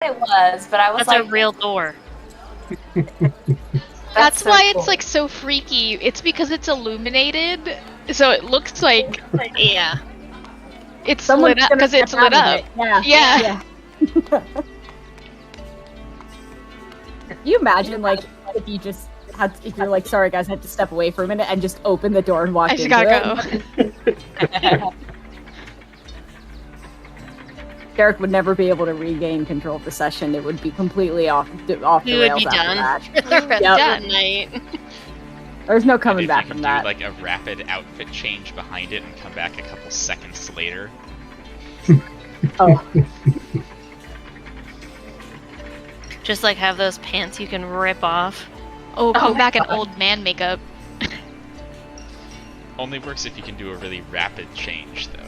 it was, but I was That's like, a real door. That's so why cool. it's like so freaky. It's because it's illuminated, so it looks like Yeah. it's Someone's lit up gonna because it's step lit out of up. it. Yeah. Yeah. Can you imagine, like, if you just had, if you're like, sorry guys, I had to step away for a minute and just open the door and walk I just into gotta it? go. Derek would never be able to regain control of the session. It would be completely off the We would rails be after done. that. Done. Night. There's no And coming if back you from can that. do like a rapid outfit change behind it and come back a couple seconds later. Oh, Just like have those pants you can rip off. Oh, come my back in God. old man makeup. Only works if you can do a really rapid change, though.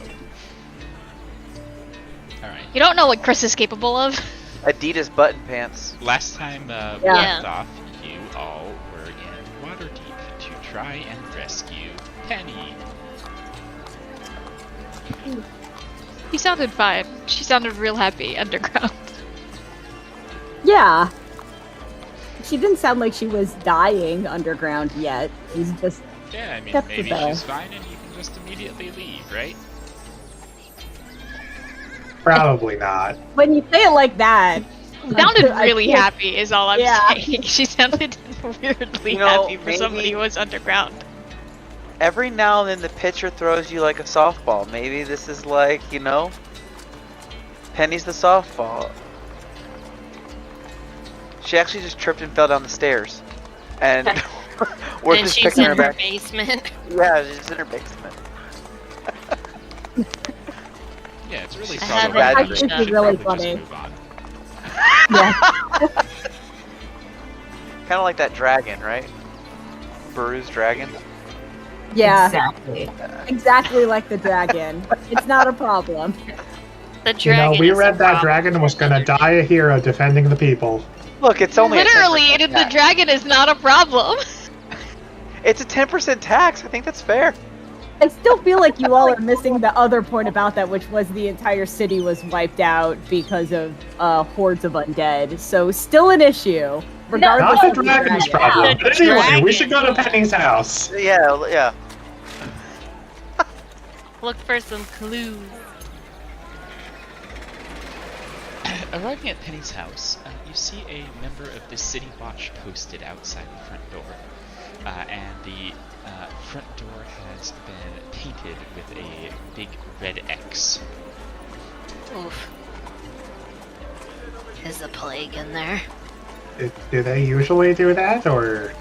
Alright. You don't know what Chris is capable of. Adidas button pants. Last time we Yeah. left off, you all were in Waterdeep to try and rescue Penny. He sounded fine. She sounded real happy underground. yeah. She didn't sound like she was dying underground yet. She's just Yeah, I mean, Kept the maybe bell. she's fine and you can just immediately leave, right? Probably not. when you say it like that. Sounded I really feel- happy is all I'm Yeah. saying. She sounded weirdly You know, happy for somebody maybe- who was underground. Every now and then the pitcher throws you like a softball. Maybe this is like, you know, Penny's the softball. She actually just tripped and fell down the stairs. And we're And just she's picking in her her back. basement. Yeah, she's in her basement. Yeah, it's really I have probably it. we This should is really probably just funny. move on. Yeah. Kind of like that dragon, right? Baru's dragon. Yeah. Exactly. Exactly like the dragon. It's not a problem. The You know, dragon. we is read the that problem. dragon was gonna die a hero defending the people. Look, it's only Literally, a 10% the tax. dragon is not a problem. It's a 10% tax. I think that's fair. I still feel like you all are missing the other point about that, which was the entire city was wiped out because of hordes of undead. So still an issue, regardless Not the of the dragon's dragon. problem. The But anyway, dragon. we should go to Penny's house. Yeah, yeah. Look for some clues. Arriving at Penny's house, you see a member of the City Watch posted outside the front door. And the front door has been painted with a big red X. Oof. Is the plague in there? Do they usually do that, or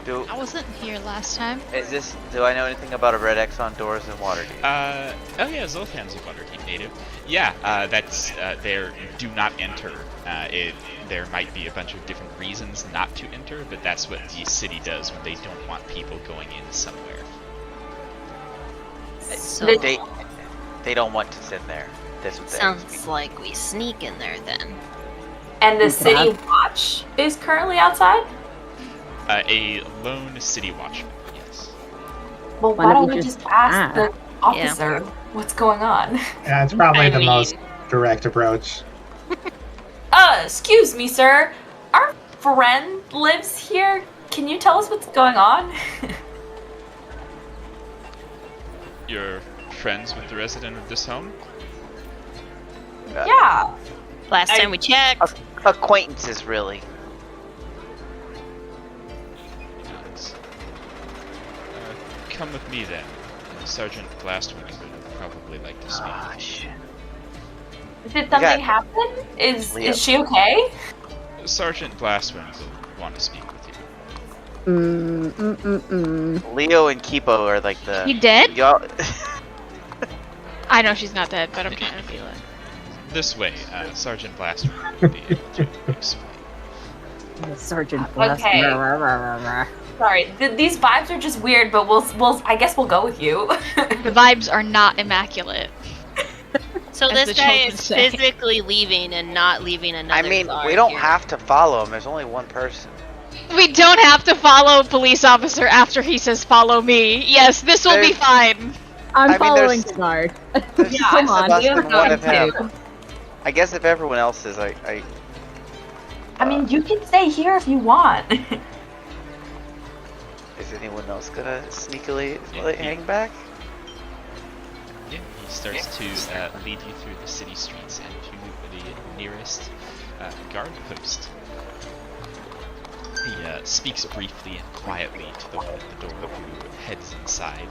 Do I wasn't here last time. is this? Do I know anything about a red X on doors in Waterdeep? Oh yeah, Zoltan's a Waterdeep native. Yeah, that's their do not enter. There might be a bunch of different reasons not to enter, but that's what the city does when they don't want people going in somewhere. So They don't want us in there. That's what they sounds like we sneak in there then. And the city watch is currently outside? A lone city watchman, yes. Well, Why why don't don't we we just just ask ask? the officer what's going on? yeah, it's probably I the mean- most direct approach. Excuse me, sir. Our friend lives here. Can you tell us what's going on? You're friends with the resident of this home? Yeah. Last time we checked. Acquaintances, really. Yes. Come with me then. Sergeant Blastwind would probably like to speak. Ah, shit. Did something got- happen? Is Leo. she okay? Sergeant Blastwind will want to speak with you. Leo and Kipo are like the. You dead? Y'all. I know she's not dead, but I'm trying to feel it. This way, Sergeant Blastwind will be able to explain. Sergeant Okay. Sorry, these vibes are just weird, but we'll I guess we'll go with you. The vibes are not immaculate. So As the this guy children is say. physically leaving and not leaving another. I mean, guard we don't here. have to follow him. There's only one person. We don't have to follow a police officer after he says follow me. Yes, this will be There's- fine. I'm I mean, following there's- the guard. There's Yeah, Come six on. of us Leo's and one of going him. too. I guess if everyone else is, I I mean, you can stay here if you want. Is anyone else gonna sneakily Yeah, hang back? Yeah, he starts to lead you through the city streets and to the nearest guard post. He speaks briefly and quietly to the one at the door who heads inside.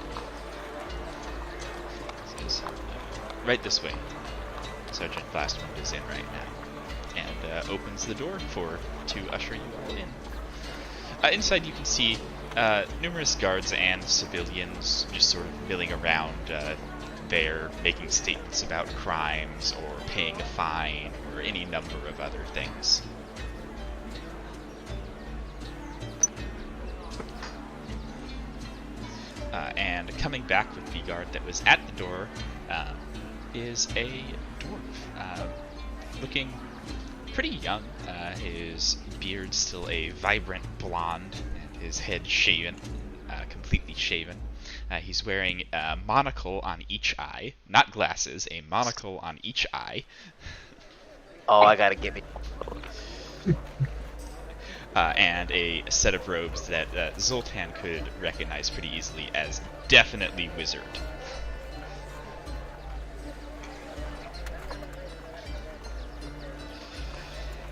He says, right this way. Sergeant Blastwind is in right now. And opens the door to usher you all in. Inside you can see numerous guards and civilians just sort of milling around there, making statements about crimes or paying a fine or any number of other things. And coming back with the guard that was at the door is a dwarf, looking pretty young. His beard still a vibrant blonde, and his head shaven, completely shaven. He's wearing a monocle on each eye, not glasses, a monocle on each eye. Oh, I gotta give it. And a set of robes that Zoltan could recognize pretty easily as definitely wizard.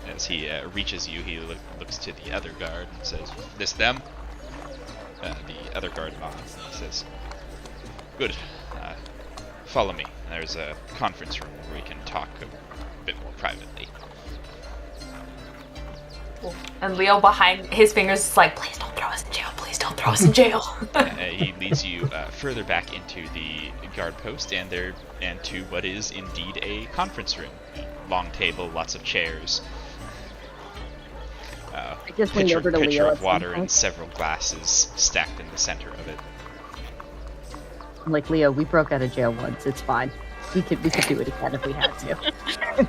As he reaches you, he looks to the other guard and says, "This them?" The other guard nods and says, "Good. Follow me. There's a conference room where we can talk a bit more privately." And Leo behind his fingers is like, please don't throw us in jail. Please don't throw us in jail. He leads you further back into the guard post and to what is indeed a conference room. Long table, lots of chairs. I just leaned over to Pitcher Leo. of water and several glasses stacked in the center of it. I'm like, Leo, we broke out of jail once. It's fine. We could do it again if we had to.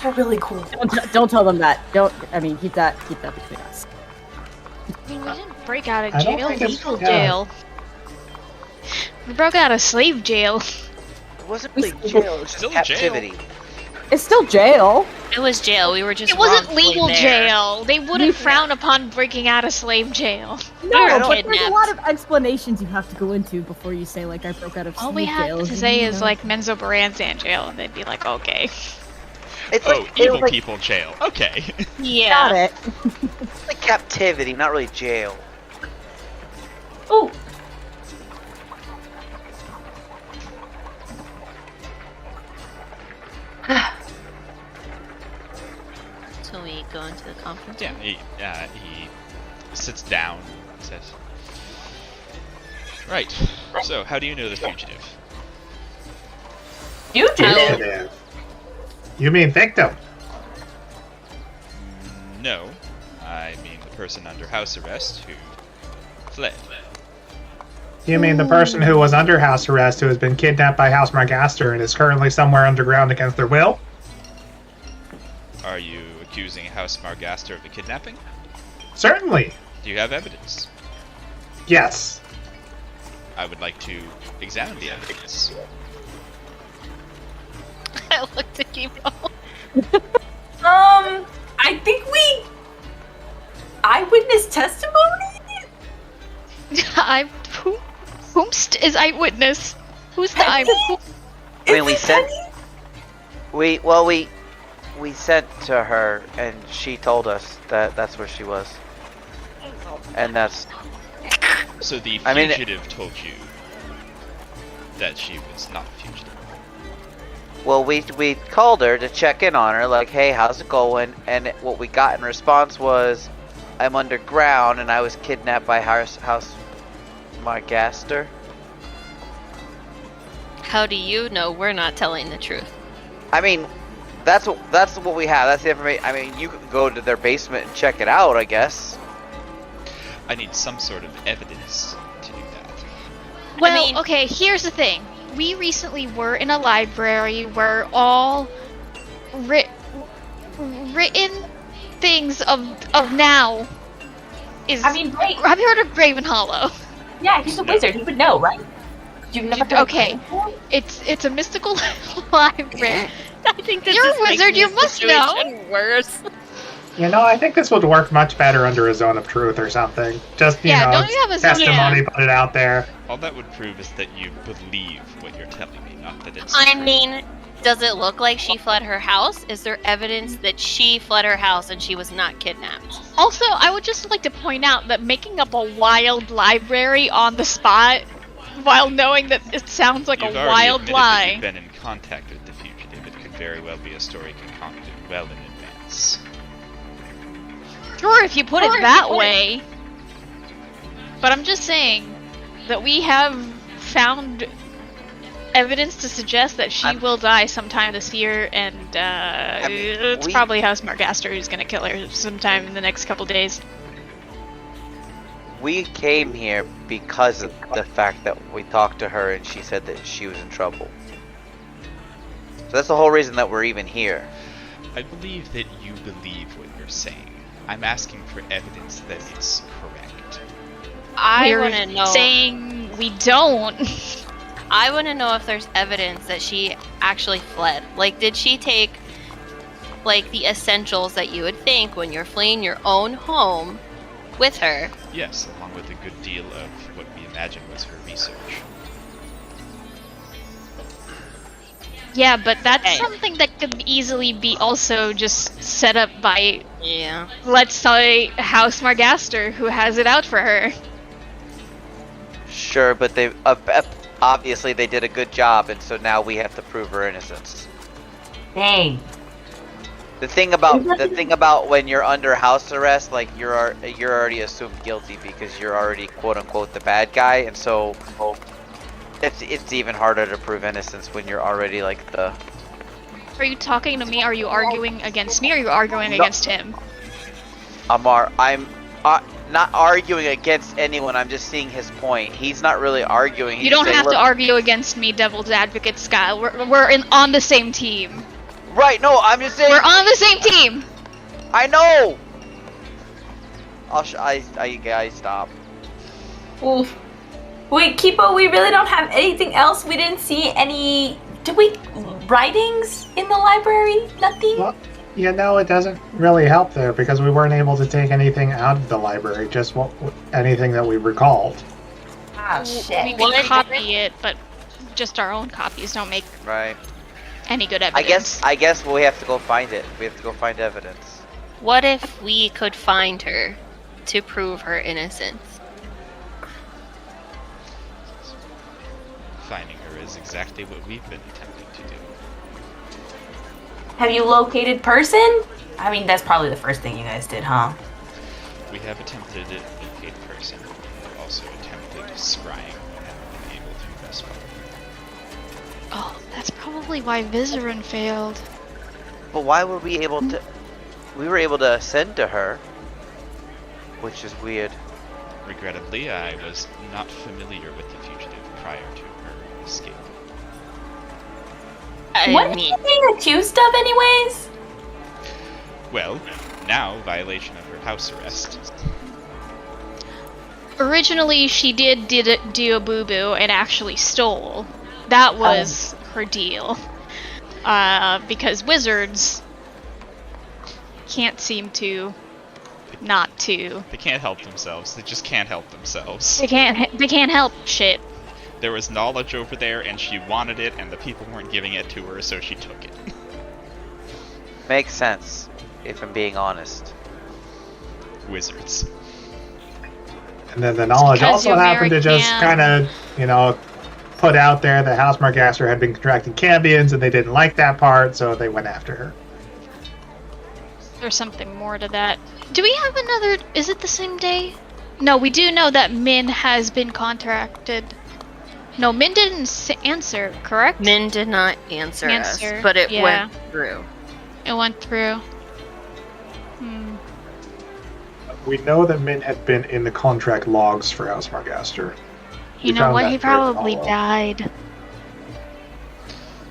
They're really cool. Don't tell them that. Keep that between us. I mean, we didn't break out of I don't jail, think it's- legal yeah. jail. We broke out of slave jail. It wasn't really jail, it was just Still jail. captivity. It's still jail. It was jail. We were just It wasn't wrongfully legal there. jail. They wouldn't frown upon breaking out of slave jail. No, were but there's a kidnapped. lot of explanations you have to go into before you say, like, I broke out of All we slave have jail. to say is like Menzo Baranzan jail, and they'd be like, okay. It's Oh, like, evil like, people jail. Okay. Yeah. Got it. it's like captivity, not really jail. Ooh. So we go into the conference. Yeah, he sits down and says, "Right. So, how do you know the fugitive?" You do. Fugitive. You mean victim? No, I mean the person under house arrest who fled. You mean the person who was under house arrest who has been kidnapped by House Margaster and is currently somewhere underground against their will? Are you accusing House Margaster of a kidnapping? Certainly. Do you have evidence? Yes. I would like to examine the evidence. I looked at Kibo. I think we eyewitness testimony. Whomst is eyewitness? Who's the eyewitness? I mean, we sent to her, and she told us that that's where she was, and that's. So the I mean, fugitive told you that she was not a fugitive. Well, we called her to check in on her, like, hey, how's it going? And what we got in response was, I'm underground and I was kidnapped by House Margaster. How do you know we're not telling the truth? I mean, that's what we have. That's the information. I mean, you could go to their basement and check it out, I guess. I need some sort of evidence to do that. Well, mean- okay, here's the thing. We recently were in a library where all written things of now is. I mean, wait. have you heard of Graven Hollow? Yeah, he's a wizard. He would know, right? You've never been Okay. It's a mystical library I think this You're is a wizard, making you the must know. situation worse. You know, I think this would work much better under a zone of truth or something. Just, you know, don't you have a zone- testimony, put it out there. All that would prove is that you believe what you're telling me, not that it's I true. mean, does it look like she fled her house? Is there evidence that she fled her house and she was not kidnapped? Also, I would just like to point out that making up a wild library on the spot, while knowing that it sounds like You've a already wild admitted that lie. you've been in contact with the fugitive. It could very well be a story concocted well in advance. Sure, if you put it that way. But I'm just saying that we have found evidence to suggest that she will die sometime this year, and it's probably House Margaster who's gonna kill her sometime in the next couple days. We came here because of the fact that we talked to her and she said that she was in trouble. So that's the whole reason that we're even here. I believe that you believe what you're saying. I'm asking for evidence that it's correct. I We're want to know. saying we don't. I want to know if there's evidence that she actually fled. Like, did she take, like, the essentials that you would think when you're fleeing your own home with her? Yes, along with a good deal of what we imagine was her research. Yeah, but that's Okay. something that could easily be also just set up by, Yeah. let's say, House Margaster, who has it out for her. Sure, but they obviously they did a good job, and so now we have to prove her innocence. Dang. The thing about when you're under house arrest, like you're already assumed guilty because you're already quote unquote the bad guy, and so it's even harder to prove innocence when you're already like the. Are you talking to me? Are you arguing against me? Or are you arguing No. against him? I'm not arguing against anyone. I'm just seeing his point. He's not really arguing. You He's don't saying, have to "Look." argue against me, Devil's Advocate Scott. We're on the same team. Right? No, I'm just saying. We're on the same team. I know. I guys stop. Oof. Wait, Kipo, we really don't have anything else? We didn't see any... Did we... writings in the library? Nothing? Well, you know, it doesn't really help there because we weren't able to take anything out of the library, just anything that we recalled. Oh, We shit. can copy it, but just our own copies don't make Right. any good evidence. I guess we have to go find it. We have to go find evidence. What if we could find her to prove her innocence? Finding her is exactly what we've been attempting to do. Have you located person? I mean, that's probably the first thing you guys did, huh? We have attempted to locate a person. We've also attempted scrying and haven't been able to thus far. Oh, that's probably why Vizerin failed. But why were we able to? We were able to ascend to her, which is weird. Regrettably, I was not familiar with the fugitive prior to her escape. What I is mean, she being accused of anyways? Well, now violation of her house arrest. Originally, she did do a boo-boo and actually stole. That was her deal. Because wizards can't seem to not to. They can't help themselves. They just can't help themselves. They can't help shit. There was knowledge over there, and she wanted it, and the people weren't giving it to her, so she took it. Makes sense, if I'm being honest. Wizards. And then the knowledge because also you're happened to very just can. kind of, you know, put out there that House Margaster had been contracting Cambions and they didn't like that part, so they went after her. There's something more to that. Do we have another? Is it the same day? No, we do know that Min has been contracted. No, Min didn't answer, correct? Min did not answer us, Answer, but it yeah. went through. It went through. We know that Min had been in the contract logs for House Margaster. You We know found what? that He very probably hollow. died.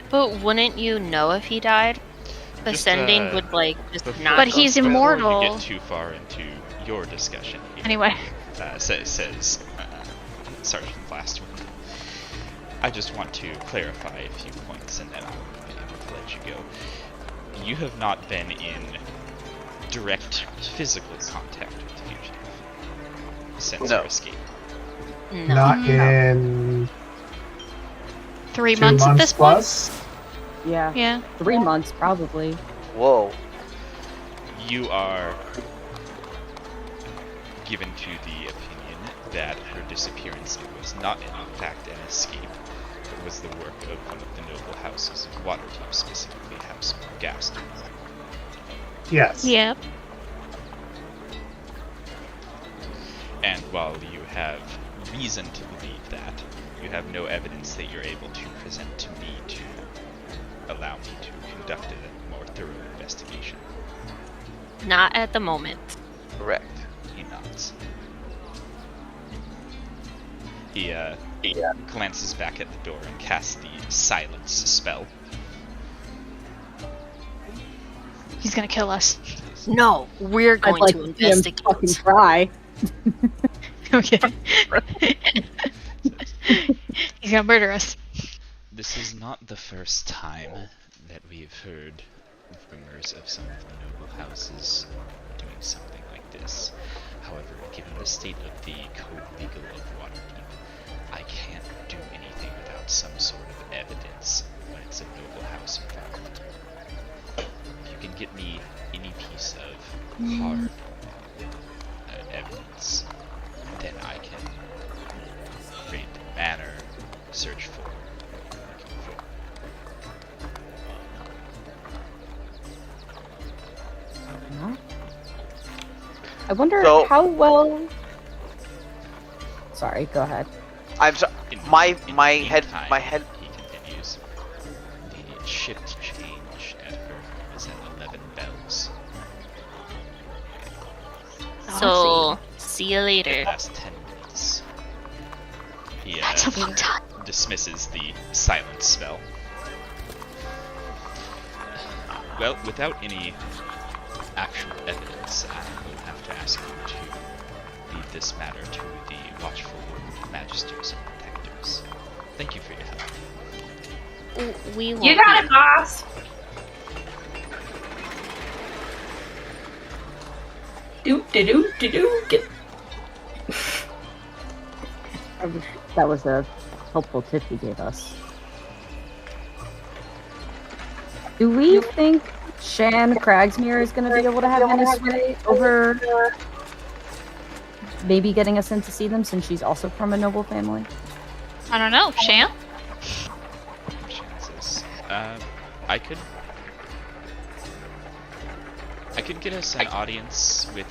But wouldn't you know if he died? Ascending would, like, just not... But he's Before immortal. you get too far into your discussion here, Anyway. says Sergeant Blastwind. I just want to clarify a few points, and then I'll be able to let let you go. You have not been in direct physical contact with the fugitive since No. your escape. No. Not in 3 2 months at months this point? plus. Yeah, Yeah. 3 months probably. Whoa. You are given to the opinion that her disappearance was not in fact an escape, but was the work of one of the noble houses of Waterdeep, specifically House Morgaster. Yes. Yep. And while you have reason to believe that, you have no evidence that you're able to present to me to allow me to conduct a more thorough investigation. Not at the moment. Correct. He nods. He glances back at the door and casts the silence spell. He's gonna kill us. No, we're I'd going like to to see him fucking investigate. try. Okay. He's gonna murder us. This is not the first time that we've heard rumors of some of the noble houses doing something like this. However, given the state of the code legal of Waterdeep, I can't do anything without some sort of evidence when it's a noble house involved. If you can get me any piece of hard evidence, then I can raid the manor, search for, looking for. I wonder So- how well. Sorry, go ahead. I'm sorry. In My the head. meantime, My head. He continues. The shift change at her is at 11 bells. So, see you later. Last 10 minutes. He That's a long time. dismisses the silence spell. Well, without any actual evidence, I will have to ask you to leave this matter to the watchful magisters and protectors. Thank you for your help. We won't You got be- it, boss. Do. Get. That was a helpful tip you gave us. Do we think Shan Cragsmere is going to be able to have any sway over maybe getting us in to see them since she's also from a noble family? I don't know. Sham? Chances. I could get us an audience with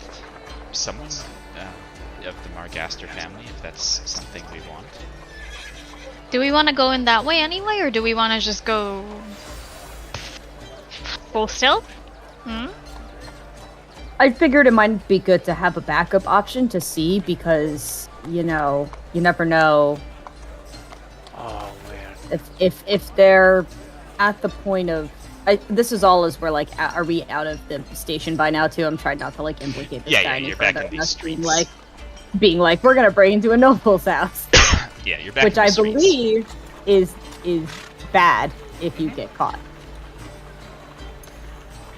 someone of the Morgaster family if that's something we want. Do we want to go in that way anyway, or do we want to just go full stealth? Hmm? I figured it might be good to have a backup option to see because, you know, you never know Oh man. if they're at the point of this is all as we're like are we out of the station by now too? I'm trying not to like implicate this Yeah, guy any you're back further. in these Us being streets. like we're gonna break into a noble's house, Yeah, you're back which in the I streets. believe is bad if you get caught.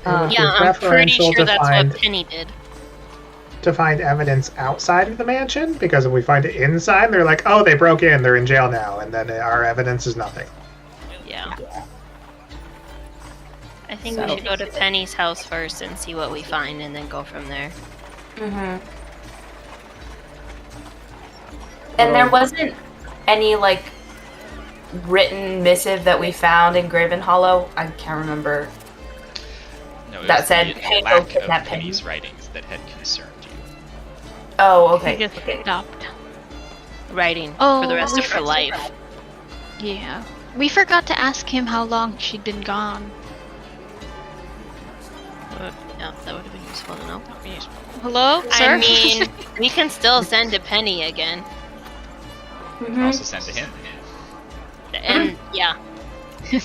It would be Yeah, I'm pretty preferential sure that's find, what Penny did. to find evidence outside of the mansion, because if we find it inside, they're like, oh, they broke in, they're in jail now, and then our evidence is nothing. Yeah. I think So- we should go to Penny's house first and see what we find and then go from there. Mm-hmm. And there wasn't any like written missive that we found in Graven Hollow. I can't remember. No, it that was said, the hey, lack go kidnap of Penny. Penny's writings that had concerned you. Oh, He okay. just Okay. stopped. Writing Oh, for the rest of her life. Yeah. We forgot to ask him how long she'd been gone. Yeah, that would have been useful to know. Hello, sir? I mean, we can still send to Penny again. You Mhm. can also send to him. And yeah, You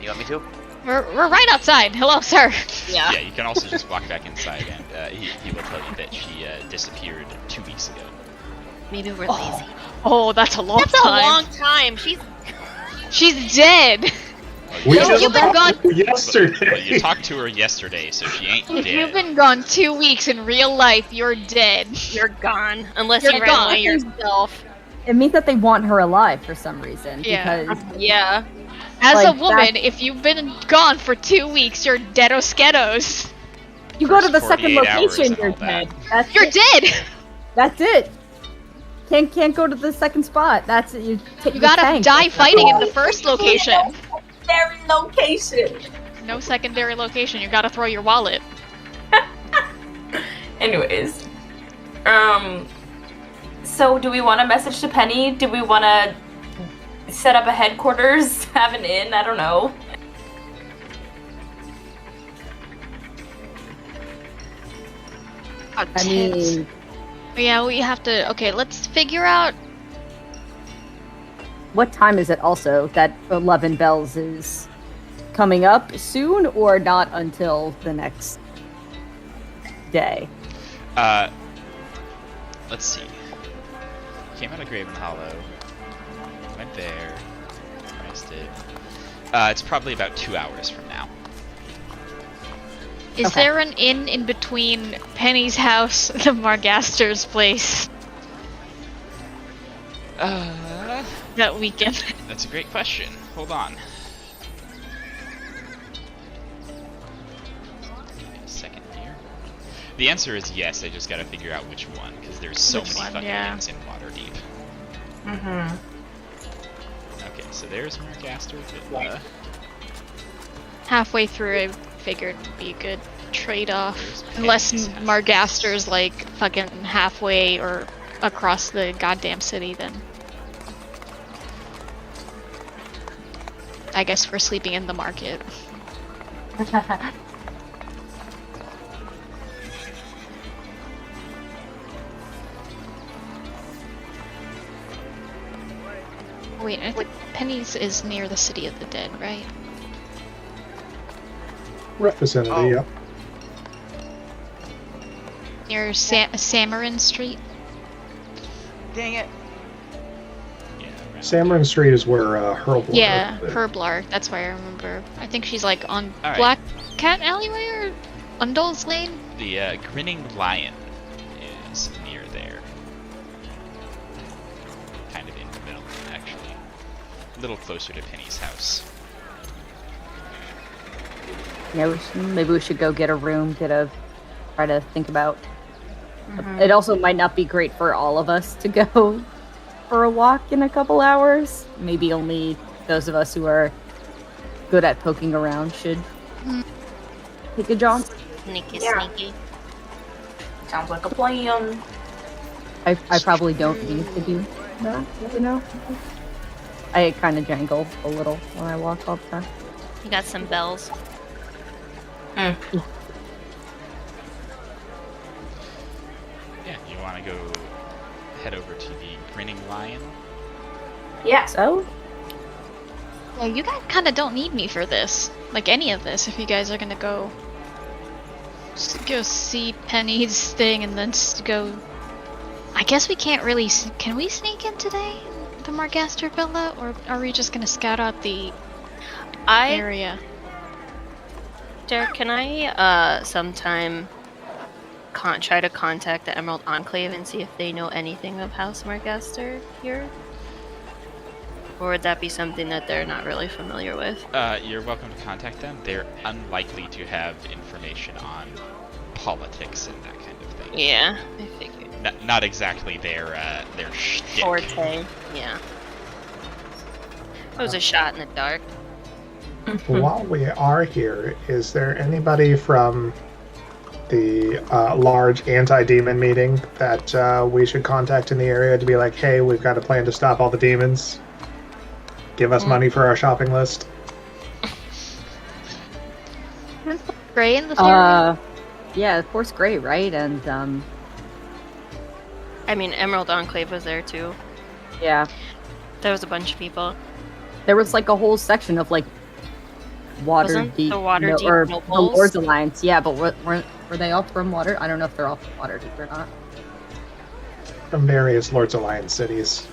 want me to? we're right outside. Hello, sir. yeah. Yeah, you can also just walk back inside, and he will tell you that she disappeared 2 weeks ago. Maybe we're lazy. Oh, that's a long That's time. a long time. She's dead. We No, just you've been talked gone- yesterday. But you talked to her yesterday, so she ain't If dead. you've been gone 2 weeks in real life, you're dead. You're gone. Unless You're you ran gone. away yourself. It means that they want her alive for some reason. Yeah. Because Yeah. As Like, a woman, if you've been gone for 2 weeks, you're dead-o-skedos. you go to First the second 48 hours location, and you're all that. dead. That's You're it. dead! That's it. Can't go to the second spot. That's it. You take You the gotta tank. die fighting in the first location. Secondary location. No secondary location, you gotta throw your wallet. Anyways, so do we want to message to Penny? Do we want to set up a headquarters, have an inn? I don't know. I mean, Yeah, we have to. Okay, let's figure out. what time is it also that 11 Bells is coming up soon or not until the next day? Let's see. Came out of Graven Hollow. Went there. Priced it. It's probably about 2 hours from now. Is Okay. there an inn in between Penny's house and the Margaster's place that weekend? That's a great question. Hold on. Give me a second here. The answer is yes, I just gotta figure out which one, because there's so Which many one, fucking yeah. inns in Waterdeep. Mm-hmm. Okay, so there's Margaster Villa. Halfway through, I figured it'd be a good trade-off. There's Unless Penny's house. Margaster's like fucking halfway or across the goddamn city, then I guess we're sleeping in the market. Wait, I think Penny's is near the City of the Dead, right? Rough vicinity, Oh. yep. Near Samarin Street? Dang it. Yeah, around Samarin Street is where Hurlbler Yeah, is. Herblar. That's why I remember. I think she's like on Alright. Black Cat Alleyway or Undul's Lane? The Grinning Lion is near there. Kind of in the middle, actually. A little closer to Penny's house. Yeah, maybe we should go get a room, try to think about. It also might not be great for all of us to go for a walk in a couple hours. Maybe only those of us who are good at poking around should take a jaunt. Sneaky, Yeah. sneaky. Sounds like a plan. I probably don't need to do that, you know? I kind of jangle a little when I walk all the time. You got some bells. Yeah, you want to go head over to the Grinning Lion? Yeah. So, Yeah, you guys kind of don't need me for this. Like any of this, if you guys are gonna go see Penny's thing and then go. I guess we can't really. Can we sneak in today? The Margaster Villa, or are we just gonna scout out the area? Derek, can I sometime try to contact the Emerald Enclave and see if they know anything of House Margaster here? Or would that be something that they're not really familiar with? You're welcome to contact them. They're unlikely to have information on politics and that kind of thing. Yeah, I figured. Not exactly their shtick. Forte, yeah. It was a shot in the dark. While we are here, is there anybody from the large anti-demon meeting that we should contact in the area to be like, hey, we've got a plan to stop all the demons? Give us money for our shopping list. Gray in this area? yeah, of course, great, right? And, I mean, Emerald Enclave was there too. yeah. There was a bunch of people. There was like a whole section of like Wasn't Waterdeep, the Waterdeep or the nobles? Lords Alliance. Yeah, but were they all from Water? I don't know if they're all from Waterdeep or not. From various Lords Alliance cities.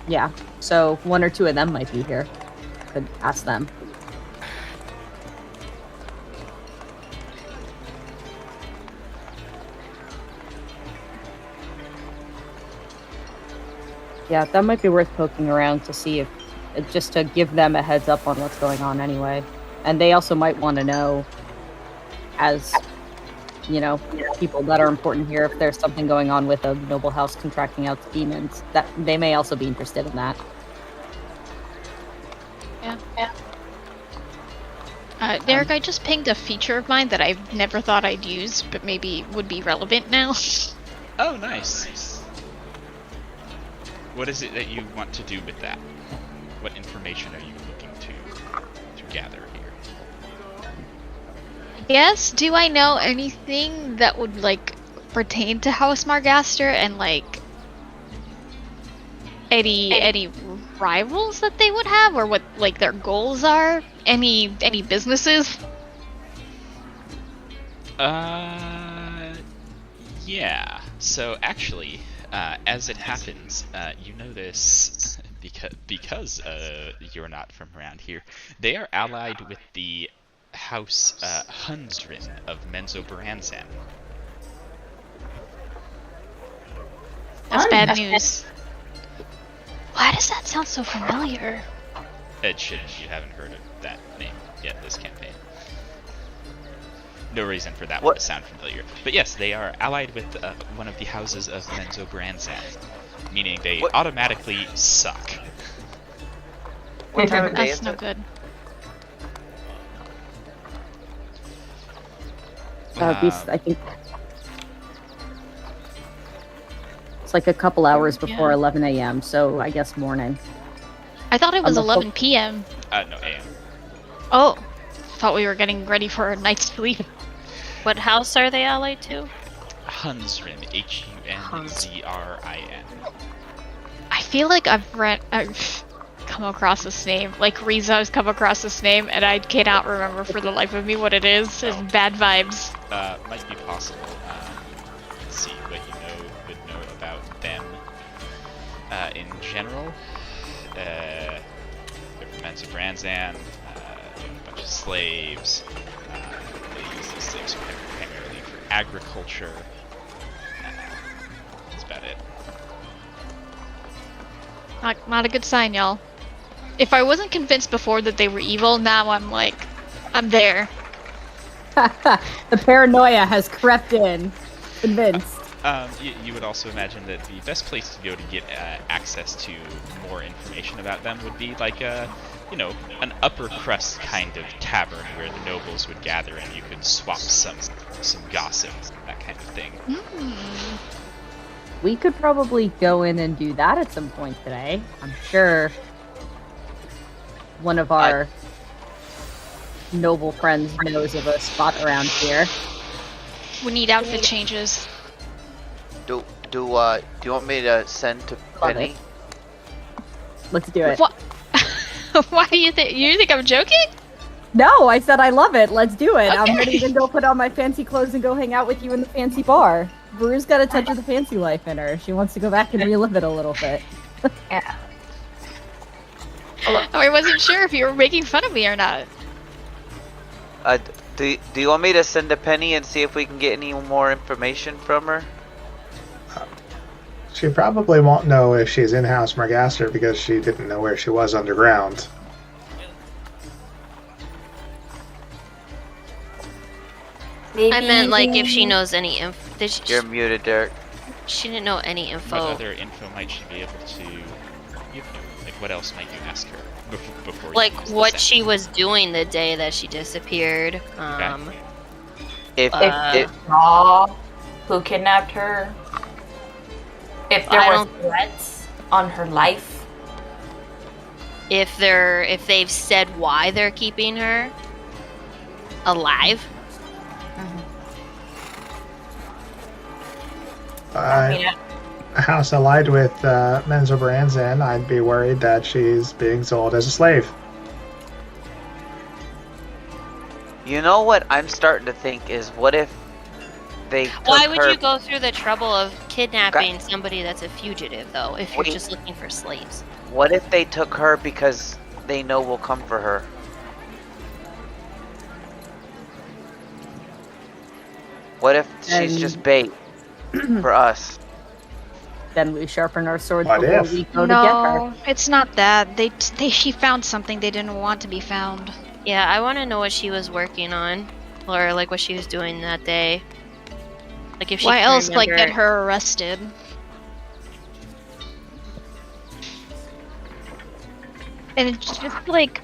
Yeah, so one or two of them might be here. Could ask them. Yeah, that might be worth poking around to see if, just to give them a heads up on what's going on anyway. And they also might want to know, as, you know, people that are important here, if there's something going on with a noble house contracting out the demons, that they may also be interested in that. Yeah. Derek, I just pinged a feature of mine that I never thought I'd use, but maybe would be relevant now. Oh, nice. What is it that you want to do with that? What information are you looking to gather here? Yes, do I know anything that would, like, pertain to House Margaster and, like, any rivals that they would have, or what, like, their goals are? Any businesses? Yeah. So actually, as it happens, you know this because you're not from around here. They are allied with the House Hunsrin of Menzoberranzan. That's bad news. Why does that sound so familiar? It shouldn't. You haven't heard of that name yet this campaign. No reason for that one to sound familiar. But yes, they are allied with one of the houses of Menzoberranzan, meaning they automatically suck. What time of day That's is no it? good. That would be, I think, it's like a couple hours before Yeah. 11 a.m., so I guess morning. I thought it was I'm a 11 p.m. No, AM. Oh, thought we were getting ready for a night's sleep. What house are they allied to? Hunsrin, Hunzrin. I feel like I've come across this name. Like Riza's come across this name, and I cannot remember for the life of me what it is. It's bad vibes. Might be possible. Let's see what you would know about them. In general, they're from Menzoberranzan. They have a bunch of slaves. They use these slaves primarily for agriculture. That's about it. Not a good sign, y'all. If I wasn't convinced before that they were evil, now I'm like, I'm there. The paranoia has crept in. Convinced. You would also imagine that the best place to go to get access to more information about them would be like an upper crust kind of tavern where the nobles would gather and you could swap some gossip, that kind of thing. We could probably go in and do that at some point today. I'm sure one of our noble friends knows of a spot around here. We need outfit changes. Do you want me to send to Penny? Let's do it. What? Why do you think? You think I'm joking? No, I said I love it. Let's do it. I'm Okay. ready to go put on my fancy clothes and go hang out with you in the fancy bar. Veru's got a touch of the fancy life in her. She wants to go back and relive it a little bit. Yeah. Oh, I wasn't sure if you were making fun of me or not. Do you want me to send to Penny and see if we can get any more information from her? She probably won't know if she's in House Margaster because she didn't know where she was underground. Maybe I meant like if she knows any info. You're muted, Derek. She didn't know any What info. other info might she be able to give you? Like, what else might you ask her before Like you use the what send? she was doing the day that she disappeared. If Raw who kidnapped her. If there I were don't- threats on her life. If they've said why they're keeping her alive. I mean, A house allied with Menzoberranzan, I'd be worried that she's being sold as a slave. you know what I'm starting to think is, what if they took Why would her? you go through the trouble of kidnapping somebody that's a fugitive though, if you're Wait. just looking for slaves? What if they took her because they know we'll come for her? What if she's just bait for us? then we sharpen our swords What before if? we go to get her. No, it's not that. She found something they didn't want to be found. Yeah, I want to know what she was working on, or like what she was doing that day. Like if she Why can else, like, remember- get her arrested? And it's just like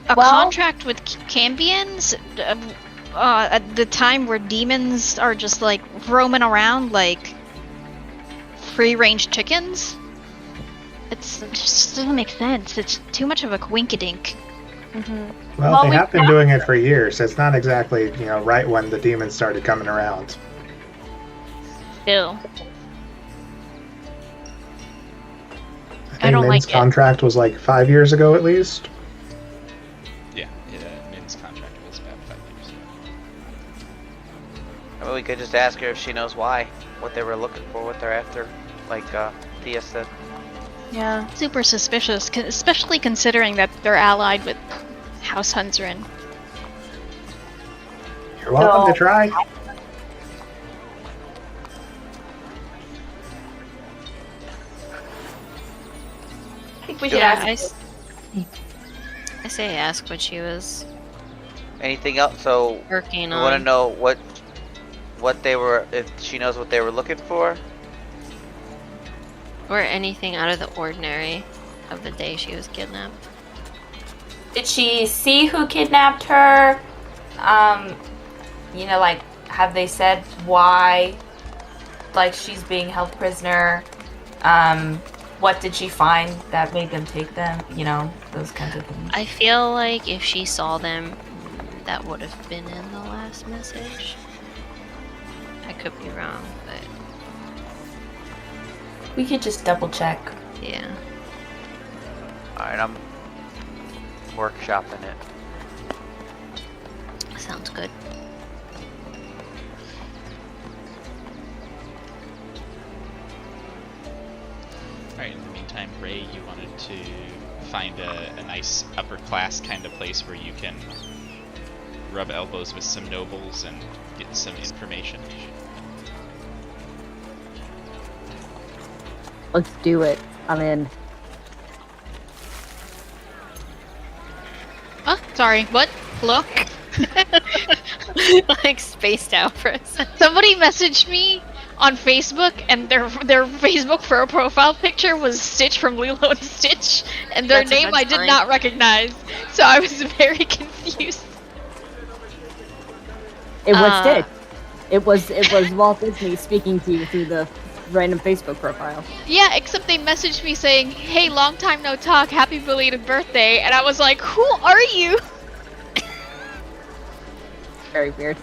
a Well- contract with Cambians at the time where demons are just like roaming around like free-range chickens. It just doesn't make sense. It's too much of a quinkydink. Well, Well, they we have been doing it for years. It's not exactly, right when the demons started coming around. Still, I think I don't Min's like it. contract was like 5 years ago at least. Yeah, Min's contract was about 5 years ago. I mean, we could just ask her if she knows why, what they were looking for, what they're after, like Thea said. Yeah. super suspicious, especially considering that they're allied with House Huntsrin. You're welcome So- to try. I think we should Yeah, ask. I say ask what she was Anything else? So working we on. want to know what they were, if she knows what they were looking for. Or anything out of the ordinary of the day she was kidnapped. Did she see who kidnapped her? Like, have they said why, like, she's being held prisoner? What did she find that made them take them? Those kinds of things. I feel like if she saw them, that would have been in the last message. I could be wrong, but We could just double check. yeah. Alright, I'm workshopping it. Sounds good. Alright, in the meantime, Ray, you wanted to find a nice upper class kind of place where you can rub elbows with some nobles and get some information. Let's do it. I'm in. Oh, sorry. What? Hello? Like spaced out for a second. Somebody messaged me on Facebook, and their Facebook profile picture was Stitch from Lilo and Stitch, and their That's a name good I did sign. not recognize. So I was very confused. It was Uh. Stitch. It was Walt Disney speaking to you through the random Facebook profile. Yeah, except they messaged me saying, "Hey, long time no talk. Happy belated birthday." And I was like, "Who are you?" Very weird.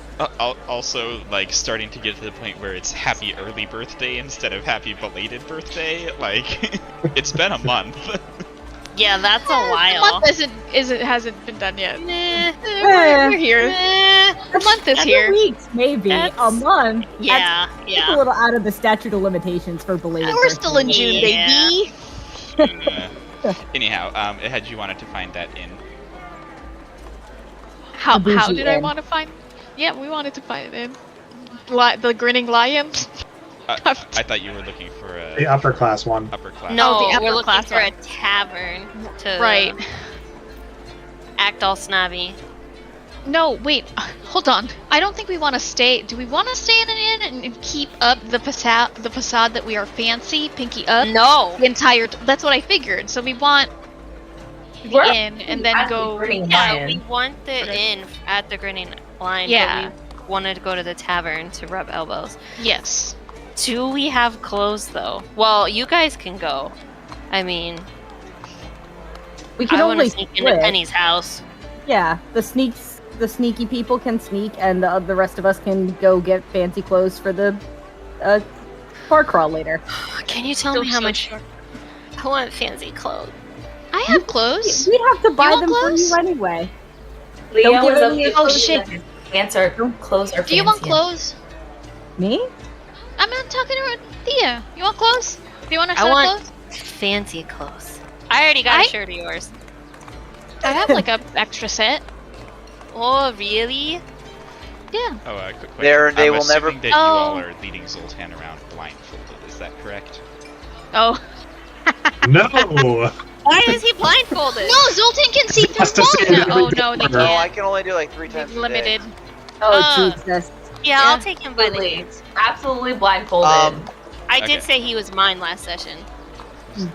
Also, like, starting to get to the point where it's happy early birthday instead of happy belated birthday. Like, it's been a month. Yeah, that's a The while. month hasn't been done yet. Nah. We're here. Eh, The month is 7 here. weeks, maybe. That's- A month. yeah, That's a yeah. little out of the statute of limitations for belated We're still in birthdays. June, Yeah. baby. Anyhow, had you wanted to find that in? How bougie did I inn. want to find? Yeah, we wanted to find it in the grinning lion. I thought you were looking for The a upper class one. upper class. No, the upper we're looking class for a one. tavern to Right. act all snobby. No, wait. Hold on. I don't think we want to stay. Do we want to stay in an inn and keep up the facade that we are fancy, pinky up? No. The entire. That's what I figured. So we want the We're inn and then at the go. Grinning Yeah, Lion. we want the Okay. inn at the Grinning Lion. Yeah. But we wanted to go to the tavern to rub elbows. Yes. Do we have clothes though? Well, you guys can go. I mean, We can I want to only sneak into split. Penny's house. Yeah, the sneaky people can sneak, and the rest of us can go get fancy clothes for the bar crawl later. Can you tell So- me how so much? sure. I want fancy clothes. I have clothes. We'd have to buy want them clothes? for you anyway. Leo Don't was give up any- to Oh, clothes shit. and Pants are clothes are Do you want fancy. clothes? Me? I'm not talking to Thea. You want clothes? Do you want a I set want- of clothes? Fancy clothes. I already got I- a shirt of yours. I have like a extra set. Oh, really? Yeah. Oh, quick question. They I'm will never. assuming that you all are leading Zoltan around blindfolded. Is that correct? Oh. No! Why is he blindfolded? No, Zoltan can see Has to through see walls now. every Oh no, they No, I can't. can only do like 3 times They've limited. Oh, Jesus. Yeah, I'll take him by the Completely. hands. Absolutely blindfolded. I Okay. did say he was mine last session.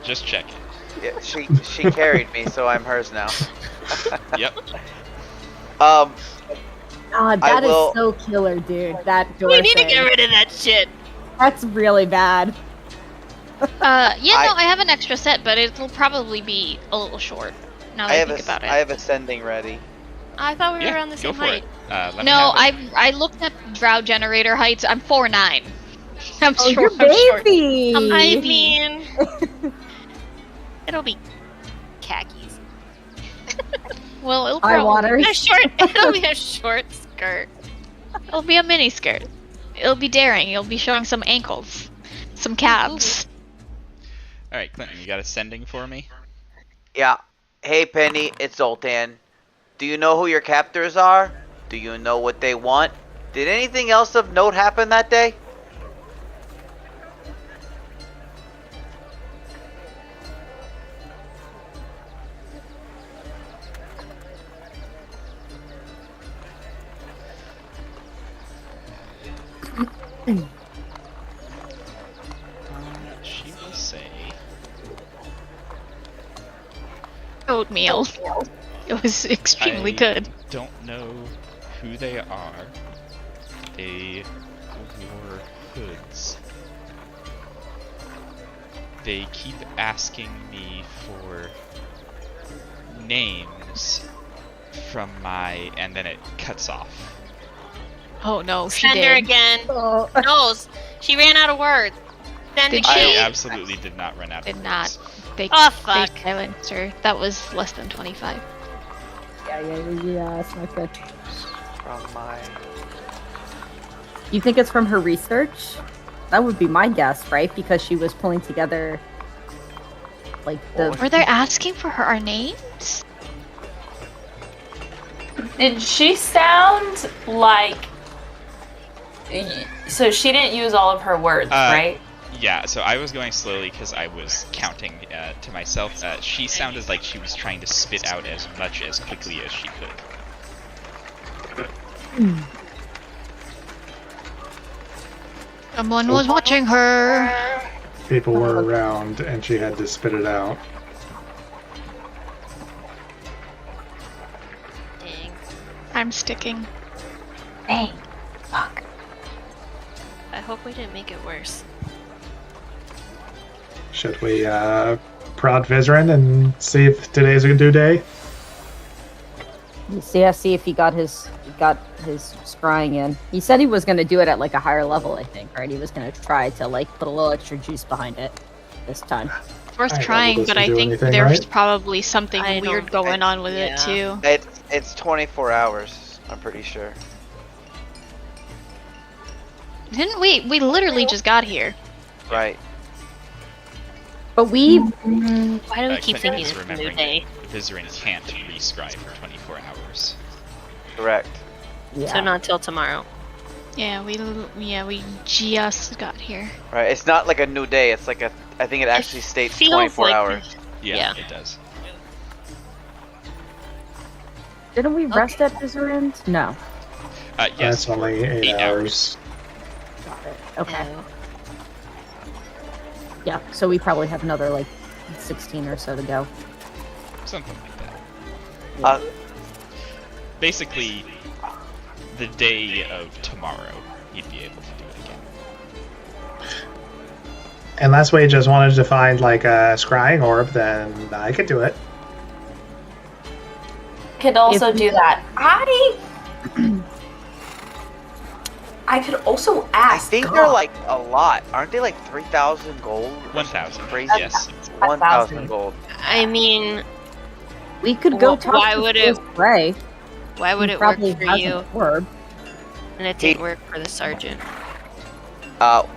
Just checking. Yeah, she carried me, so I'm hers now. Yep. God, that is will- so killer, dude. That door We need to thing. get rid of that shit. That's really bad. I have an extra set, but it'll probably be a little short. Now that I think about it. I have ascending ready. I thought we were Yeah, around the go same for height. it. Let me No, have it. I looked at Drow generator heights. I'm 4'9". I'm Oh, short. your I'm short. baby! I mean, it'll be khakis. Well, it'll Eye probably water. It'll be a short skirt. It'll be a mini skirt. It'll be daring. It'll be showing some ankles, some calves. All right, Clinton, you got ascending for me? Yeah. Hey, Penny, it's Zoltan. Do you know who your captors are? Do you know what they want? Did anything else of note happen that day? She will say. Oatmeal. It was extremely I good. don't know who they are. They wore hoods. They keep asking me for names from my, and then it cuts off. Oh no, she Send her did. again. Oh. No, she ran out of words. Send Did again. she? I absolutely did not run out of Did not. words. They, Oh, they fuck. silenced her. That was less than 25. Yeah, it's not good. From my. You think it's from her research? That would be my guess, right? Because she was pulling together, like, the... Were they asking for our names? Did she sound like? So she didn't use all of her words, right? Yeah, so I was going slowly because I was counting to myself. She sounded like she was trying to spit out as much as quickly as she could. Someone was watching her. People were around and she had to spit it out. Dang. I'm sticking. Dang. Fuck. I hope we didn't make it worse. Should we prod Vizrin and see if today's a due day? See if he got his scrying in. He said he was going to do it at like a higher level, I think, right? He was going to try to like put a little extra juice behind it this time. It's worth Alright, trying, well, but does it I do think anything, there's right? probably something I weird don't- going on with yeah. it too. It's 24 hours. I'm pretty sure. Didn't we? We literally just got here. Right. But we... Why do we keep Clinton thinking is it's a new remembering day? that Vizerin can't rescribe for 24 hours. Correct. Yeah. So not till tomorrow. Yeah, we just got here. Right. It's not like a new day. It's like a. I think it actually states feels 24 like hours. Yeah, Yeah. it does. Didn't we rest at Vizerend? No. Yes, That's only for 8 hours. Got it. Okay. Yeah, so we probably have another like 16 or so to go. Something like that. Uh, Basically, the day of tomorrow, you'd be able to do it again. Unless we just wanted to find like a scrying orb, then I could do it. Could also If- do that. I could also I ask. think they're like a lot. Aren't they like 3,000 gold? or 1,000. something Crazy. Yes. 1,000 gold. I mean, We could go Wh- talk why to would it- Ray. why would He it work probably for has you an orb. and it didn't work for the sergeant?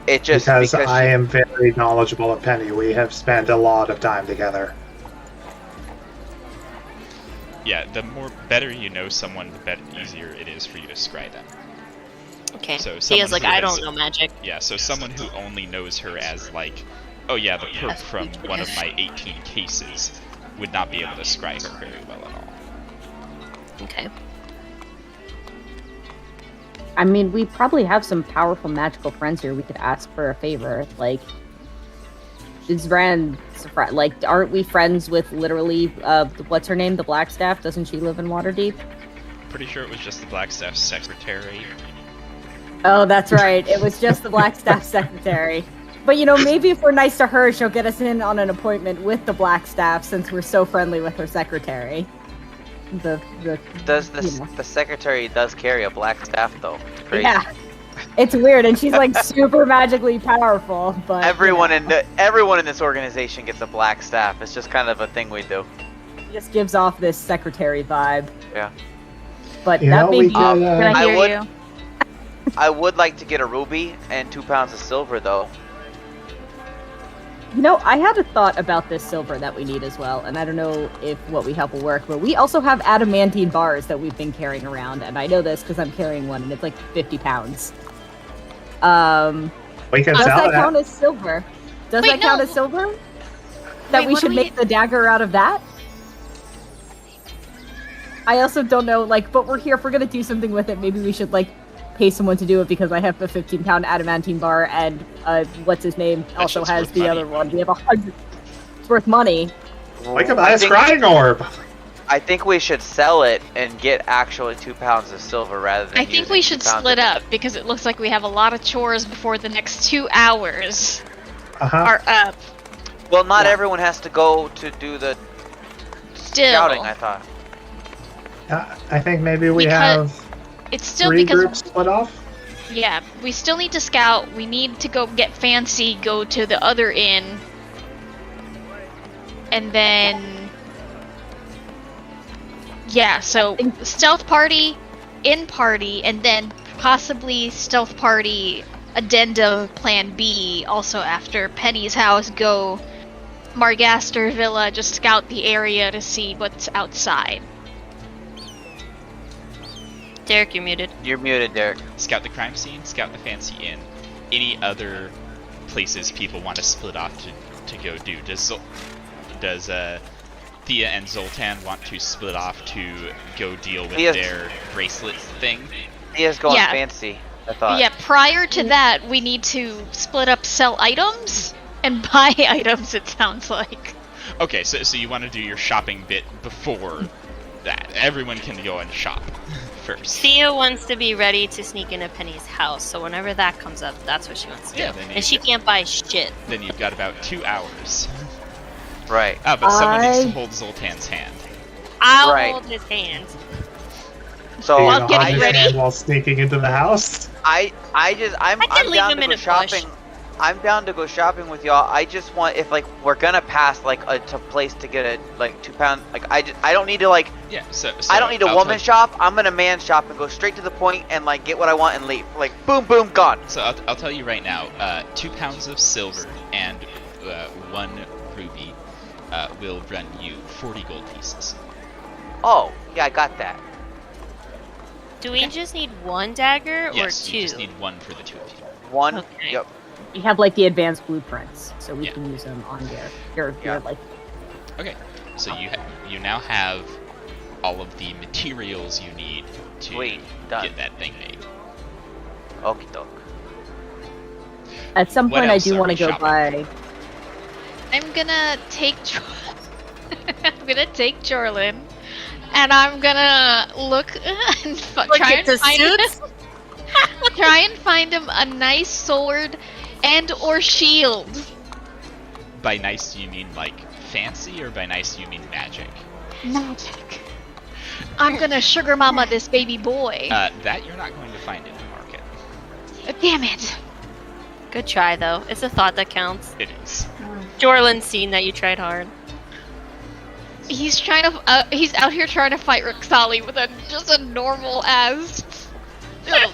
It just Because because I she- am very knowledgeable of Penny. We have spent a lot of time together. Yeah, the better you know someone, the easier it is for you to scry them. Okay. So Tia's like, someone who I has- don't know magic. Yeah, so someone who only knows her as like, oh yeah, the perp from one of my 18 cases would not be able to scry her very well at all. Okay. I mean, we probably have some powerful magical friends here we could ask for a favor. Like, is Rand, like, aren't we friends with literally, what's her name? The Blackstaff? Doesn't she live in Waterdeep? Pretty sure it was just the Blackstaff's secretary. Oh, that's right. It was just the Blackstaff secretary. But, you know, maybe if we're nice to her, she'll get us in on an appointment with the Blackstaff since we're so friendly with her secretary. The secretary does carry a black staff though? It's crazy. Yeah. It's weird, and she's like super magically powerful, but Everyone in this organization gets a black staff. It's just kind of a thing we do. just gives off this secretary vibe. Yeah. But You that know, may we be could, Can I I hear would- you? I would like to get a ruby and 2 pounds of silver though. You know, I had a thought about this silver that we need as well, and I don't know if what we have will work, but we also have adamantine bars that we've been carrying around, and I know this because I'm carrying one, and it's like 50 pounds. We can Does sell that it. count as silver? Does Wait, that count no. as silver? That Wait, we what should do we- make the dagger out of that? I also don't know, like, but we're here, if we're gonna do something with it, maybe we should, like, pay someone to do it because I have the 15-pound adamantine bar, and, what's his name also shit's has worth the money. other one. We have 100. It's worth money. We can buy a scrying orb. I think we should sell it and get actually 2 pounds of silver rather than I think using we 2 should pounds split of- up because it looks like we have a lot of chores before the next 2 hours Uh-huh. are up. Well, not Yeah. everyone has to go to do the Still, scouting, I thought. I think maybe we Because- have it's still 3 because groups split off. yeah, we still need to scout. We need to go get fancy, go to the other inn, and then yeah. So stealth party, inn party, and then possibly stealth party addenda plan B. Also after Penny's house, go Margaster Villa, just scout the area to see what's outside. Derek, you're muted. You're muted, Derek. Scout the crime scene, scout the fancy inn. Any other places people want to split off to go do? Does Thea and Zoltan want to split off to go deal with Thea's- their bracelet thing? Thea's going Yeah. fancy, I thought. Yeah, prior to that, we need to split up, sell items, and buy items, it sounds like. Okay, so you want to do your shopping bit before that. Everyone can go and shop first. Thea wants to be ready to sneak into Penny's house, so whenever that comes up, that's what she wants to Yeah, do. then you And she get- can't buy shit. Then you've got about 2 hours. Right. Ah, but someone needs to I- hold Zoltan's hand. I'll Right. hold his hand. So Do you I'll know get how it to ready. stand while sneaking into the house. I'm I can I'm leave down him to in go a bush. shopping. I'm down to go shopping with y'all. I just want, if like we're gonna pass like a place to get a like 2 pound, like I don't need to like Yeah, so I don't need a I'll woman tell- shop. I'm gonna man shop and go straight to the point and like get what I want and leave. Like boom, boom, gone. So I'll tell you right now, 2 pounds of silver and 1 ruby will run you 40 gold pieces. Oh yeah, I got that. Do we just need one dagger Yes, or two? you just need 1 for the 2 of you. One. Okay. Yep. We have like the advanced blueprints, so we Yeah. can use them on your Yeah. like. Okay, so you now have all of the materials you need to Sweet, done. get that thing made. Okie doke. At some What point, I else do are want we to go shopping? buy. I'm gonna take Jorlin, and I'm gonna look and try at and the find suits? try and find him a nice sword and or shield. By nice, do you mean like fancy, or by nice, do you mean magic? Magic. I'm gonna sugar mama this baby boy. That you're not going to find in the market. Damn it. Good try, though. It's a thought that counts. It is. Jorlin's seen that you tried hard. He's trying to. He's out here trying to fight Rixali with just a normal ass.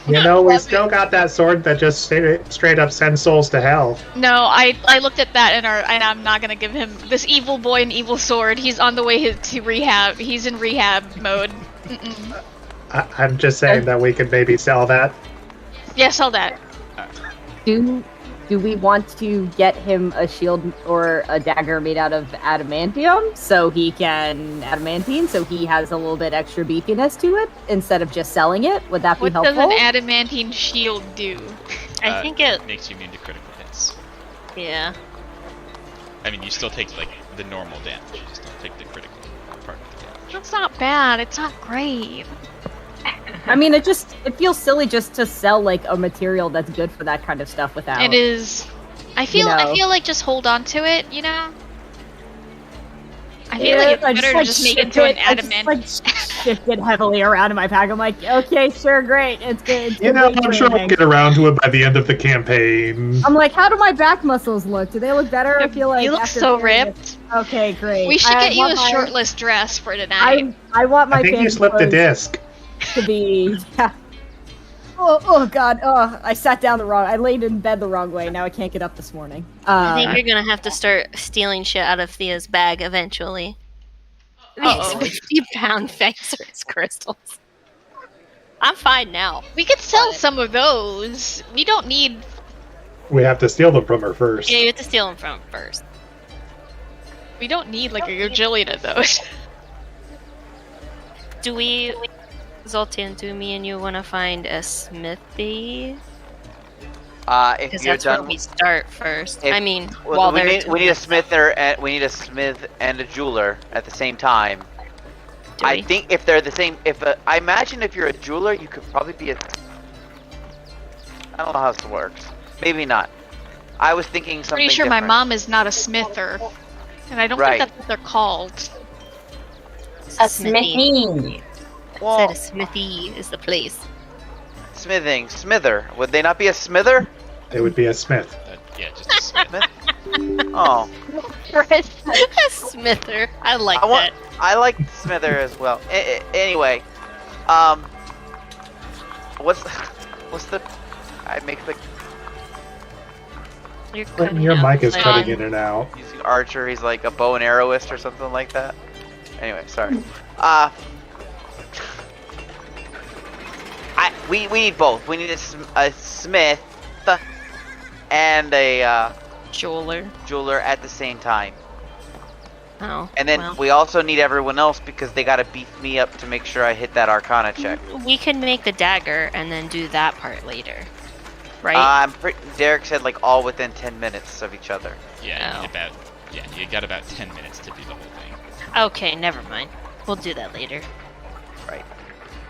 You know, we still got that sword that just straight up sends souls to hell. No, I looked at that and I'm not gonna give him this evil boy an evil sword. He's on the way to rehab. He's in rehab mode. Mm-mm. I'm just saying that we could maybe sell that. Yeah, sell that. Do we want to get him a shield or a dagger made out of adamantium so he has a little bit extra beefiness to it instead of just selling it? Would that be What helpful? does an adamantine shield do? I think it. makes you immune to critical hits. Yeah. I mean, you still take like the normal damage. You just don't take the critical part of the damage. That's not bad. It's not great. I mean, it feels silly just to sell like a material that's good for that kind of stuff without. It is. I feel know. like just hold on to it, you know? I feel like it's better to just make it into an adamant. I just shift it heavily around in my pack. I'm like, okay, sure, great, it's good. It's You know, good I'm sure we'll training. get around to it by the end of the campaign. I'm like, how do my back muscles look? Do they look better? I feel like You look after so carrying ripped. it- Okay, great. We should I get you a want my- shirtless dress for tonight. I want my I think you pants slipped a clothes disc. to be. Yeah. Oh god! Oh, I sat down I laid in bed the wrong way. Now I can't get up this morning. I think you're gonna have to start stealing shit out of Thea's bag eventually. Uh-oh. These 50-pound Phaserus crystals. I'm fine now. We could sell some of those. We don't need. We have to steal them from her first. Yeah, you have to steal them from him first. We don't need like a gajillion of those. Do we, Zoltan, do me and you want to find a smithy? If Because you're that's where done, we start first. If- I mean, well, while we they're need doing a smith and a jeweler at the same time. Do I we? think if they're the same, I imagine if you're a jeweler, you could probably be a. I don't know how this works. Maybe not. I was thinking something. Pretty sure my different. mom is not a smither, and I don't Right. think that's what they're called. A Smithy. smithy. Well, Said a smithy is the place. smithing, smither. Would they not be a smither? It would be a smith. Yeah, just a smith. Smith? Oh, a smither. I like I want. that. I like smither as well. Anyway, what's the? I make the You're Your cutting out. mic is Like, cutting in and out. using archer. He's like a bow and arrowist or something like that. Anyway, sorry. We need both. We need a smith and a Jeweler. jeweler at the same time. Oh. And then well. we also need everyone else because they gotta beef me up to make sure I hit that Arcana check. We can make the dagger and then do that part later. Right? Derek said like all within 10 minutes of each other. Yeah, Oh. you got about 10 minutes to do the whole thing. Okay, never mind. We'll do that later. Right.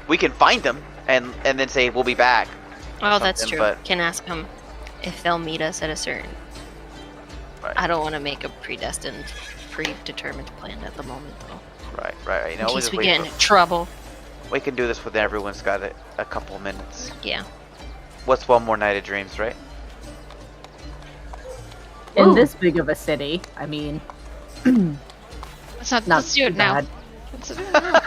We can find them and then say we'll be back. Oh, that's something, true. but- Can ask them if they'll meet us at a certain. Right. I don't want to make a predestined, predetermined plan at the moment, though. Right. You In know, we'll case just we wait get for- into trouble. we can do this when everyone's got a couple minutes. Yeah. What's one more night of dreams, right? in Ooh. this big of a city. I mean, Let's not let's do too it now. bad. Let's do it now.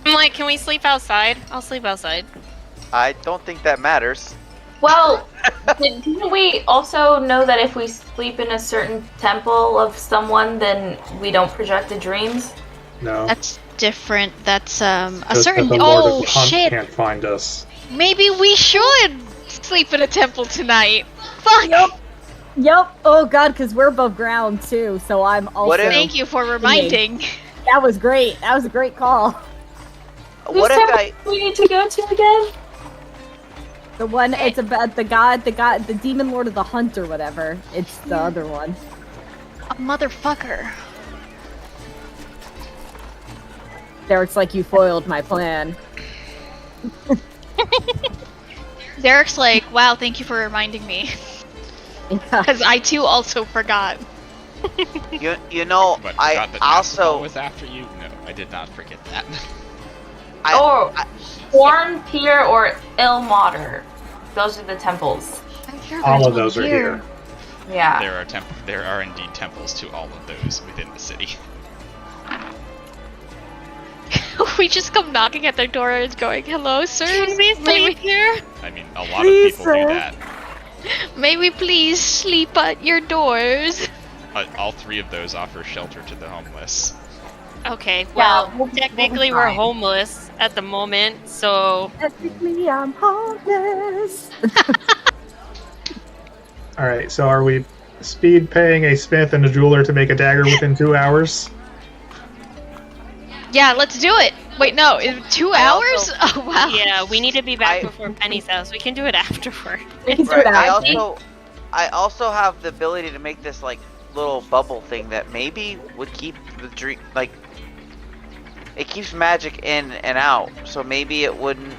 I'm like, can we sleep outside? I'll sleep outside. I don't think that matters. Well, didn't we also know that if we sleep in a certain temple of someone, then we don't project the dreams? No. That's different. That's a Just certain. that the Lord Oh of Hunt shit! can't find us. Maybe we should sleep in a temple tonight. Fuck. Yep. Oh god, because we're above ground too. So I'm also. What if- Thank you for reminding. That was great. That was a great call. What if I? we need to go to again? The one, it's about the god, the demon lord of the hunt or whatever. It's the other one. A motherfucker. Derek's like, you foiled my plan. Derek's like, wow, thank you for reminding me. Yeah. Because I too also forgot. You know, But I forgot that Master Ball also was after you? No, I did not forget that. Or Horn, Pier, or Ilmater. Those are the temples. I'm sure All there's of those one are here. Yeah. There are indeed temples to all of those within the city. We just come knocking at their door and going, hello, sir. Can we sleep here? I mean, a lot of people do that. May we please sleep at your doors? All three of those offer shelter to the homeless. Okay, Yeah, well, we'll be technically we're fine. homeless at the moment, so Technically, I'm homeless. All right, so are we speed paying a smith and a jeweler to make a dagger within 2 hours? Yeah, let's do it. Wait, no, in 2 I hours? also- Oh wow. yeah, we need to be back I- before Penny's house. We can do it afterward. We can do Right. it after. I also have the ability to make this like little bubble thing that maybe would keep the dream like it keeps magic in and out. So maybe it wouldn't.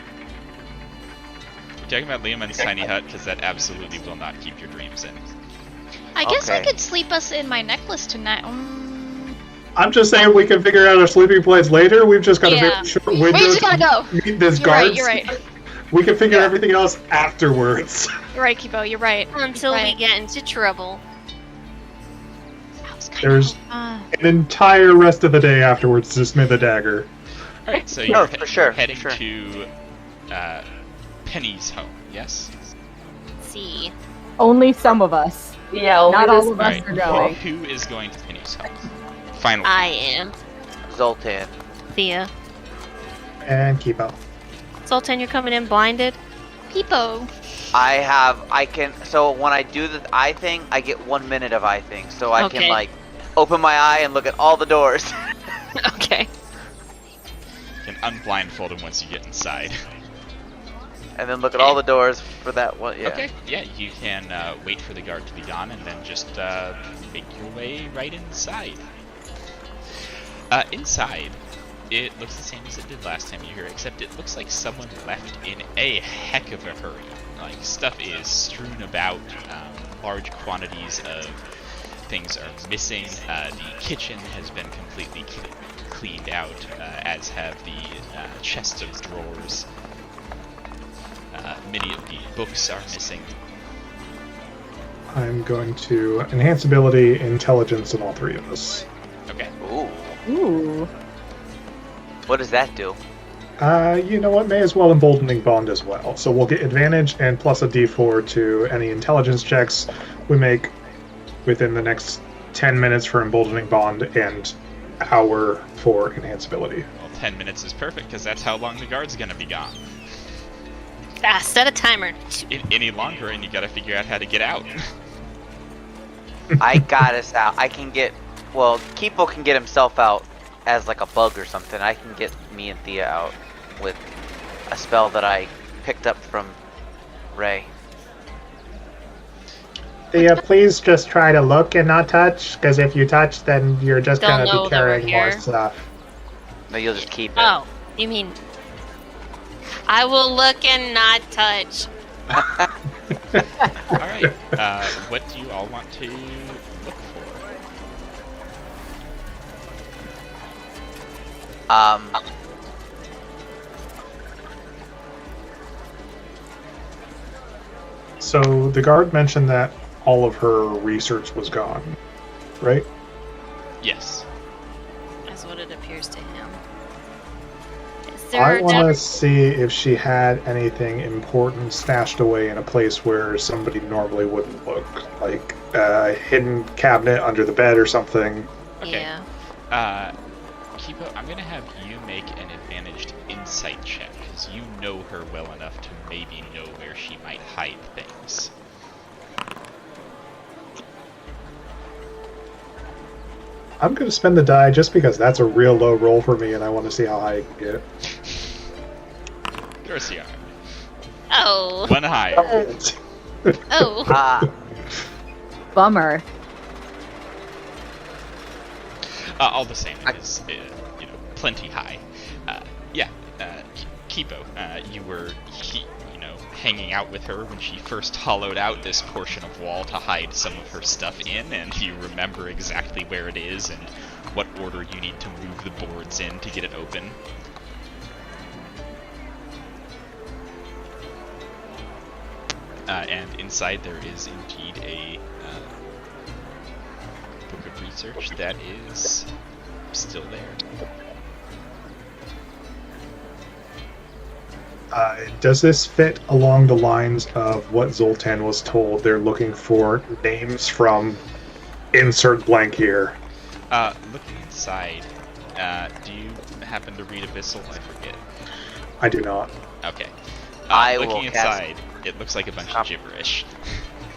You're talking about Liam and tiny hut because that absolutely will not keep your dreams in. I guess I Okay. could sleep us in my necklace tonight. I'm just saying we can figure out our sleeping place later. We've just got a Yeah. very short We window just gotta go. to meet this You're guard. right, you're right. We can figure Yeah. everything else afterwards. You're right, Kibo, you're right. Until we Right. get into trouble. I was kinda There's hoping- an entire rest of the day afterwards to smith a dagger. All right, so No, you're, for sure, you're heading for sure. to Penny's home. Yes. See. Only some of us. Yeah, only Not this- all of All us right. are going. Who is going to Penny's home? Final. I am. Zoltan. Thea. And keep up. Sultan, you're coming in blinded? Peepo. I can, so when I do the eye thing, I get 1 minute of eye thing. So I Okay. can like open my eye and look at all the doors. Okay. You can unblindfold him once you get inside. And then look at all the doors for that one, yeah. Okay. Yeah, you can wait for the guard to be gone and then just make your way right inside. Inside, it looks the same as it did last time you were here, except it looks like someone left in a heck of a hurry. Like, stuff is strewn about, large quantities of things are missing. The kitchen has been completely cleaned out, as have the chests of drawers. Many of the books are missing. I'm going to enhance ability, intelligence, and all three of us. Okay. Ooh. Ooh. What does that do? You know what? May as well emboldening bond as well. So we'll get advantage and plus a d4 to any intelligence checks we make within the next 10 minutes for emboldening bond and hour for enhanceability. Well, 10 minutes is perfect because that's how long the guard's gonna be gone. Set a timer. Any longer, and you gotta figure out how to get out. I got us out. I can get, well, Kipo can get himself out as like a bug or something. I can get me and Thea out with a spell that I picked up from Ray. Thea, please just try to look and not touch, because if you touch, then you're just They'll going know to be that we're carrying more here. stuff. No, you'll just keep it. Oh, you mean I will look and not touch. All right. What do you all want to look for? So the guard mentioned that all of her research was gone, right? Yes. That's what it appears to him. Is I there want to see if she had anything important stashed away in a place where somebody normally wouldn't look, like a hidden cabinet under the bed or something. Okay. Yeah. Kipo, I'm gonna have you make an advantaged insight check because you know her well enough to maybe know where she might hide things. I'm going to spend the die just because that's a real low roll for me and I want to see how high I can get. Garcia, Oh. one higher. Oh. Ah, Bummer. All the same, it is plenty high. Kipo, you were hanging out with her when she first hollowed out this portion of wall to hide some of her stuff in, and you remember exactly where it is and what order you need to move the boards in to get it open. And inside there is indeed a book of research that is still there. Does this fit along the lines of what Zoltan was told? They're looking for names from insert blank here. Looking inside, Do you happen to read Abyssal? I forget. I do not. Okay. I will looking cast- inside, it looks like a bunch of gibberish.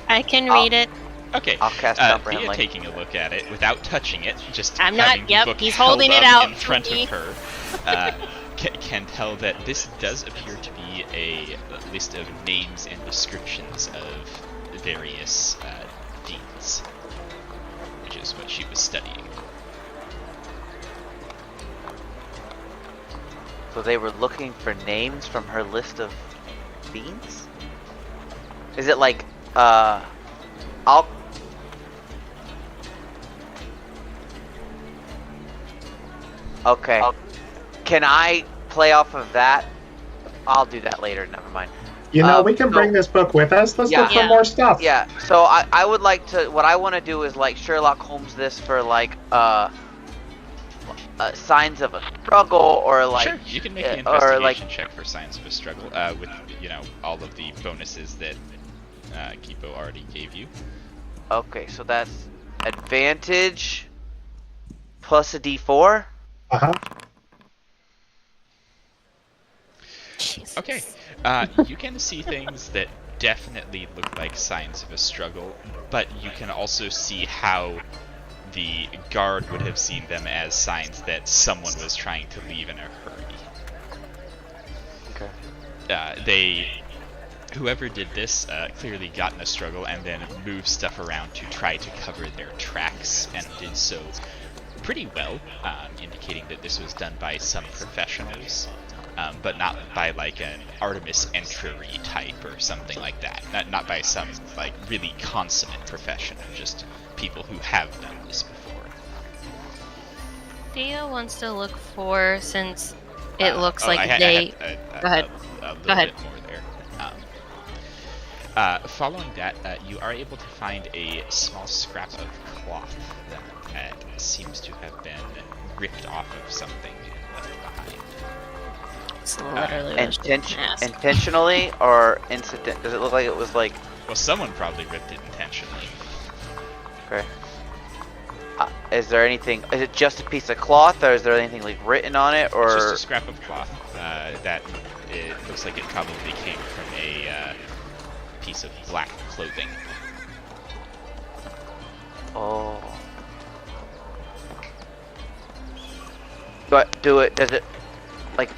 I can read it. Okay. I'll cast Thea comprehend like taking a look at it without touching it, just I'm not- having the yep, book he's held holding it up out in for front me. of her. Can tell that this does appear to be a list of names and descriptions of various fiends, which is what she was studying. So they were looking for names from her list of fiends? Is it like, I'll... Okay. Can I play off of that? I'll do that later, never mind. You know, we can so- bring this book with us. Let's Yeah. look for Yeah. more stuff. Yeah, so I would like to, what I want to do is like Sherlock Holmes this for like, signs of a struggle or like... Sure, you can make an or, investigation like- check for signs of a struggle, with, you know, all of the bonuses that Kipo already gave you. Okay, so that's advantage plus a d4? Uh-huh. Jesus. Okay, you can see things that definitely look like signs of a struggle, but you can also see how the guard would have seen them as signs that someone was trying to leave in a hurry. Okay. Whoever did this clearly got in a struggle and then moved stuff around to try to cover their tracks, and did so pretty well, indicating that this was done by some professionals, but not by like an Artemis Entrery type or something like that. Not by some like really consummate professional, just people who have done this before. Thea wants to look for, since it looks like I they. had Go ahead. A little Go ahead. bit more there. Following that, you are able to find a small scrap of cloth that seems to have been ripped off of something and left behind. It's literally what I was just gonna ask. Intentionally or incident? Does it look like it was like... Well, someone probably ripped it intentionally. Okay. Is there anything... Is it just a piece of cloth, or is there anything like written on it, or... It's just a scrap of cloth that it looks like it probably came from a piece of black clothing. Oh. Does it, like,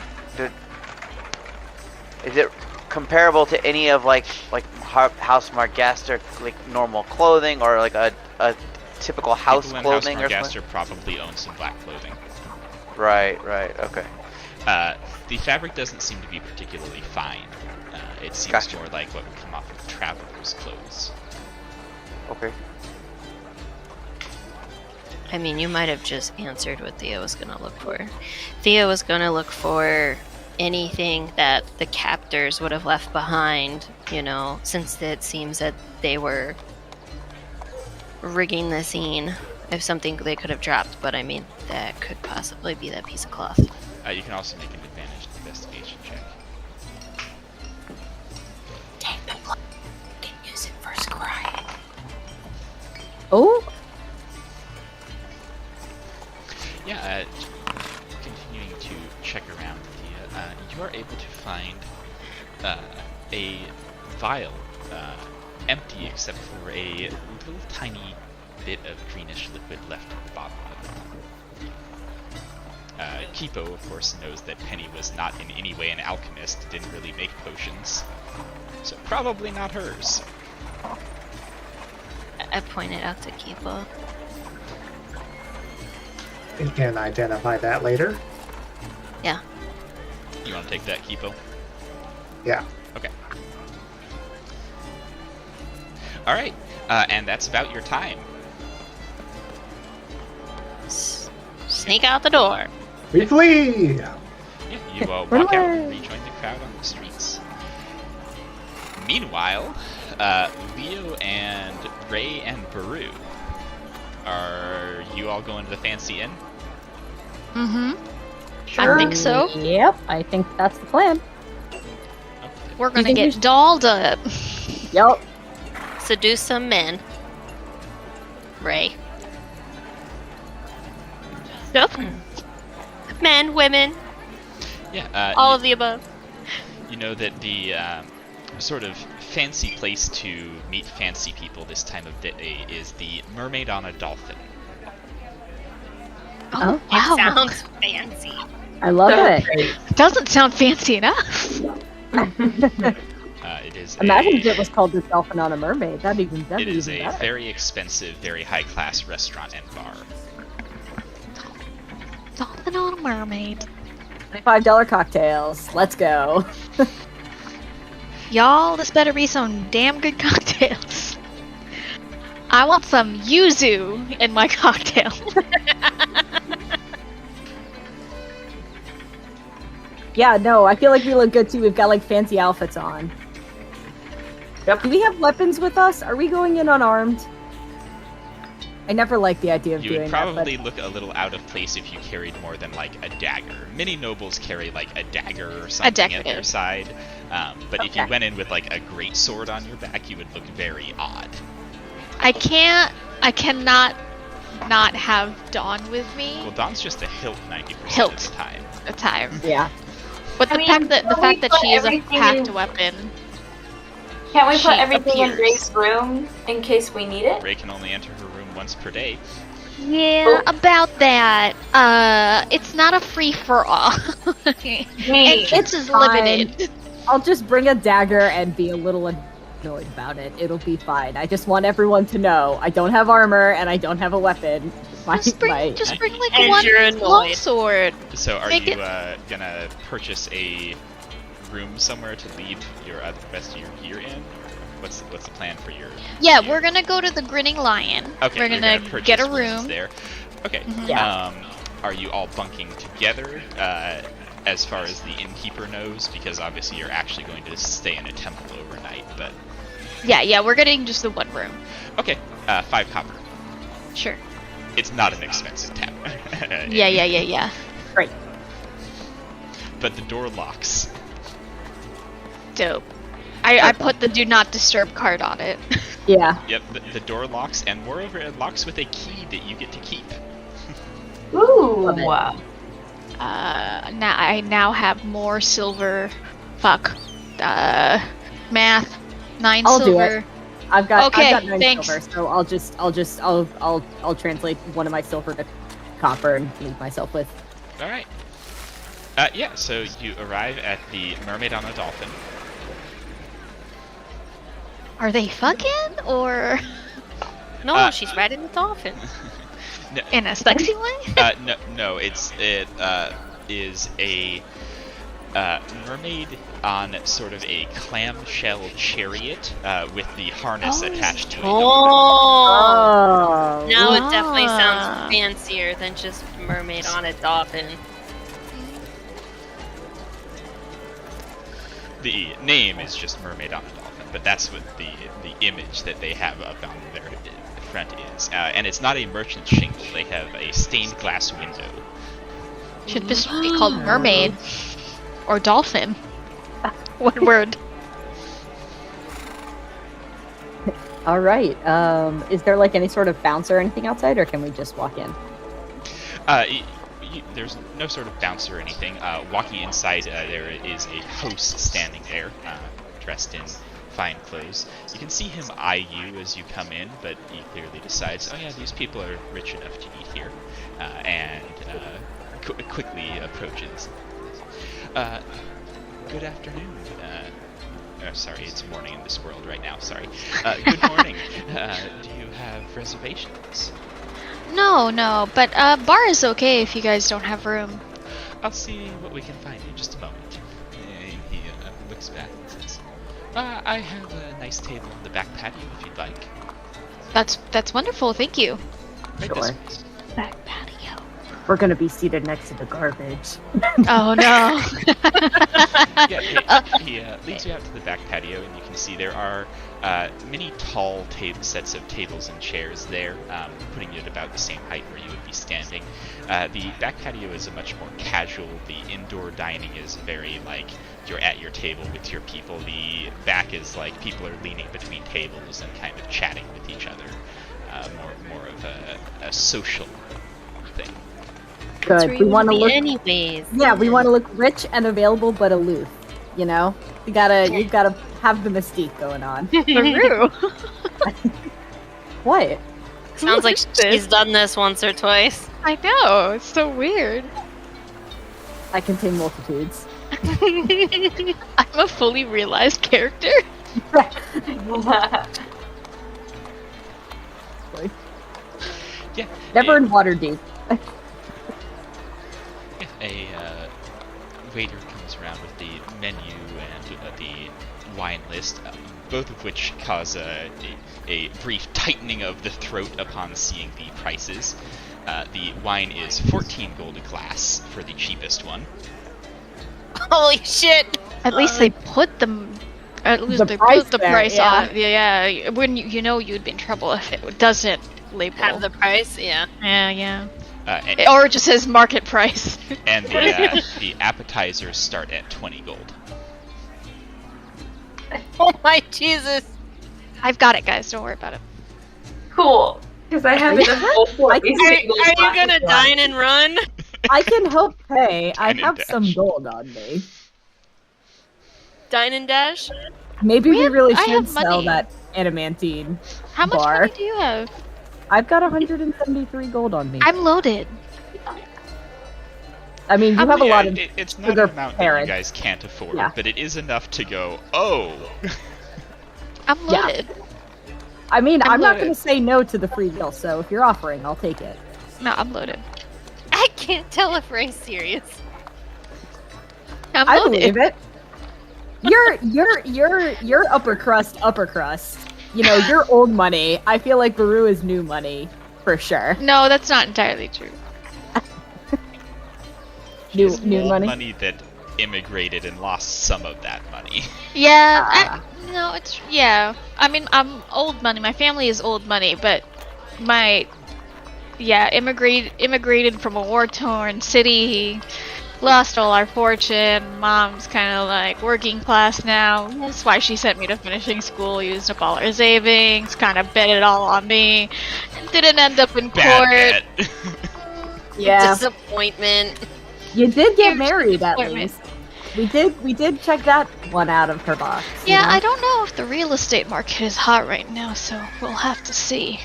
is it comparable to any of like House Margaster, like normal clothing, or like a typical house People in clothing or House something? Margaster probably own some black clothing. Right, okay. The fabric doesn't seem to be particularly fine. It seems Gotcha. more like what would come off of traveler's clothes. Okay. I mean, you might have just answered what Thea was gonna look for. Thea was gonna look for anything that the captors would have left behind, you know, since it seems that they were rigging the scene. If something they could have dropped, but I mean, that could possibly be that piece of cloth. You can also make an advantage investigation check. Take the blood and use it for scrying. Oh, Yeah, continuing to check around, Thea, you are able to find a vial, empty except for a little tiny bit of greenish liquid left at the bottom of it. Kipo, of course, knows that Penny was not in any way an alchemist, didn't really make potions, so probably not hers. I pointed out to Kipo. We can identify that later. Yeah. You want to take that, Kipo? Yeah. Okay. Alright, and that's about your time. Sneak out the door. We flee! Yeah, you walk Run out and away. rejoin the crowd on the streets. Meanwhile, Leo and Ray and Baru, are you all going to the fancy inn? Mm-hmm. sure. I think so. Yep, I think that's the plan. Okay. We're gonna think we get should- dolled up. Yep. Seduce some men. Ray. Yep. Men, women, Yeah. all of the above. You know that the sort of fancy place to meet fancy people this time of day is the Mermaid on a Dolphin. Oh, It sounds fancy. I love it. It doesn't sound fancy enough. It is Imagine a, if it was called the Dolphin on a Mermaid. That'd be even it is a better. very expensive, very high-class restaurant and bar. Dolphin on a mermaid. $25 cocktails. Let's go. Y'all, this better be some damn good cocktails. I want some yuzu in my cocktail. Yeah, no, I feel like we look good too. We've got like fancy outfits on. Yep. Do we have weapons with us? Are we going in unarmed? I never liked the idea of You doing would probably that. look a little out of place if you carried more than like a dagger. Many nobles carry like a dagger or something at their decorative. side, but if you Okay. went in with like a great sword on your back, you would look very odd. I cannot not have Dawn with me Well, Dawn's just a hilt 90% Hilt. of the time. at the time. But yeah. But the I mean, fact that can we put she is a everything packed in- weapon. Can't we She put everything in appears. Ray's room in case we need it? Ray can only enter her room once per day. Yeah, Oh. about that. It's not a free for all. Me. Entrance is fine. limited. I'll just bring a dagger and be a little annoyed about it. It'll be fine. I just want everyone to know I don't have armor and I don't have a weapon. Just bring like And one you're annoyed. longsword. So are Make you it- gonna purchase a room somewhere to leave your the rest of your gear in? What's the plan for your? Yeah, gear? we're gonna go to the Grinning Lion. Okay, we're you're gonna purchase get a rooms room. there. Okay. Mhm. Yeah. Are you all bunking together? As far as the innkeeper knows, because obviously you're actually going to stay in a temple overnight. But Yeah, we're getting just the one room. okay, 5 copper. Sure. It's not an expensive tab. Yeah. Great. But the door locks. Dope. I put the do not disturb card on it. Yeah. Yep, the door locks, and moreover, it locks with a key that you get to keep. Ooh. Love it. Wow. Now I now have more silver. Fuck. Math. 9 I'll do silver. I've got Okay, 9 thanks. silver, so I'll translate one of my silver to copper and leave myself with. All right. Yeah. So you arrive at the Mermaid on a Dolphin. Are they fucking or No, she's riding the dolphin. in a sexy way? No. It is a mermaid on sort of a clamshell chariot with the harness attached to it. Oh. Oh. Now it definitely Ah. sounds fancier than just mermaid on a dolphin. The name is just Mermaid on a Dolphin, but that's what the image that they have up on their front is. And it's not a merchant shingle. They have a stained glass window. Should this be called mermaid or dolphin? One word. All right. Is there like any sort of bounce or anything outside, or can we just walk in? There's no sort of bounce or anything. Walking inside, there is a host standing there, dressed in fine clothes. You can see him eye you as you come in, but he clearly decides, oh yeah, these people are rich enough to eat here, and quickly approaches. Good afternoon. Sorry, it's morning in this world right now. Sorry. Good morning. Do you have reservations? No, but bar is okay if you guys don't have room. I'll see what we can find in just a moment. He looks back and says, I have a nice table on the back patio if you'd like. That's wonderful, thank you. Right this Sure. way. Back patio. We're gonna be seated next to the garbage. Oh no. Yeah, he leads you out to the back patio, and you can see there are many tall sets of tables and chairs there, putting you at about the same height where you would be standing. The back patio is a much more casual. The indoor dining is very like you're at your table with your people. The back is like people are leaning between tables and kind of chatting with each other. More of a social thing. That's where Good. you We want want to to be look. anyways. Yeah, we want to look rich and available, but aloof. You know, you gotta have the mystique going on. Haru. What? Sounds like Who is this? she's done this once or twice. I know, it's so weird. I contain multitudes. I'm a fully realized character. Yeah. Never in Waterdeep. A waiter comes around with the menu and the wine list, both of which cause a brief tightening of the throat upon seeing the prices. The wine is 14 gold a glass for the cheapest one. Holy shit! At least they put them. At least The they price put the there, price yeah. on. Yeah, when you know you'd be in trouble if it doesn't label. Have the price? Yeah. Yeah. And, Or it just says market price. and the appetizers start at 20 gold. Oh my Jesus! I've got it, guys. Don't worry about it. Cool. Because I have the full I Are, forty are single you glasses gonna on. dine and run? I can help pay. I Dine and have some dash. gold on me. Dine and dash? Maybe we really I should have sell money. that adamantine. How much Bar. money do you have? I've got 173 gold on me. I'm loaded. I mean, you have a lot of. It's not sugar an amount that parents. you guys can't afford, Yeah. but it is enough to go, oh! I'm Yeah. loaded. I mean, I'm I'm not loaded. going to say no to the free meal. So if you're offering, I'll take it. No, I'm loaded. I can't tell if Ray's serious. I'm I loaded. believe it. You're upper crust. You know, you're old money. I feel like Baru is new money for sure. No, that's not entirely true. It's New old money. that immigrated and lost some of that money. Yeah, no, it's yeah. I mean, I'm old money. My family is old money, but immigrated from a war-torn city. Lost all our fortune. Mom's kind of like working class now. That's why she sent me to finishing school. Used up all her savings. Kind of bet it all on me. Didn't end up in court. Bad bet. Yeah, Disappointment. you did get Huge married at disappointment. least. We did check that one out of her box. you Yeah, know? I don't know if the real estate market is hot right now, so we'll have to see.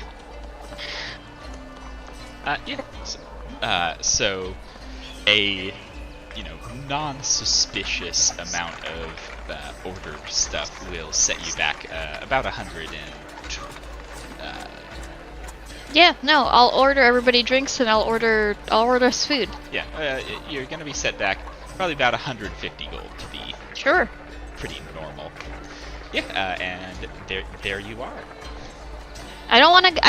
So a non-suspicious amount of ordered stuff will set you back about 100 and Yeah, no, I'll order everybody drinks and I'll order us food. you're gonna be set back probably about 150 gold to be Sure. pretty normal. And there you are. I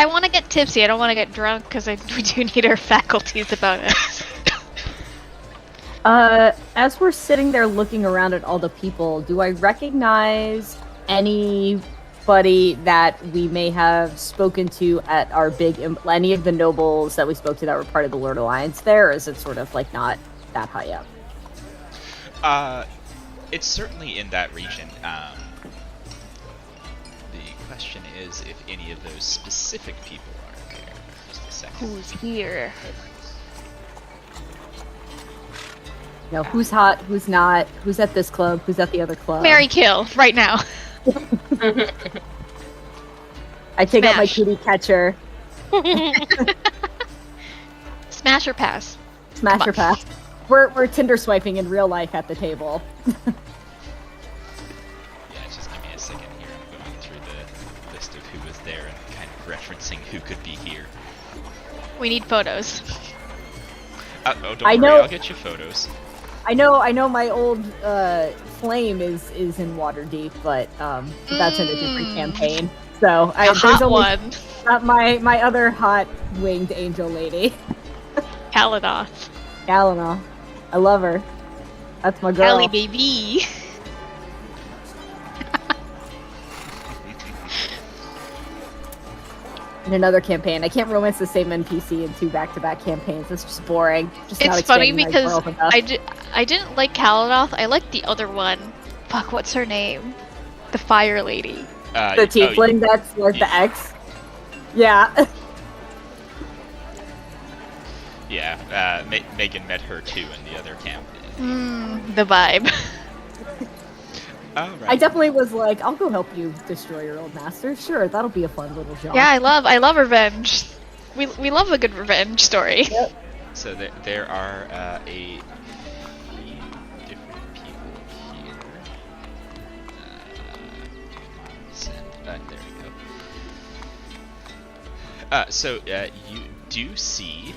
want to get tipsy. I don't want to get drunk because we do need our faculties about us. As we're sitting there looking around at all the people, do I recognize anybody that we may have spoken to at our any of the nobles that we spoke to that were part of the Lord Alliance there, or is it sort of like not that high up? It's certainly in that region. The question is if any of those specific people are there. Just a second. Who's here? You know, who's hot, who's not, who's at this club, who's at the other club. Mary kill right now. I take out my Smash. kitty catcher, Smash or pass? smash Come her on. pass. We're Tinder swiping in real life at the table. Yeah, just give me a second here. I'm going through the list of who was there and kind of referencing who could be here. We need photos. Don't I worry, know- I'll get you photos. I know my old flame is in Waterdeep, but that's in a different campaign. So A there's hot only one. my other hot winged angel lady, Kaladoth. Galena. I love her. That's my girl. Ellie baby. In another campaign, I can't romance the same NPC in 2 back-to-back campaigns. It's just boring. Just not It's funny expanding my because world enough. I didn't like Kaladoth. I liked the other one. Fuck, what's her name? The fire lady. The tiefling that's like the X. Yeah. Yeah, Megan met her too in the other camp. The vibe. All I right. definitely was like, I'll go help you destroy your old master. Sure, that'll be a fun little job. Yeah, I love revenge. We love a good revenge story. Yep. So there are a few different people here. There we go. So you do see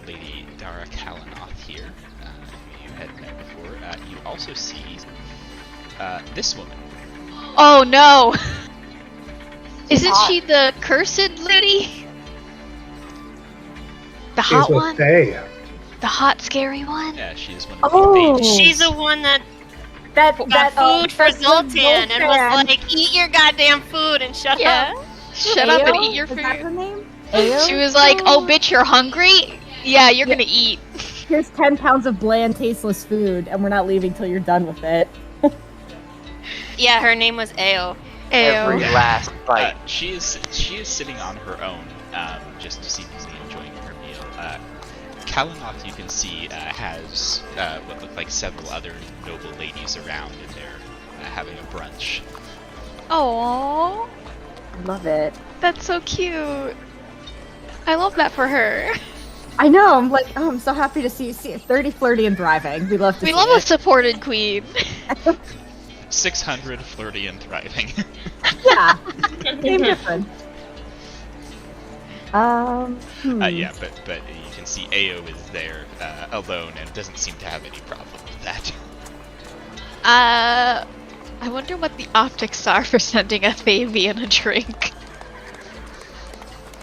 Lady Dara Kalanoth here, who you had met before. You also see this woman. Oh no! Isn't she the cursed lady? The She's hot with one? Faye. The hot, scary one? Yeah, she's one of Oh. the mages. She's the one that That got food for that's the Zoltan and was Zoltan. like, eat your goddamn food and shut Yeah. up. Shut up and Ayo? eat your Is that her food. name? Ayo? She was like, oh bitch, you're hungry? Yeah, you're gonna eat. Here's 10 pounds of bland, tasteless food, and we're not leaving till you're done with it. Yeah, her name was Ao. Every Ayo. last bite. She is sitting on her own, just seemingly enjoying her meal. Kalanoth, you can see, has what look like several other noble ladies around, and they're having a brunch. Aww, Love it. that's so cute. I love that for her. I know, I'm like, oh, I'm so happy to see you. 30, flirty, and thriving. We love to We see love a it. supported queen. 600 flirty and thriving. Yeah, same difference. Yeah, but you can see Ao is there alone and doesn't seem to have any problem with that. I wonder what the optics are for sending a Fabian a drink.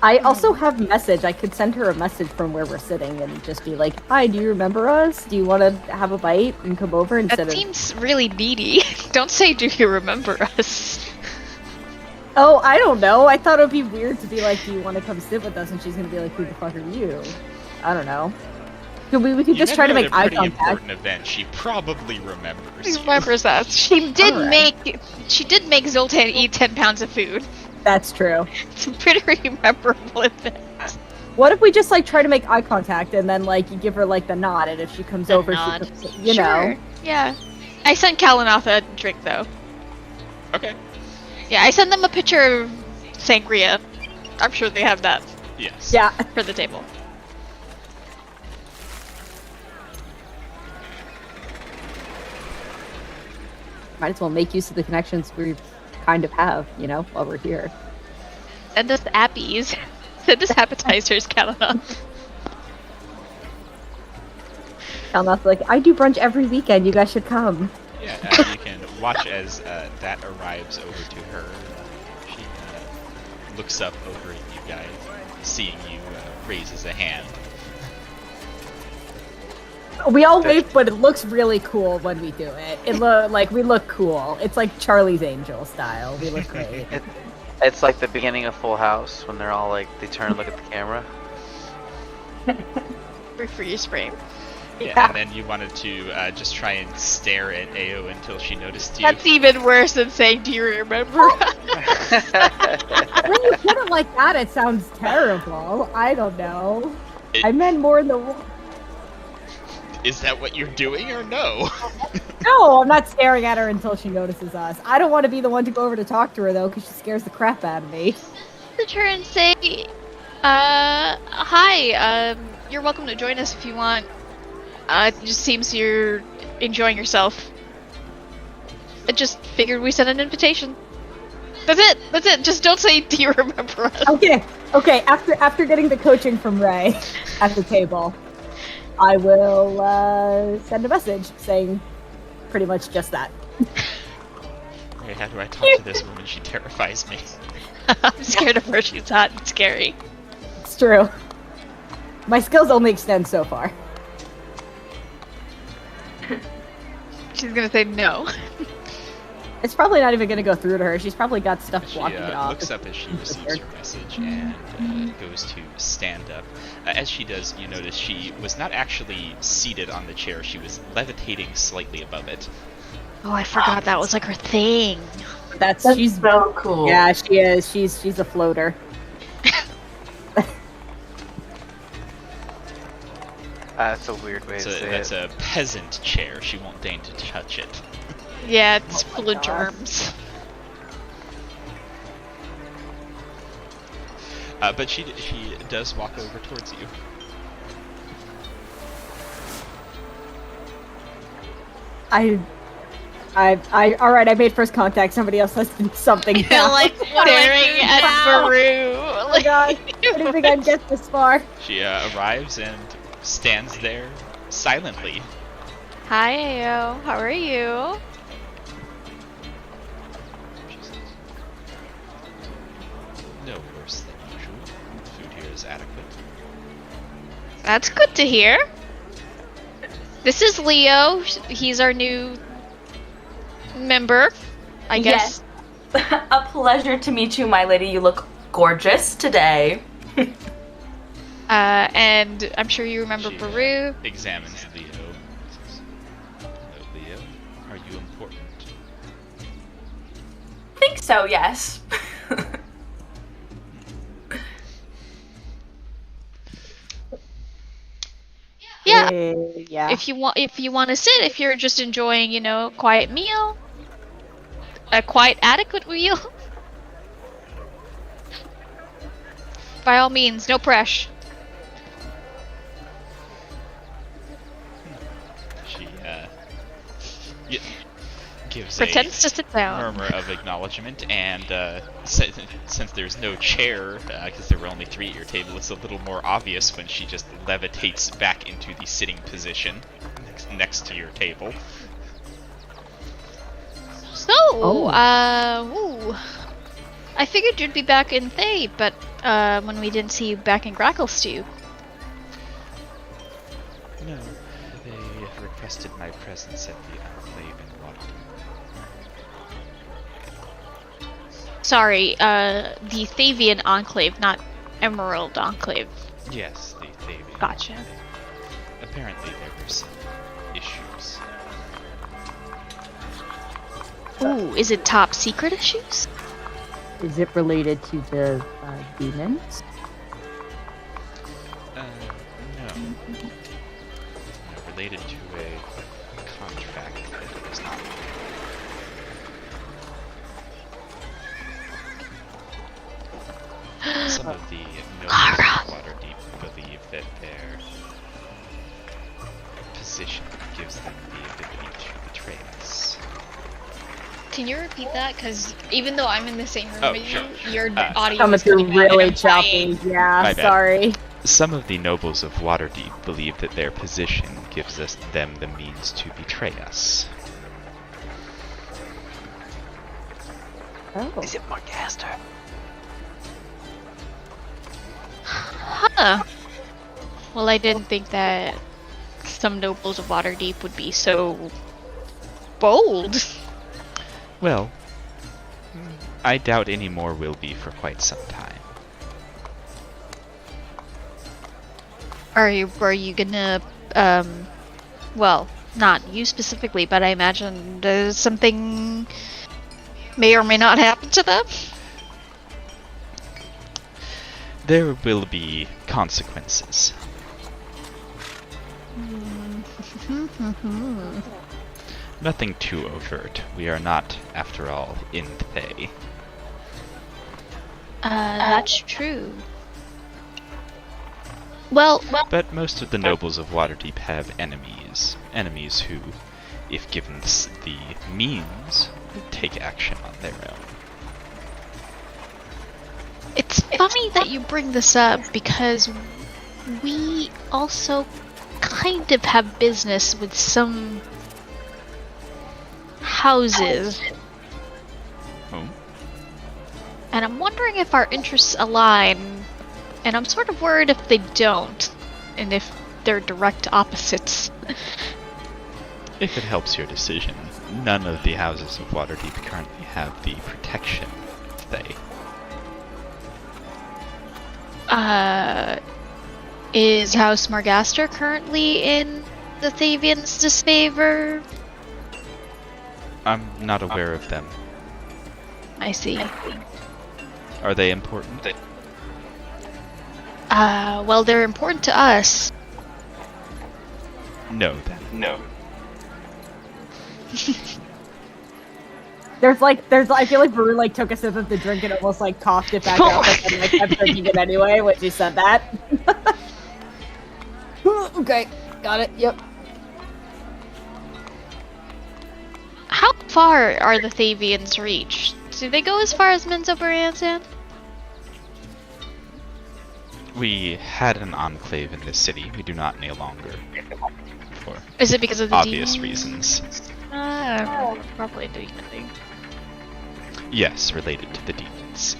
I also have message. I could send her a message from where we're sitting and just be like, "Hi, do you remember us? Do you want to have a bite and come over instead That of?" seems really needy. Don't say, do you remember us? Oh, I don't know. I thought it would be weird to be like, "Do you want to come sit with us?" And she's gonna be like, "Who the fuck are you?" I don't know. We could You just met try to her at make a eye pretty contact. important event. She probably remembers She you. remembers us. She did Alright. make Zoltan eat 10 pounds of food. That's true. It's a pretty memorable event. What if we just like try to make eye contact and then like you give her like the nod, and if she comes The over, nod. she comes, you know. Yeah. I sent Kalanoth a drink though. Okay. Yeah, I sent them a picture of sangria. I'm sure they have that Yes. Yeah. for the table. Might as well make use of the connections we kind of have, you know, while we're here. Send us appies. Send us appetizers, Kalanoth. Kalanoth's like, I do brunch every weekend. You guys should come. Yeah, you can watch as that arrives over to her. She looks up over at you guys, seeing you raises a hand. We all wave, but it looks really cool when we do it. It like we look cool. It's like Charlie's Angel style. We look great. It's like the beginning of Full House when they're all like, they turn and look at the camera. Freeze frame. Yeah, and then you wanted to just try and stare at Ao until she noticed you. That's even worse than saying, do you remember? When you put it like that, it sounds terrible. I don't know. I meant more in the. Is that what you're doing or no? No, I'm not staring at her until she notices us. I don't want to be the one to go over to talk to her though, because she scares the crap out of me. Return and say, hi, you're welcome to join us if you want. It just seems you're enjoying yourself. I just figured we sent an invitation. That's it. Just don't say, do you remember us? Okay. After getting the coaching from Ray at the table, I will send a message saying pretty much just that. Wait, how do I talk to this woman? She terrifies me. I'm scared of her. She's hot and scary. It's true. My skills only extend so far. She's gonna say no. It's probably not even going to go through to her. She's probably got stuff She blocking it off. looks up as she receives your message and goes to stand up. As she does, you notice she was not actually seated on the chair. She was levitating slightly above it. Oh, I forgot that was like her thing. That's That's she's so cool. yeah, she is. She's a floater. That's a weird way to say That's it. a peasant chair. She won't deign to touch it. Yeah, it's Oh my full of God. germs. But she does walk over towards you. All right. I made first contact. Somebody else has to do something now. Like staring at Baru. Oh my god! I didn't think I'd get this far. She arrives and stands there silently. Hi, Ayo. How are you? She says, "No worse than usual. Food here is adequate." That's good to hear. This is Leo. He's our new member, I guess. Yes. A pleasure to meet you, my lady. You look gorgeous today. And I'm sure you remember She, Baru. Examines Leo. Says, "Hello, Leo. Are you important?" I think so, yes. Yeah. Yeah. If you want to sit, if you're just enjoying, a quiet meal, a quite adequate meal, by all means, no pressure. She gives Pretends to sit a down. murmur of acknowledgement, and since there's no chair, because there were only 3 at your table, it's a little more obvious when she just levitates back into the sitting position next to your table. So, Oh. I figured you'd be back in Thay, but when we didn't see you back in Gracklestew. No, they requested my presence at the Enclave in Waterdeep. Sorry, the Thavian Enclave, not Emerald Enclave. Yes, the Thavian. Gotcha. Apparently there were some issues. Ooh, is it top secret issues? Is it related to the demons? No. Related to a contract that was not. Some of the nobles of Waterdeep believe that their position gives them the ability to betray us. Can you repeat that? Because even though I'm in the same room Oh, with sure. you, your audio Coming is through coming out really and I'm choppy. trying. Yeah, My bad. sorry. Some of the nobles of Waterdeep believe that their position gives them the means to betray us. Oh. Is it Morgaster? Huh. Well, I didn't think that some nobles of Waterdeep would be so bold. Well, I doubt any more will be for quite some time. Are you gonna, well, not you specifically, but I imagine something may or may not happen to them? There will be consequences. Nothing too overt. We are not, after all, in Thay. That's true. Well, But most of the nobles of Waterdeep have enemies. Enemies who, if given the means, would take action on their own. it's funny that you bring this up because we also kind of have business with some houses, Oh? and I'm wondering if our interests align, and I'm sort of worried if they don't, and if they're direct opposites. If it helps your decision, none of the houses of Waterdeep currently have the protection of Thay. Is House Morgaster currently in the Thavians' disfavor? I'm not aware of them. I see. Are they important? Well, they're important to us. No, then. No. I feel like Baru like took a sip of the drink and almost like coughed it back up, but then like kept drinking it anyway when she said that. Okay, got it. Yep. How far are the Thavians reach? Do they go as far as Menzoberranzan? We had an enclave in this city. We do not any longer. For Is it because of the obvious demons? reasons. Probably a demon thing. Yes, related to the demons.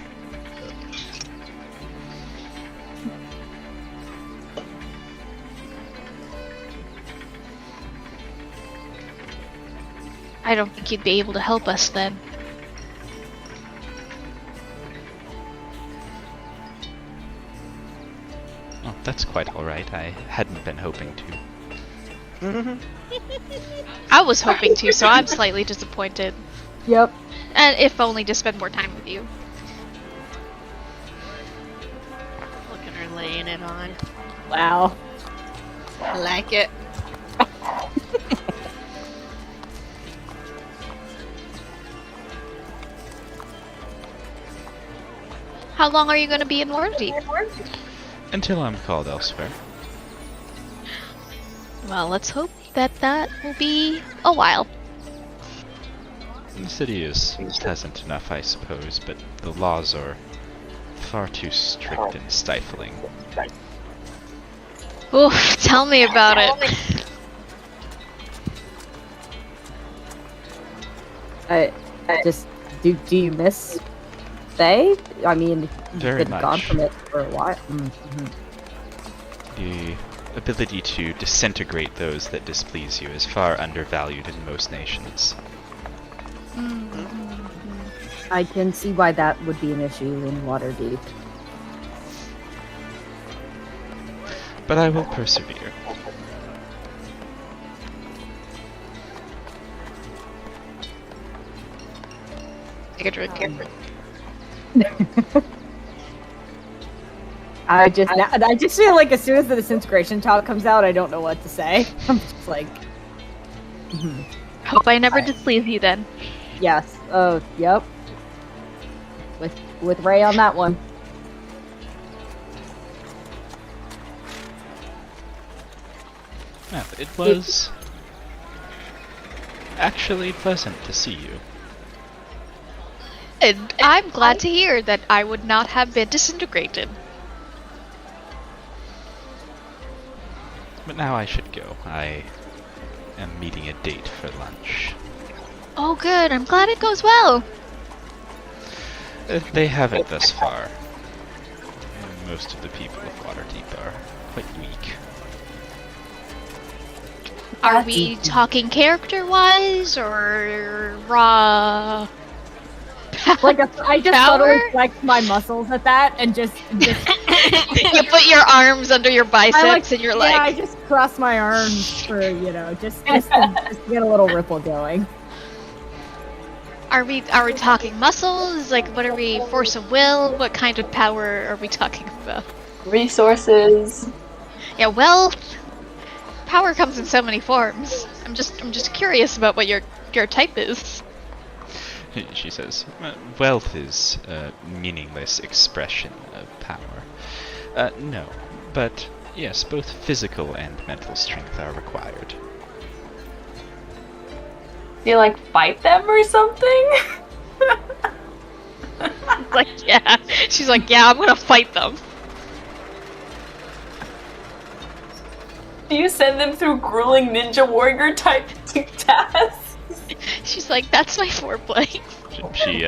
I don't think you'd be able to help us then. Oh, that's quite alright. I hadn't been hoping to. I was hoping to, so I'm slightly disappointed. Yep. And if only to spend more time with you. Look at her laying it on. Wow. I like it. How long are you going to be in Waterdeep? Until I'm called elsewhere. Well, let's hope that that will be a while. The city is pleasant enough, I suppose, but the laws are far too strict and stifling. Oof, tell me about it. I just do you miss Faye? I mean, you've Very been much. gone from it for a while. Mm-hmm. The ability to disintegrate those that displease you is far undervalued in most nations. I can see why that would be an issue in Waterdeep. But I will persevere. Take a drink. I just feel like as soon as the disintegration talk comes out, I don't know what to say. I'm just like, Hope I never displease you then. yes. Oh, yep. With Ray on that one. Yeah, it was actually pleasant to see you. And I'm glad to hear that I would not have been disintegrated. But now I should go. I am meeting a date for lunch. Oh good, I'm glad it goes well. They haven't thus far. Most of the people of Waterdeep are quite weak. Are we talking character-wise or raw? Like I just Power? totally flexed my muscles at that and just You put your arms under your biceps and you're yeah, I like, just crossed my arms for just to get a little ripple going. are we talking muscles? Like, what are we? Force of will? What kind of power are we talking about? Resources. Yeah, well, power comes in so many forms. I'm just curious about what your type is. She says, wealth is a meaningless expression of power. No, but yes, both physical and mental strength are required. Do you like fight them or something? Like, yeah. She's like, yeah, I'm gonna fight them. Do you send them through grueling ninja warrior type tasks? She's like, that's my foreplay. She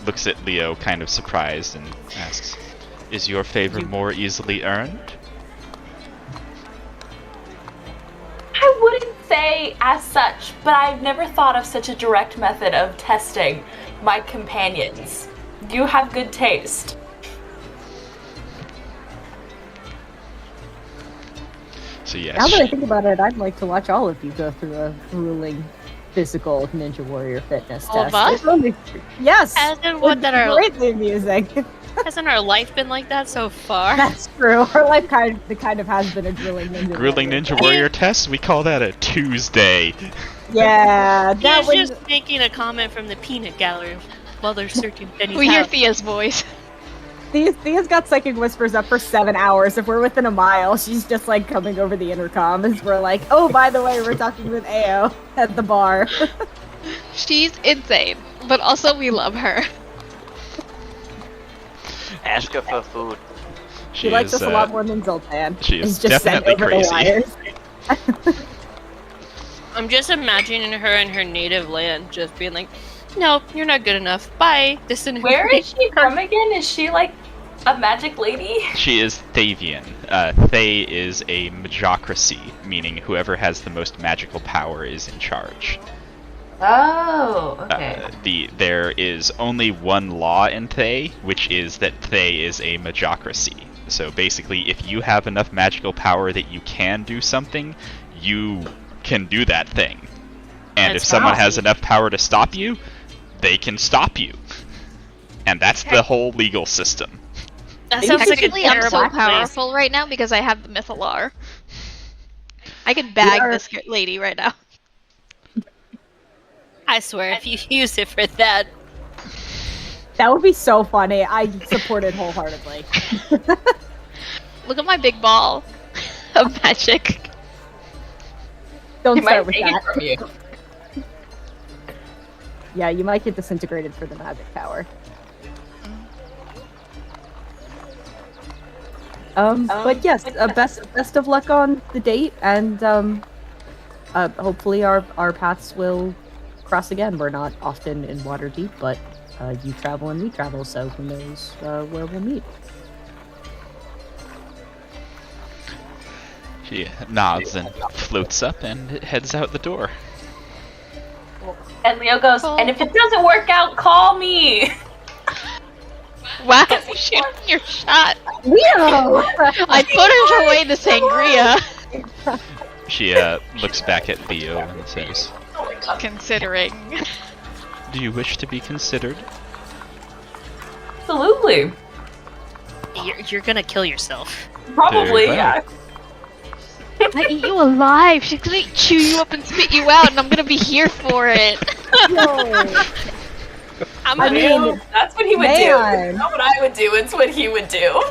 looks at Leo kind of surprised and asks, is your favor more easily earned? I wouldn't say as such, but I've never thought of such a direct method of testing my companions. You have good taste. So yes, Now that I think about it, I'd like to watch all of you go through a grueling physical Ninja Warrior fitness All of test. us? It's only- yes, As in what it's that are greatly amusing. Hasn't our life been like that so far? That's true. Her life kind of has been a grueling ninja. Grueling Ninja Warrior test? We call that a Tuesday. Yeah, that He's was. just making a comment from the peanut gallery while they're searching Penny's We hear house. Thea's voice. Thea's got psychic whispers up for 7 hours. If we're within a mile, she's just like coming over the intercom as we're like, oh, by the way, we're talking with Ao at the bar. She's insane, but also we love her. Ask her for food. She likes us a lot more than Zoltan. she is He's just sent definitely over crazy. the wires. I'm just imagining her in her native land just being like, no, you're not good enough. Bye. Where is she from again? Is she like a magic lady? She is Thavian. Thay is a magocracy, meaning whoever has the most magical power is in charge. Oh, okay. There is only one law in Thay, which is that Thay is a magocracy. So basically, if you have enough magical power that you can do something, you can do that thing. And That's if someone has awesome. enough power to stop you, they can stop you. And that's the whole legal system. That sounds like a Actually, I'm terrible so place. powerful right now because I have the Mythalar. I could bag are- this lady right now. I swear, if you use it for that, That would be so funny. I support it wholeheartedly. Look at my big ball of magic. Don't He start might with take that. it from you. Yeah, you might get disintegrated for the magic power. But yes, best of luck on the date, and hopefully our paths will cross again. We're not often in Waterdeep, but you travel and we travel, so who knows where we'll meet. She nods and floats up and heads out the door. And Leo goes, and if it doesn't work out, call me. Wow, shooting your shot. Leo! I put her away to sangria. She looks back at Leo and says, Considering. "Do you wish to be considered?" Absolutely. you're gonna kill yourself. Probably, Very well. yeah. I eat you alive. She's gonna chew you up and spit you out, and I'm gonna be here for it. I'm I gonna mean, That's what he would man. do. It's not what I would do, it's what he would do.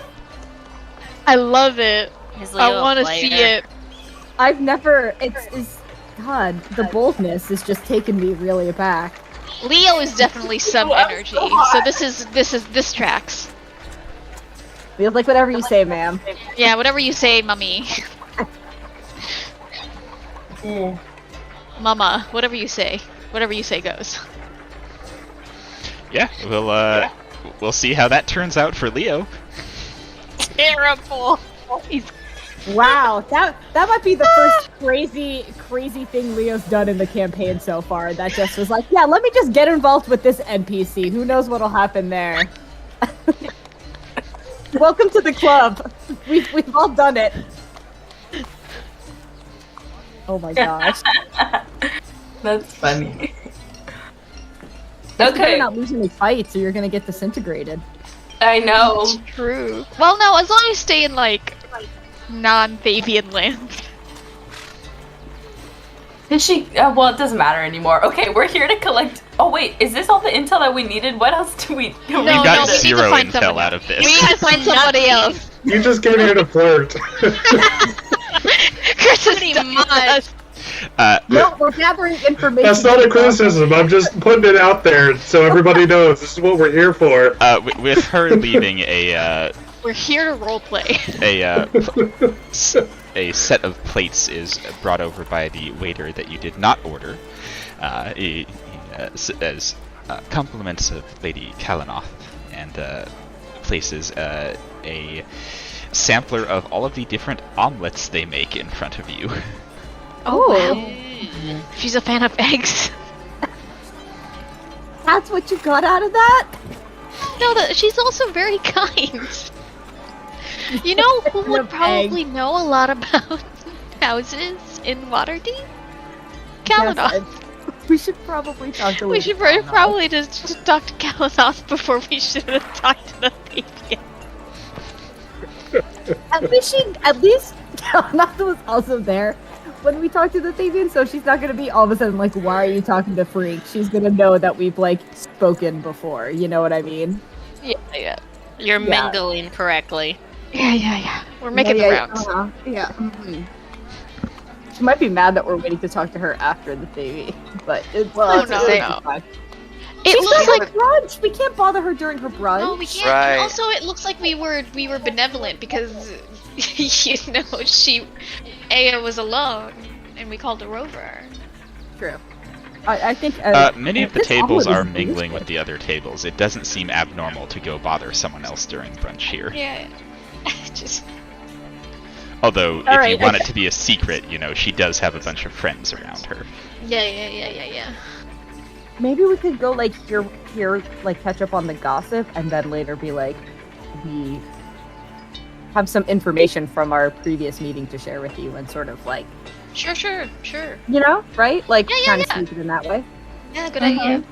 I love it. His I Leo want to player. see it. I've never. It's God. The boldness is just taking me really aback. Leo is definitely some Oh, I'm energy, so hot. so this tracks. Feels like whatever you say, ma'am. Yeah, whatever you say, mummy. Mama, whatever you say goes. Yeah, we'll see how that turns out for Leo. Terrible. Wow, that might be the first crazy thing Leo's done in the campaign so far. That just was like, yeah, let me just get involved with this NPC. Who knows what'll happen there? Welcome to the club. We've all done it. Oh my gosh. That's funny. You better Okay, not lose any fights or you're gonna get disintegrated. I know. True. Well, no, as long as you stay in like non-Thavian land. Did she? Well, it doesn't matter anymore. Okay, we're here to collect. Oh wait, is this all the intel that we needed? What else do we? No, We got we need to zero find intel somebody. out of this. We need to find somebody else. You just came here to flirt. Chris is Pretty done. much. No, we're gathering information. That's not a criticism. I'm just putting it out there so everybody knows this is what we're here for. With her leaving a We're here to roleplay. a set of plates is brought over by the waiter that you did not order, as compliments of Lady Kalanoth, and places a sampler of all of the different omelets they make in front of you. Oh, She's a fan of eggs. that's what you got out of that? No, she's also very kind. You know who Fan would of probably know a lot about houses in Waterdeep? Kalanoth. We should probably talk to We Lady should Kalanoth. probably just talk to Kalanoth before we should have talked to the baby. At least Kalanoth was also there when we talked to the Thavian, so she's not gonna be all of a sudden like, why are you talking to Freak? She's gonna know that we've like spoken before, you know what I mean? Yeah. You're Yeah. mingling correctly. Yeah. We're making the rounds. Yeah. Mhm. She might be mad that we're waiting to talk to her after the baby, but it's Oh, it's no, okay. no. Fine. It She's looks got like her brunch. We can't bother her during her brunch. no, we can't. Right. And also, it looks like we were benevolent because Aya was alone, and we called her over. True. I think Many of the this tables omelet are is mingling delicious. with the other tables. It doesn't seem abnormal to go bother someone else during brunch here. Yeah. Just Although, if Alright, you want okay. it to be a secret, you know, she does have a bunch of friends around her. yeah. Maybe we could go like here, like catch up on the gossip, and then later be like, we have some information from our previous meeting to share with you, and sort of like, Sure. you know, right? Like Yeah, kind of yeah. sneak it in that way. Yeah, good Mhm. idea.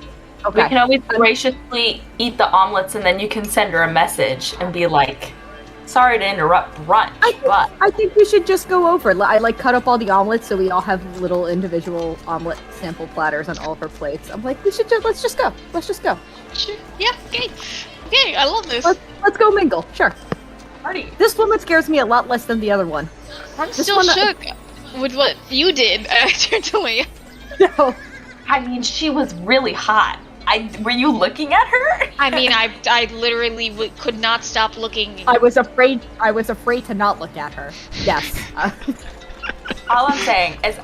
Okay. We can always graciously eat the omelets, and then you can send her a message and be like, "Sorry to interrupt brunch, but I think we should just go over. I like cut up all the omelets so we all have little individual omelet sample platters on all of our plates. I'm like, let's just go. Let's just go. Sure. Yeah. Okay. I love this. Let's go mingle. Sure. party." This woman scares me a lot less than the other one. I'm this still one- shook with what you did. I turned to Leia. No. I mean, she was really hot. Were you looking at her? I mean, I literally could not stop looking. I was afraid to not look at her. Yes. All I'm saying is,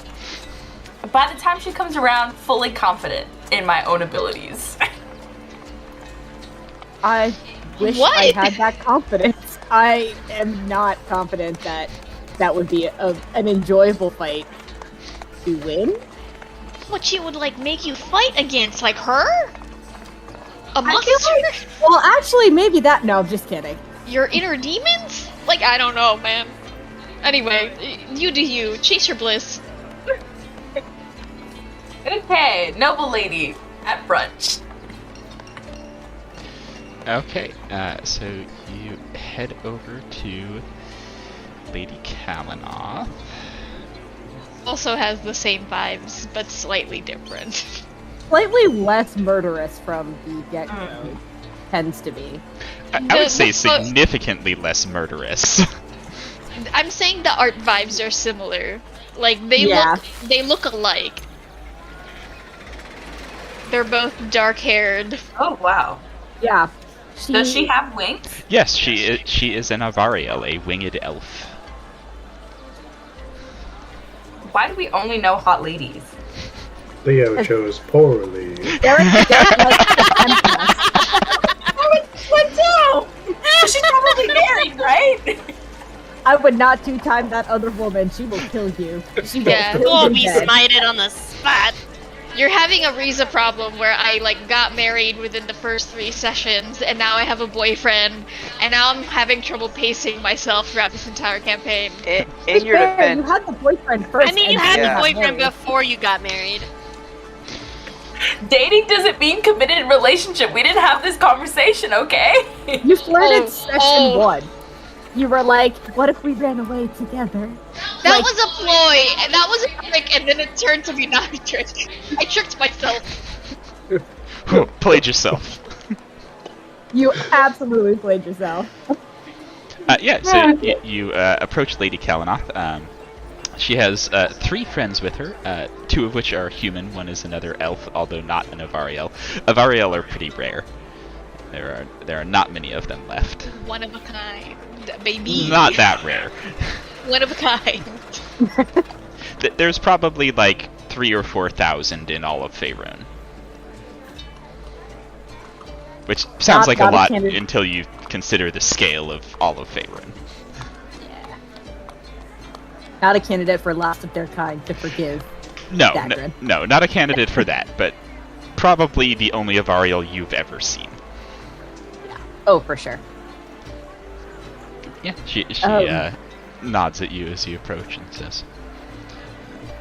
by the time she comes around, fully confident in my own abilities. I wish What? I had that confidence. I am not confident that would be an enjoyable fight to win. What she would like make you fight against, like her? A I monster? feel like Well, actually, maybe that. No, I'm just kidding. Your inner demons? Like, I don't know, man. Anyway, you do you. Chase your bliss. okay, noble lady at brunch. Okay, so you head over to Lady Kalanoth. Also has the same vibes, but slightly different. Slightly less murderous from the get-go. Tends to be. I would say the- significantly less murderous. I'm saying the art vibes are similar. Like Yeah. they look alike. They're both dark-haired. Oh wow. Yeah. Does she have wings? Yes, she is an Avariel, a winged elf. Why do we only know hot ladies? Leo chose poorly. Derek likes to tempt us. What do? She's probably married, right? I would not two-time that other woman. She will kill you. She will Yeah. kill We'll you be dead. smited on the spot. You're having a Riza problem where I like got married within the first 3 sessions, and now I have a boyfriend, and now I'm having trouble pacing myself throughout this entire campaign. In your Fair, you defense, had the boyfriend first. I mean, you and had then Yeah. the got boyfriend married. before you got married. Dating doesn't mean committed relationship. We didn't have this conversation, okay? You flirted Oh, session oh. 1. You were like, what if we ran away together? That Like- was a ploy, and that was a trick, and then it turned to be not a trick. I tricked myself. Played yourself. You absolutely played yourself. Yeah, so you approach Lady Kalanoth. She has 3 friends with her, 2 of which are human, one is another elf, although not an Avariel. Avariel are pretty rare. There are not many of them left. One of a kind, baby. Not that rare. One of a kind. There's probably like 3,000 or 4,000 in all of Faerun. Which sounds like a Not a lot candidate. until you consider the scale of all of Faerun. Not a candidate for last of their kind to forgive. No, Dagrin. no, not a candidate for that, but probably the only Avariel you've ever seen. Oh, for sure. Yeah, she nods at you as you approach and says,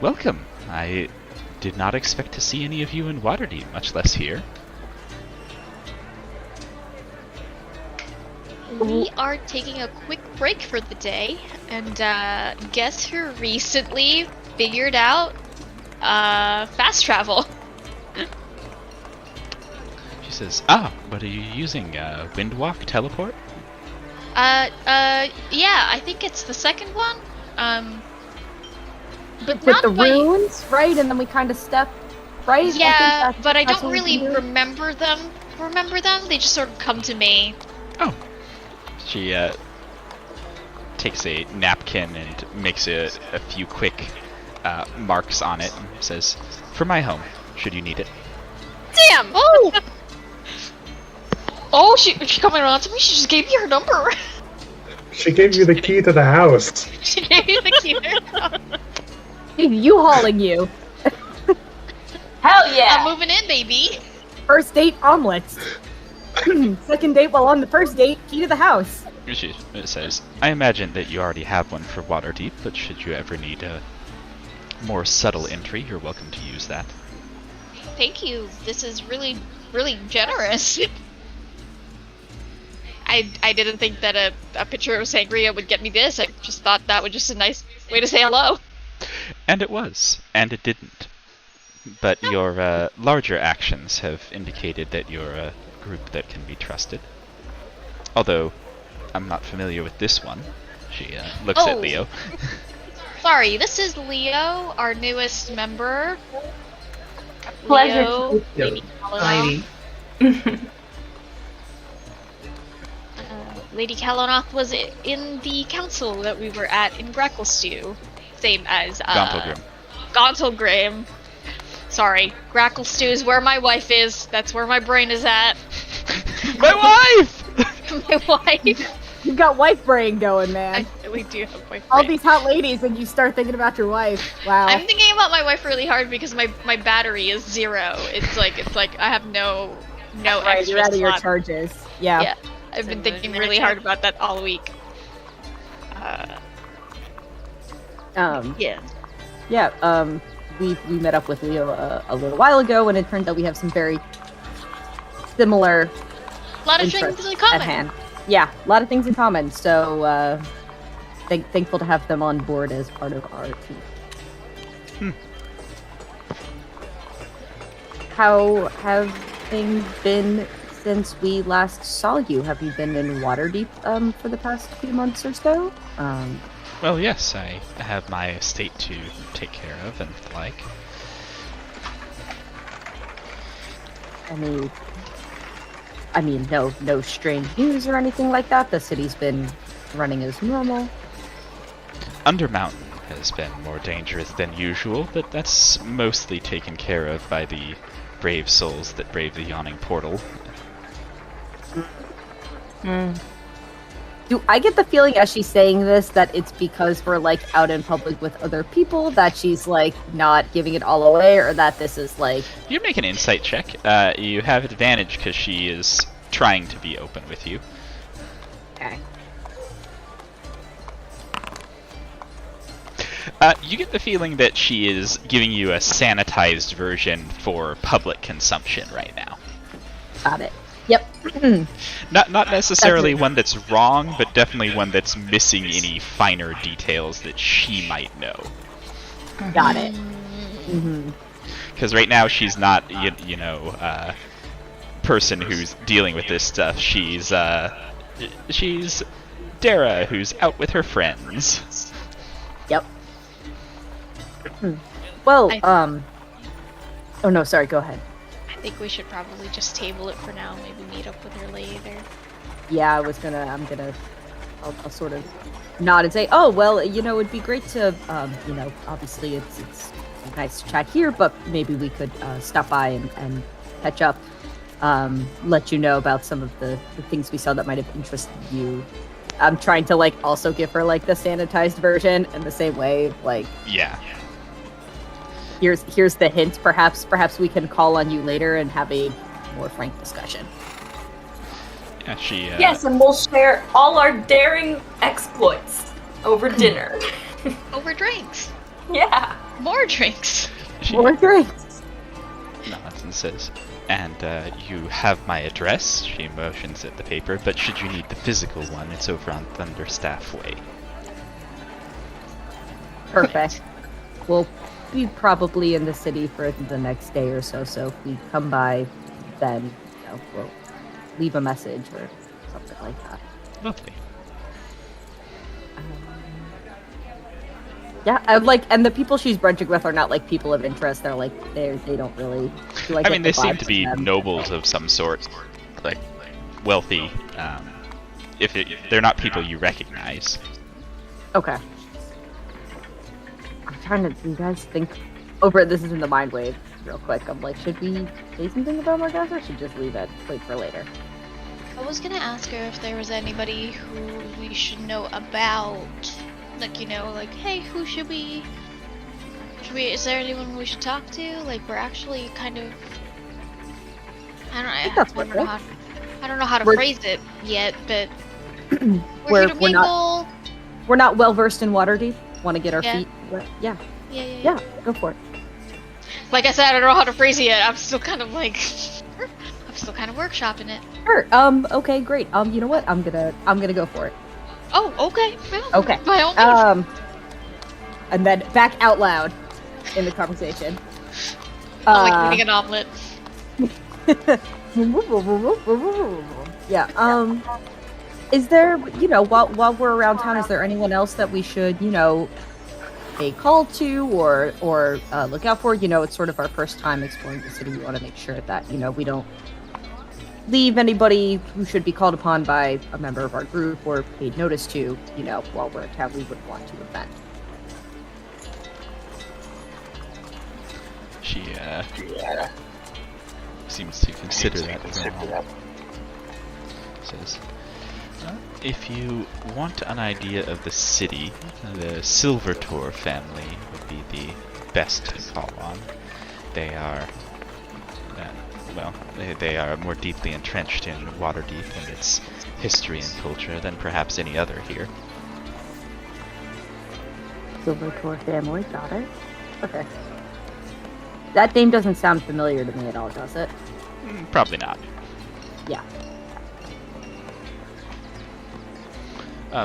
"Welcome. I did not expect to see any of you in Waterdeep, much less here. We are taking a quick break for the day, and guess who recently figured out fast travel? She says, what are you using? Windwalk teleport? Yeah, I think it's the second one. But With not the by... runes, right? And then we kind of step, right? Yeah, but I that's don't what we really do. remember them. They just sort of come to me. Oh. She takes a napkin and makes a few quick marks on it and says, "For my home, should you need it." Damn! Oh! Oh, she coming around to me. She just gave me her number. She gave you the key to the house. She gave me the key to her number. She's U-hauling you. Hell yeah! I'm moving in, baby. First date omelets. Second date while on the first date, key to the house. She says, "I imagine that you already have one for Waterdeep, but should you ever need a more subtle entry, you're welcome to use that." Thank you. This is really, really generous. I didn't think that a picture of sangria would get me this. I just thought that was just a nice way to say hello. And it was, and it didn't. But your larger actions have indicated that you're a group that can be trusted. Although, I'm not familiar with this one. She looks at Leo. Sorry, this is Leo, our newest member. Pleasure Leo, to meet Lady lady. Kalanoth. Lady Kalanoth was in the council that we were at in Gracklestew. Same as Gauntlgrim. Gauntlgrim. Sorry, Gracklestew is where my wife is. That's where my brain is at. My wife! My wife. You've got wife brain going, man. I really do have wife All brain. these hot ladies, and you start thinking about your wife. Wow. I'm thinking about my wife really hard because my battery is 0. It's like I have no right, extra you're out of your slot. charges. Yeah. Yeah, I've been thinking really hard about that all week. Yeah. Yeah. We met up with Leo a little while ago, and it turned out we have some very similar A lot of interests things in common. at hand. Yeah, a lot of things in common. So thankful to have them on board as part of our team. How have things been since we last saw you? Have you been in Waterdeep for the past few months or so? Well, yes, I have my estate to take care of and the like. I mean, no strange news or anything like that. The city's been running as normal. Undermountain has been more dangerous than usual, but that's mostly taken care of by the brave souls that brave the yawning portal. Do I get the feeling as she's saying this that it's because we're like out in public with other people that she's like not giving it all away, or that this is like... You make an insight check. You have advantage because she is trying to be open with you. Okay. You get the feeling that she is giving you a sanitized version for public consumption right now. Got it. Yep. Not necessarily one that's wrong, but definitely one that's missing any finer details that she might know. Got it. Mm-hmm. Because right now she's not, person who's dealing with this stuff. She's Dara, who's out with her friends. Yep. Well, oh no, sorry, go ahead. I think we should probably just table it for now. Maybe meet up with her later. Yeah, I'll sort of nod and say, oh, well, it'd be great to, obviously it's nice to chat here, but maybe we could stop by and catch up, let you know about some of the things we saw that might have interested you. I'm trying to, also give her, the sanitized version in the same way, Yeah. Here's the hint, perhaps we can call on you later and have a more frank discussion. Yeah, she. Yes, and we'll share all our daring exploits over dinner. Over drinks. Yeah. More drinks. She We're great. nods and says, and you have my address, she motions at the paper, but should you need the physical one, it's over on Thunderstaff Way. Perfect. We'll be probably in the city for the next day or so, so if we come by, then we'll leave a message or something like that. Lovely. Yeah, and the people she's brunching with are not like people of interest. They're like they don't really. Like, I mean, they get the seem vibes to be from them. nobles of some sort, like wealthy. If they're not people you recognize. Okay. I'm trying to. Do you guys think over? This is in the mind wave, real quick. I'm like, should we say something about Margas or should just leave it, wait for later? I was gonna ask her if there was anybody who we should know about. Like, like, hey, who should we, is there anyone we should talk to? Like, we're actually kind of, I don't know how to phrase it yet, but we're here to mingle. We're not well versed in Waterdeep. Want to get our Yeah. feet wet? Yeah. Yeah. Go for it. Like I said, I don't know how to phrase it yet. I'm still kind of like, I'm still kind of workshopping it. Sure. Okay. Great. You know what? I'm gonna go for it. Oh, okay. Well, Okay. by all means. And then back out loud in the conversation. I'm like eating an omelet. Yeah. Is there, while we're around town, is there anyone else that we should, pay call to or look out for? It's sort of our first time exploring the city. We want to make sure that, we don't leave anybody who should be called upon by a member of our group or paid notice to, while we're in town, we would want to offend. She seems to consider that for a moment. Says, if you want an idea of the city, the Silvertor family would be the best to call on. They are, they are more deeply entrenched in Waterdeep and its history and culture than perhaps any other here. Silvertor family, got it. Okay. That name doesn't sound familiar to me at all, does it? Probably not. Yeah.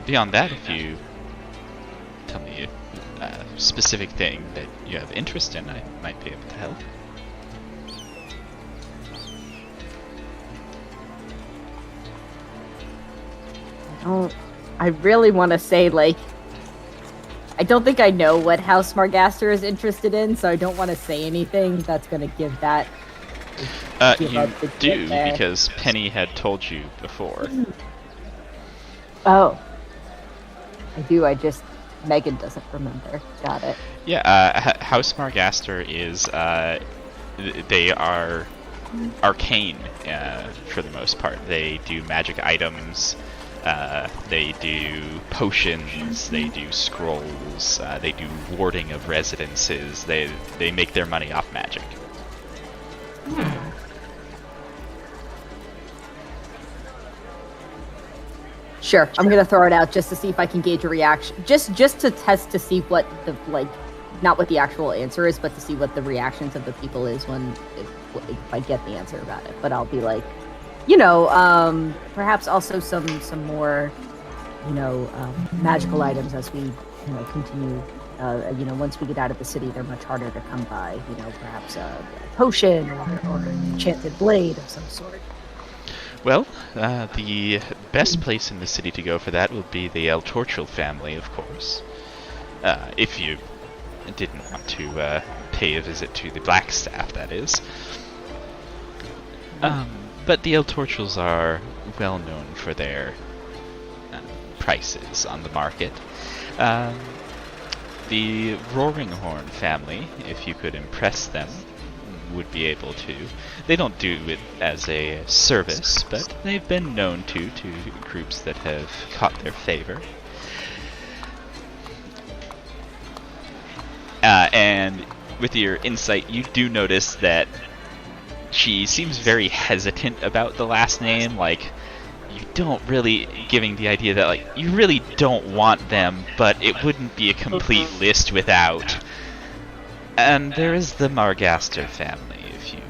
Beyond that, if you tell me a specific thing that you have interest in, I might be able to help. I really want to say, I don't think I know what House Margaster is interested in, so I don't want to say anything that's going to give that. You do, because Penny had told you before. Oh. I do, Megan doesn't remember. Got it. Yeah, House Margaster is, they are arcane, for the most part. They do magic items, they do potions, they do scrolls, they do warding of residences, they make their money off magic. Sure, I'm gonna throw it out just to see if I can gauge a reaction. Just to test to see what the, not what the actual answer is, but to see what the reactions of the people is if I get the answer about it. But I'll be like, perhaps also some more, magical items as we, continue. Once we get out of the city, they're much harder to come by. Perhaps a potion or an enchanted blade of some sort. Well, the best place in the city to go for that would be the El Torchel family, of course. If you didn't want to pay a visit to the Blackstaff, that is. But the El Torchels are well known for their prices on the market. The Roaringhorn family, if you could impress them, would be able to. They don't do it as a service, but they've been known to groups that have caught their favor. And with your insight, you do notice that she seems very hesitant about the last name, you don't really, giving the idea that, you really don't want them, but it wouldn't be a complete list without. And there is the Margaster family, if you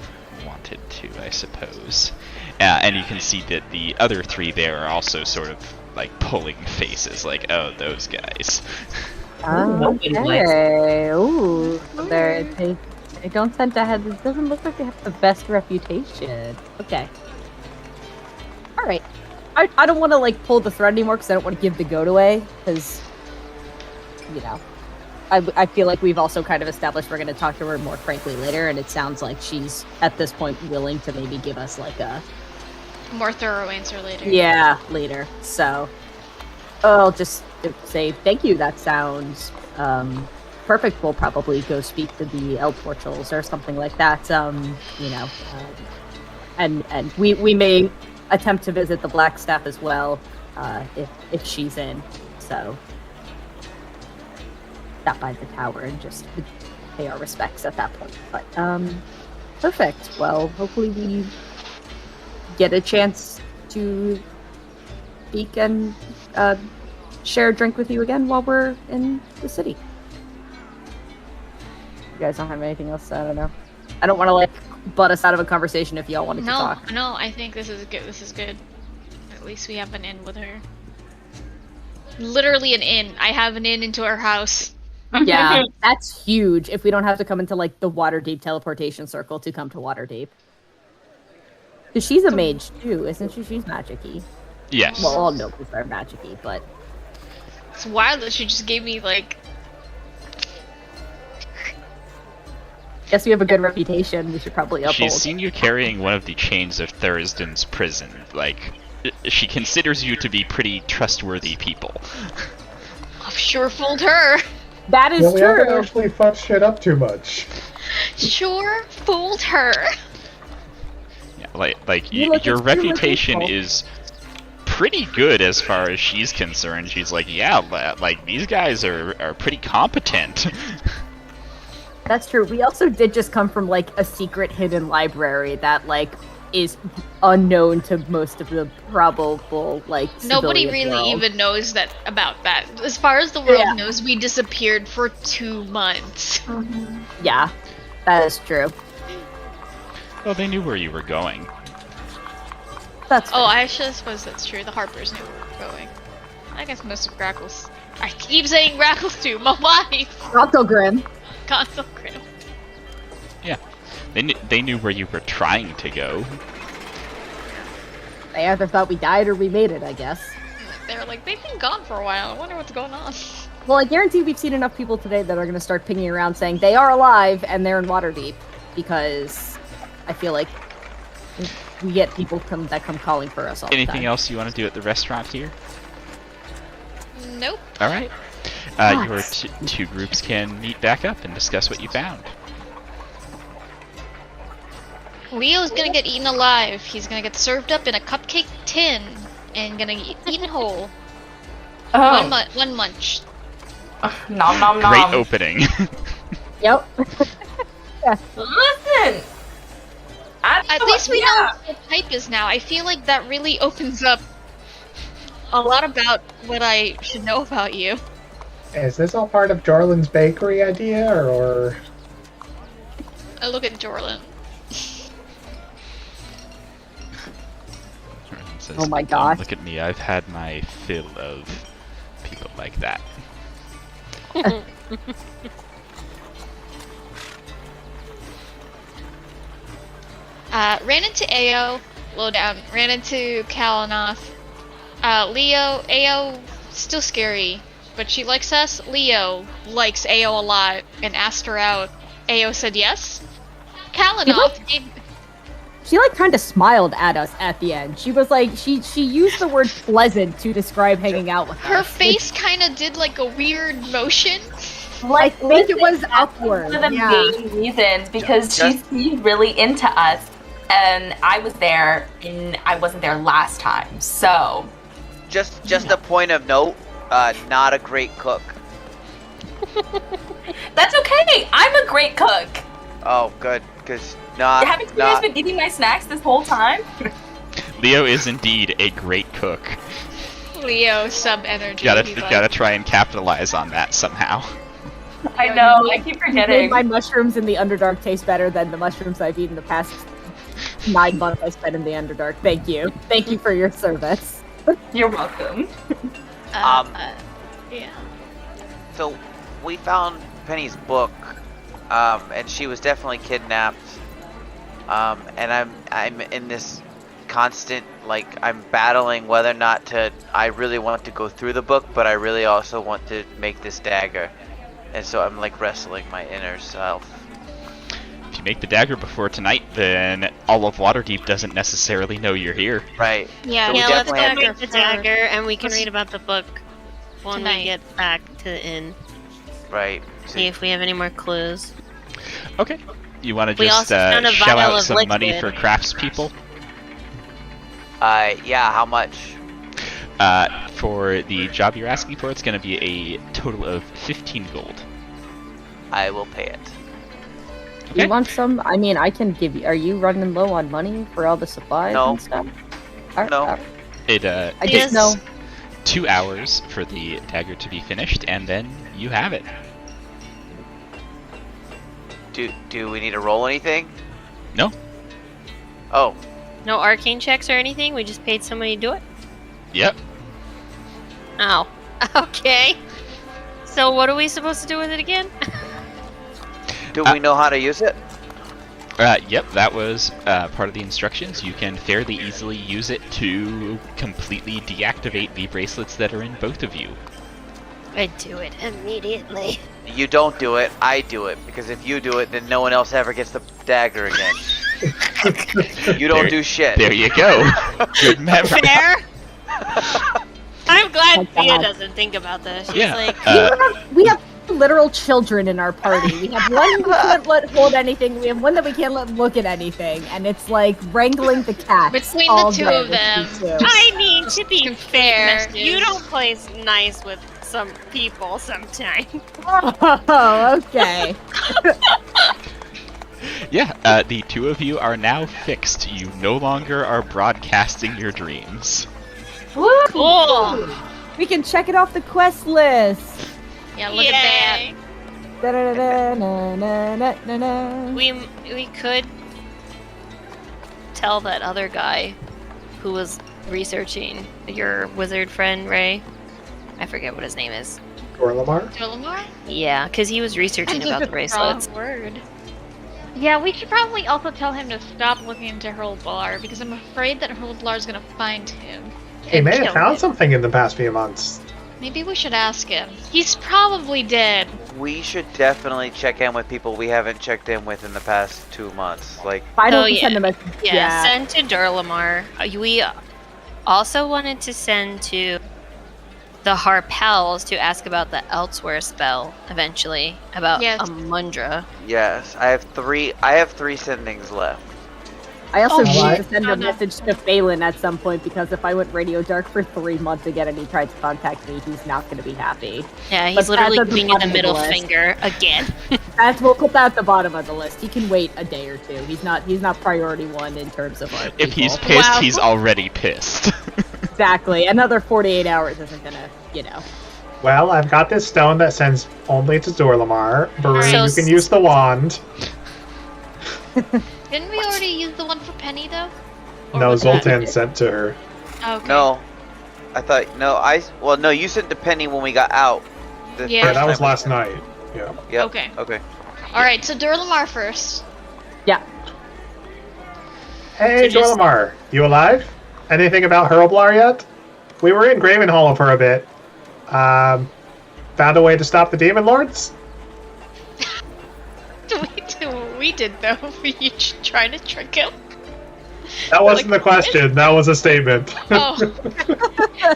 wanted to, I suppose. And you can see that the other three there are also sort of like pulling faces, like, oh, those guys. Nobody likes Okay. Ooh. They don't tend to have. It doesn't look like they have the best reputation. Okay. All right. I don't want to like pull the thread anymore because I don't want to give the goat away because, you know, I feel like we've also kind of established we're going to talk to her more frankly later, and it sounds like she's at this point willing to maybe give us like a More thorough answer later. later. So I'll just say thank you. That sounds perfect. We'll probably go speak to the El Portals or something like that. You know, and we may attempt to visit the Blackstaff as well if she's in. So stop by the tower and just pay our respects at that point. But perfect. Well, hopefully we get a chance to speak and share a drink with you again while we're in the city. You guys don't have anything else? I don't know. I don't want to like butt us out of a conversation if y'all wanted to talk. No, I think this is good. This is good. At least we have an inn with her. Literally an inn. I have an inn into our house. Yeah, that's huge. If we don't have to come into like the Waterdeep teleportation circle to come to Waterdeep. Because she's a mage too, isn't she? She's magic-y. Yes. Well, all nobles are magic-y, but It's wild that she just gave me like. guess we have a good reputation. We should probably uphold. She's seen you carrying one of the chains of Thursden's prison. Like, she considers you to be pretty trustworthy people. I've sure fooled her. That is Yeah, we haven't true. actually fucked shit up too much. Sure fooled her. Yeah, like You look your extremely reputation truthful. is pretty good as far as she's concerned. She's like, yeah, like these guys are pretty competent. That's true. We also did just come from like a secret hidden library that like is unknown to most of the probable like Nobody civilian really world. even knows that about that. As far as the world Yeah. knows, we disappeared for 2 months. Yeah, that is true. Well, they knew where you were going. That's Oh, I actually suppose that's true. The Harpers knew where we were going. I guess most of Grackles. I keep saying Grackles too. My wife. Rocco Grim. Console Grim. Yeah, they knew where you were trying to go. They either thought we died or we made it, I guess. They were like, they've been gone for a while. I wonder what's going on. Well, I guarantee we've seen enough people today that are going to start pinging around saying they are alive and they're in Waterdeep, because I feel like we get people that come calling for us all the Anything time. else you want to do at the restaurant here? Nope. All right. Your Nice. two groups can meet back up and discuss what you found. Leo's gonna get eaten alive. He's gonna get served up in a cupcake tin and gonna get eaten whole. Oh, One munch. nom nom nom. Great opening. Yep. Listen. At least we know what the type is now. I feel like that really opens up a lot about what I should know about you. Is this all part of Jorlin's bakery idea, or? I look at Jorlin. Says, Oh my "Don't gosh. Look at me, I've had my fill of people like that. Ran into Ao, Lowdown. Ran into Kalanoth. Leo, Ao, still scary, but she likes us. Leo likes Ao a lot and asked her out. Ao said yes. Kalanoth gave. She like kind of smiled at us at the end. She was like, she used the word pleasant to describe hanging out with Her us. face kind of did like a weird motion. I think it was awkward. One of the Yeah. main reasons, because Just- she seemed really into us, and I was there, and I wasn't there last time, so Just a point of note, not a great cook. that's okay. I'm a great cook. Oh, good, because not. Haven't you guys been eating my snacks this whole time? Leo is indeed a great cook. Leo sub energy. Gotta try and capitalize on that somehow. I know, I keep You made forgetting. my mushrooms in the Underdark taste better than the mushrooms I've eaten the past 9 months I spent in the Underdark. Thank you. Thank you for your service. You're welcome. Yeah. So we found Penny's book, and she was definitely kidnapped. And I'm in this constant, like, I'm battling whether or not to. I really want to go through the book, but I really also want to make this dagger, and so I'm like wrestling my inner self. If you make the dagger before tonight, then all of Waterdeep doesn't necessarily know you're here. Right. Yeah, So we Yeah, let's definitely go have make the dagger, and we can let's- read about the book when Tonight. we get back to the inn. Right. See if we have any more clues. Okay. You want to We just also found a shell vial out of some money liquid. for craftspeople? Yeah. How much? For the job you're asking for, it's going to be a total of 15 gold. I will pay it. Okay. You want some? I mean, I can give you. Are you running low on money for all the supplies No. and stuff? No. It I takes just know. 2 hours for the dagger to be finished, and then you have it. Do we need to roll anything? No. Oh. No arcane checks or anything? We just paid somebody to do it? Yep. Oh. Okay. So what are we supposed to do with it again? Do we know how to use it? Yep, that was part of the instructions. You can fairly easily use it to completely deactivate the bracelets that are in both of you. I'd do it immediately. You don't do it. I do it because if you do it, then no one else ever gets the dagger again. You don't There- do shit. There you go. Good memory. Fair? I'm glad Oh, Thea God. doesn't think about this. She's Yeah. like, We have literal children in our party. We have one we can't let hold anything. We have one that we can't let look at anything, and it's like wrangling the cat. Between all the two day of with them. you two. I mean, to be Complete fair, messages. you don't play nice with some people sometimes. Oh, okay. Yeah, the two of you are now fixed. You no longer are broadcasting your dreams. Cool. We can check it off the quest list. Yeah, look at that. Da-da-da-da-na-na-na-na-na. We could tell that other guy who was researching your wizard friend Ray. I forget what his name is. Gorlamar? Dolomar? Yeah, because he was researching about the bracelets. Word. Yeah, we should probably also tell him to stop looking into Hurlblar because I'm afraid that Hurlblar is gonna find him. He and may kill have found him. something in the past few months. Maybe we should ask him. He's probably dead. We should definitely check in with people we haven't checked in with in the past 2 months. Like, I don't Oh, yeah. send them a Yeah, send to Durlamar. We also wanted to send to the Harpels to ask about the Elsewhere spell eventually, about Yes. Amundra. yes, I have 3 sendings left. I also Oh, need shit. to send Oh, a no. message to Phelan at some point because if I went Radio Dark for 3 months again and he tried to contact me, he's not going to be happy. Yeah, But he's literally that's at the giving you the bottom of the middle list. finger again. We'll put that at the bottom of the list. He can wait a day or two. He's not priority one in terms of our If he's people. pissed, Wow. he's already pissed. Exactly. Another 48 hours isn't going to, Well, I've got this stone that sends only to Dorlamar. Bareen, So you can use the wand. Didn't we already use the one for Penny though? Or No, was that- Zoltan sent to her. Okay. No. I thought, well, no, you sent to Penny when we got out. The Yeah. Yeah, first that was time we last sent. night. Yeah. Yep. Okay. Okay. Alright, so Durlamar first. Yeah. Hey, So just- Dorlamar, you alive? Anything about Hurlblar yet? We were in Graven Hollow for a bit. Found a way to stop the Demon Lords? We did though. Were you trying to trick him? That wasn't the question. That was a statement. Oh.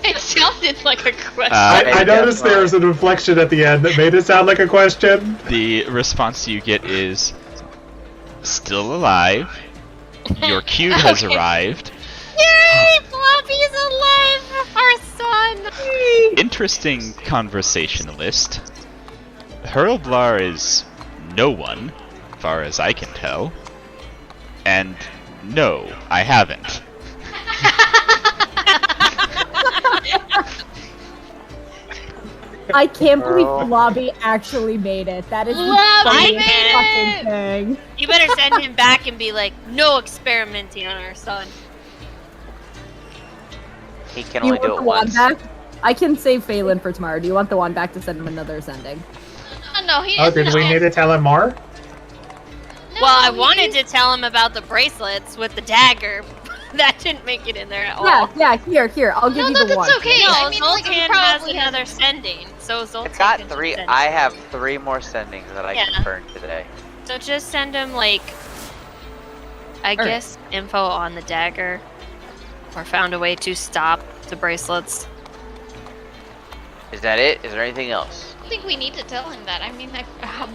It sounded like a question. I noticed there was an inflection at the end that made it sound like a question. The response you get is still alive. Your cube has Okay. arrived. Yay! Floppy's alive! Our son! Interesting conversationalist. Hurlblar is no one, far as I can tell. And no, I haven't. I can't believe Girl. Lobby actually made it. That is the Lobby funniest made fucking it! thing. You better send him back and be like, no experimenting on our son. He can Do you only do want it the wand once. back? I can save Phelan for tomorrow. Do you want the wand back to send him another sending? No, he. Oh, did we need to tell him more? No, Well, I he- wanted to tell him about the bracelets with the dagger. That didn't make it in there at all. Yeah, here. I'll give No, you no, the that's wand. okay. No, I mean, like, he Zoltan has probably another has- sending. So Zoltan It's got can 3. send I it. have 3 more sendings that I Yeah. confirmed today. So just send him, like, I Alright. guess, info on the dagger. Or found a way to stop the bracelets. Is that it? Is there anything else? I don't think we need to tell him that. I mean,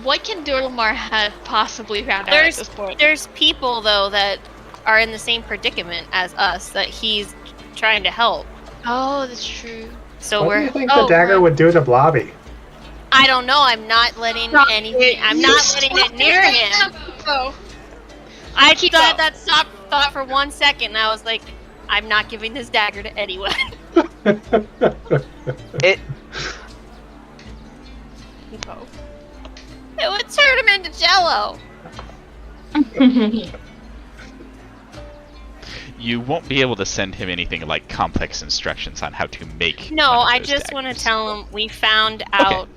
what can Durlamar have possibly found out at There's- this point? There's people, though, that are in the same predicament as us that he's trying to help. Oh, that's true. So What we're. do you think oh, the dagger would do to Blobby? I don't know. I'm not letting Stop anything. I'm not letting it near him. Oh, I Keep thought up. that thought for 1 second, and I was like, I'm not giving this dagger to anyone. It. It would turn him into Jello. You won't be able to send him anything like complex instructions on how to make. No, one of I those just want to daggers. tell him we found out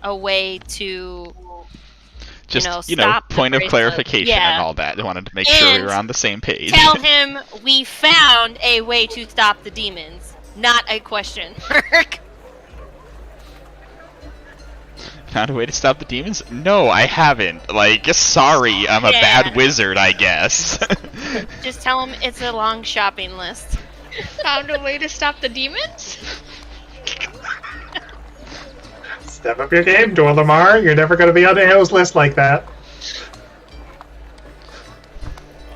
a way to. Just stop the point of bracelet. clarification Yeah. and all that. I wanted to make sure we And were on the same page. Tell him we found a way to stop the demons, not a question mark. Found a way to stop the demons? No, I haven't. Like, sorry, I'm a Yeah. bad wizard, I guess. Just tell him it's a long shopping list. found a way to stop the demons? Step up your game, Dorlamar. You're never going to be on Ao's list like that.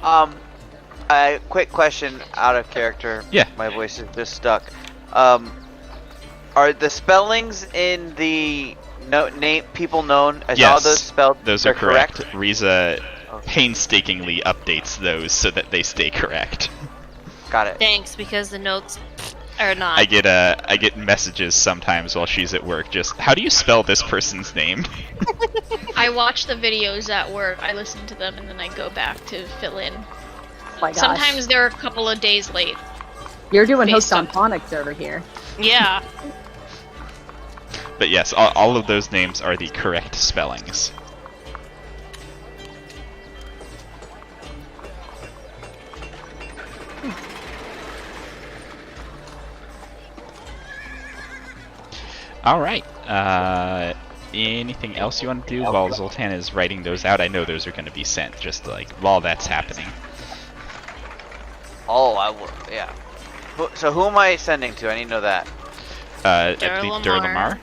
A quick question out of character. Yeah. My voice is just stuck. Are the spellings in the name people known as all Yes, those spelled? Those they're are correct. Riza painstakingly updates those so that they stay correct. Got it. Thanks, because the notes are not. I get messages sometimes while she's at work. Just how do you spell this person's name? I watch the videos at work, I listen to them, and then I go back to fill in. Oh my gosh. Sometimes they're a couple of days late. You're doing based host on on- phonics over here. Yeah. But yes, all of those names are the correct spellings. Alright, anything else you want to do while Zoltan is writing those out? I know those are going to be sent, just like while that's happening. Oh, I will. Yeah. So who am I sending to? I need to know that. I believe Durlamar. Durlamar.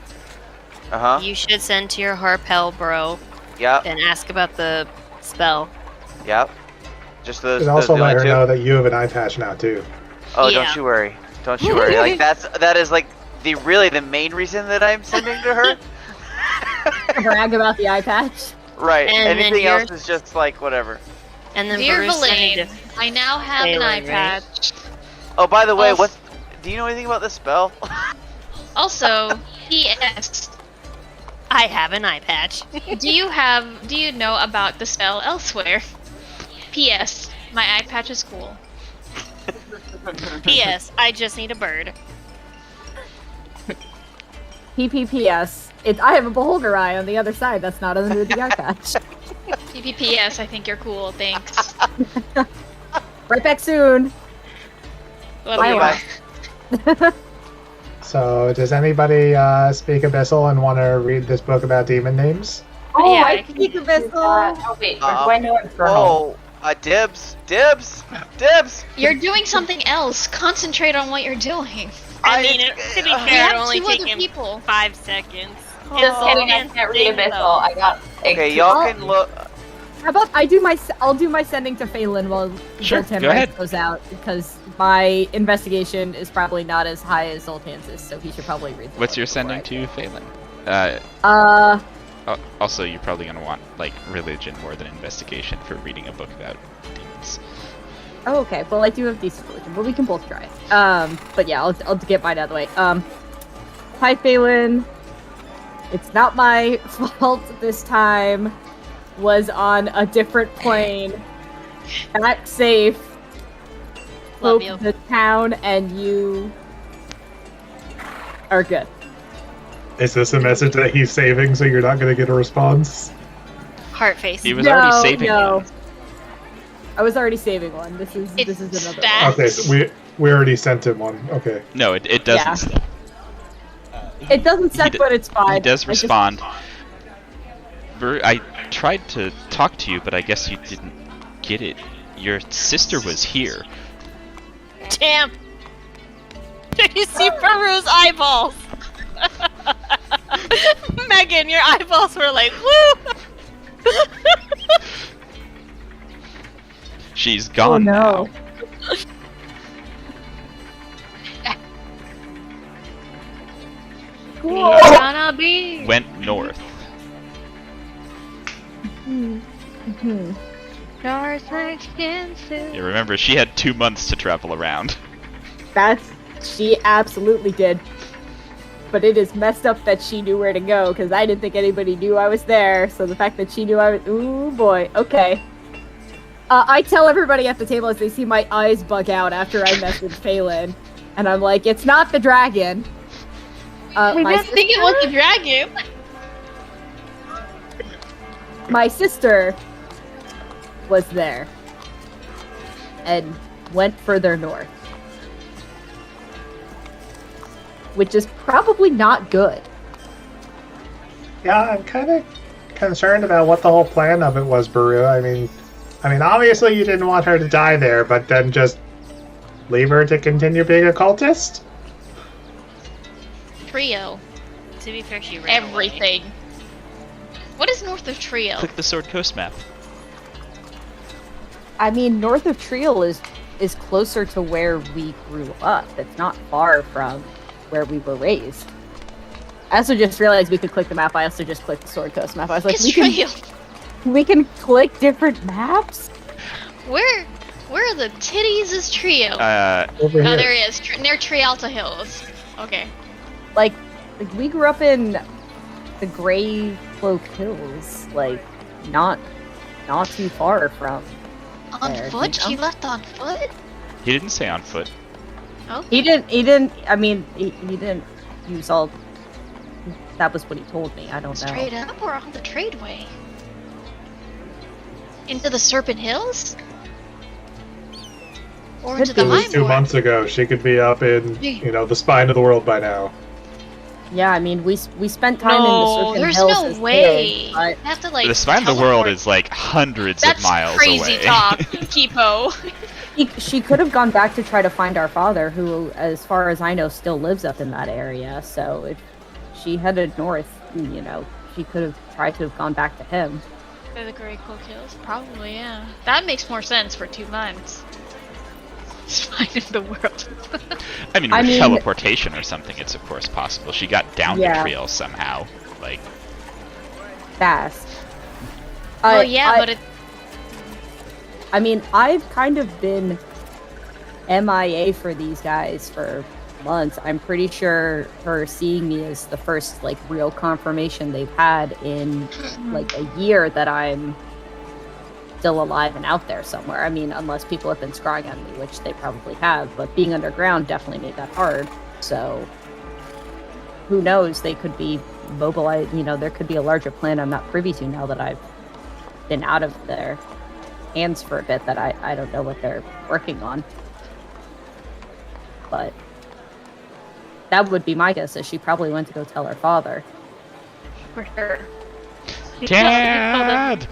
Uh huh. You should send to your Harpel bro Yep. and ask about the spell. Yep. Just those. And also those let her two? know that you have an eye patch now, too. Oh, Yeah. don't you worry. Don't you worry. Like that is like the main reason that I'm sending to her. Brag about the eye patch. Right. And then Anything you're- else is just like whatever. And then Dear Bruce sending Verlaine, to I now have an eye Phelan, right? patch. Oh, by the way, Oh. what? Do you know anything about this spell? Also, P.S. I have an eye patch. Do you know about the spell elsewhere? P.S. My eye patch is cool. P.S. I just need a bird. PPPS. I have a beholder eye on the other side. That's not under the eye patch. PPPS, I think you're cool, thanks. Right back soon. Love Bye, you. Bye. So, does anybody speak Abyssal and want to read this book about demon names? Oh, Yeah, I I can speak Abyssal. Oh wait, where do I know it's from? Oh, dibs. You're doing something else. Concentrate on what you're doing. I mean, to be We fair, it have only two take other him people. 5 seconds. Just kidding, I can't read Abyssal. I got. Okay, y'all can look. How about I'll do my sending to Phelan while Sure, Zoltan go writes ahead. those out because my investigation is probably not as high as Zoltan's is, so he should probably read. What's your before sending I- to Phelan? Also, you're probably going to want like religion more than investigation for reading a book about demons. Oh, okay. Well, I do have decent religion, but we can both try. But yeah, I'll get mine out of the way. Hi, Phelan. It's not my fault this time. Was on a different plane. Back safe. Love Hope you. the town and you are good. Is this a message that he's saving so you're not going to get a response? Heart face. He was already saving no. one. I was already saving one. This is It's another that- one. Okay, so we already sent him one. Okay. No, it doesn't. Yeah. Stop. It doesn't suck, d- but it's fine. He does I just- respond. I tried to talk to you, but I guess you didn't get it. Your sister was here. Damn! Did you see Peru's eyeballs? Megan, your eyeballs were like, woo! She's gone no. now. It's gonna be. Went north. Mhm. North expensive. You remember, she had 2 months to travel around. She absolutely did. But it is messed up that she knew where to go, because I didn't think anybody knew I was there, so the fact that she knew I was... Ooh, boy. Okay. I tell everybody at the table as they see my eyes bug out after I message Phelan, and I'm like, it's not the dragon. We My didn't think it was the dragon. My sister was there and went further north, which is probably not good. Yeah, I'm kind of concerned about what the whole plan of it was, Baru. I mean, obviously you didn't want her to die there, but then just leave her to continue being a cultist? Trio. To be fair, she ran away. Everything. What is north of Trio? Click the Sword Coast map. I mean, north of Triel is closer to where we grew up. It's not far from where we were raised. I also just realized we could click the map. I also just clicked the Sword Coast map. I was like, It's Trio. we can click different maps? Where are the titties is Trio? Over Oh, here. there he is. Near Trialta Hills. Okay. Like we grew up in the Grey Cloak Hills, like not too far from On there, foot? you know? He left on foot? He didn't say on foot. Oh. He didn't I mean he didn't use all. That was what he told me. I don't know. Straight up or on the tradeway? Into the Serpent Hills? Or Could into be. the It was 2 Highmore? months ago. She could be up in, the spine of the world by now. Yeah, I mean we spent time in the No, Serpent there's Hills no as way. kids, but You have to like. The spine of the world teleport. is like hundreds That's of miles crazy away. talk, Kipo. she could have gone back to try to find our father, who, as far as I know, still lives up in that area. So if she headed north, she could have tried to have gone back to him. To the Grey Cloak Hills? Probably, yeah. That makes more sense for 2 months. Spine of the world. I mean, I with mean- teleportation or something, it's of course possible. She got down Yeah. the trail somehow. Like, Fast. Well, yeah, but I mean, I've kind of been MIA for these guys for months. I'm pretty sure her seeing me is the first like real confirmation they've had in like a year that I'm still alive and out there somewhere. I mean, unless people have been scrying on me, which they probably have, but being underground definitely made that hard. So who knows? They could be mobilized, there could be a larger plan I'm not privy to now that I've been out of their hands for a bit, that I don't know what they're working on. But that would be my guess, is she probably went to go tell her father. for sure. Dad!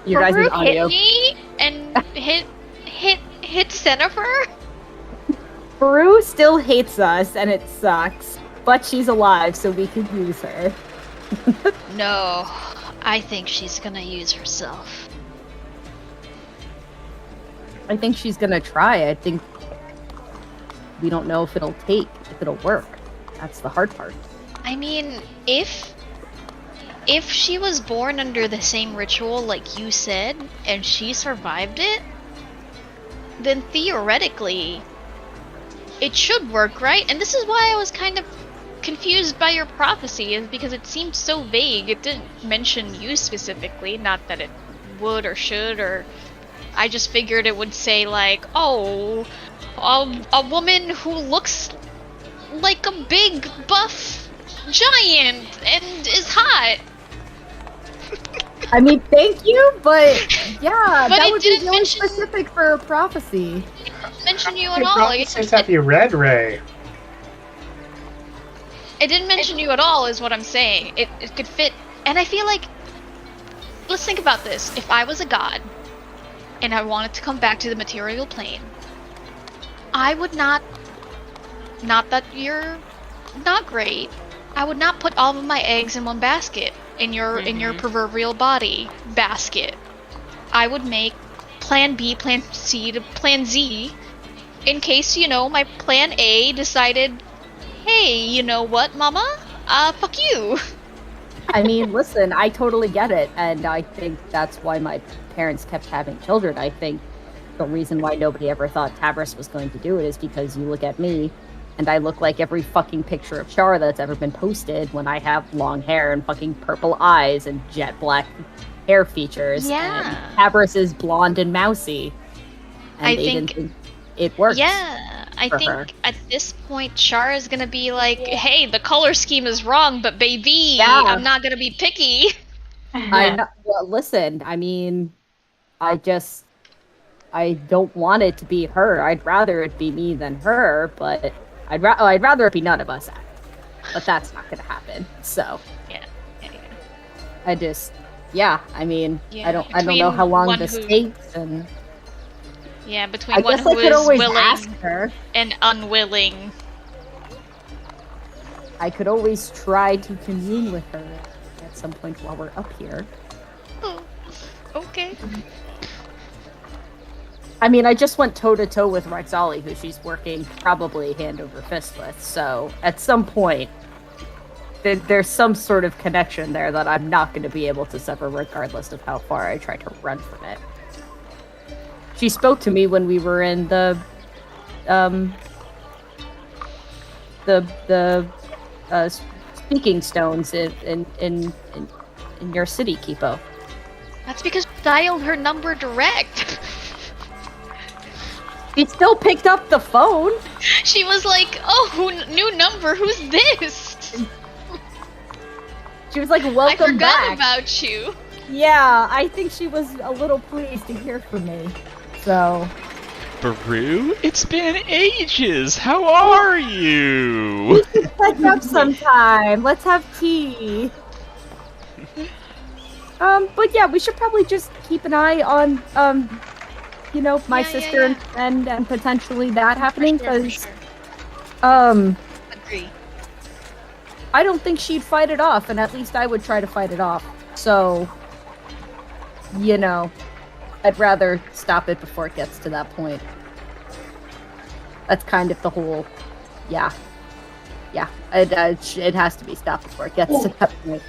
Your guys' Farouk audio. hit me and hit Jennifer? Baru still hates us, and it sucks. But she's alive, so we can use her. No, I think she's gonna use herself. I think she's gonna try. I think we don't know if it'll work. That's the hard part. I mean, if she was born under the same ritual like you said, and she survived it, then theoretically, it should work, right? And this is why I was kind of confused by your prophecy is because it seemed so vague. It didn't mention you specifically, not that it would or should, or I just figured it would say like, oh, a woman who looks like a big buff giant and is hot. I mean, thank you, but yeah, But that it would be didn't really mention- specific for a prophecy. Mention you Hey, at all. Like, prophecies have you read, Ray? it didn't mention you at all, is what I'm saying. It could fit, and I feel like, let's think about this. If I was a god, and I wanted to come back to the material plane, I would not that you're not great, I would not put all of my eggs in one basket, in your proverbial body basket. I would make plan B, plan C to plan Z, in case, my plan A decided, hey, you know what, mama? Fuck you. I mean, listen, I totally get it, and I think that's why my parents kept having children. I think the reason why nobody ever thought Tabris was going to do it is because you look at me, and I look like every fucking picture of Char that's ever been posted when I have long hair and fucking purple eyes and jet black hair features. Yeah. And Tabris is blonde and mousy. And I they think- didn't think it works. Yeah, I for think her. at this point, Char is gonna be like, hey, the color scheme is wrong, but baby, Yeah. I'm not gonna be picky. Well, listen, I mean, I don't want it to be her. I'd rather it be me than her, but I'd rather it be none of us. But that's not gonna happen. So Yeah. I just, I mean, Yeah, I don't know between how long one this who- takes, and Yeah, between I one guess I who could is always willing ask her. and unwilling. I could always try to commune with her at some point while we're up here. Oh, okay. I mean, I just went toe to toe with Rexali, who she's working probably hand over fist with. So at some point, there's some sort of connection there that I'm not going to be able to sever, regardless of how far I try to run from it. She spoke to me when we were in the speaking stones in your city, Kipo. That's because I dialed her number direct. She still picked up the phone. She was like, oh, new number, who's this? She was like, I "Welcome forgot back." about you. Yeah, I think she was a little pleased to hear from me. So, Baru, it's been ages. How are you? catch up sometime. Let's have tea. But yeah, we should probably just keep an eye on, my Yeah, sister yeah. and potentially that happening, For because, sure. Agree. I don't think she'd fight it off, and at least I would try to fight it off. So, I'd rather stop it before it gets to that point. That's kind of the whole, it has to be stopped before it gets to that point.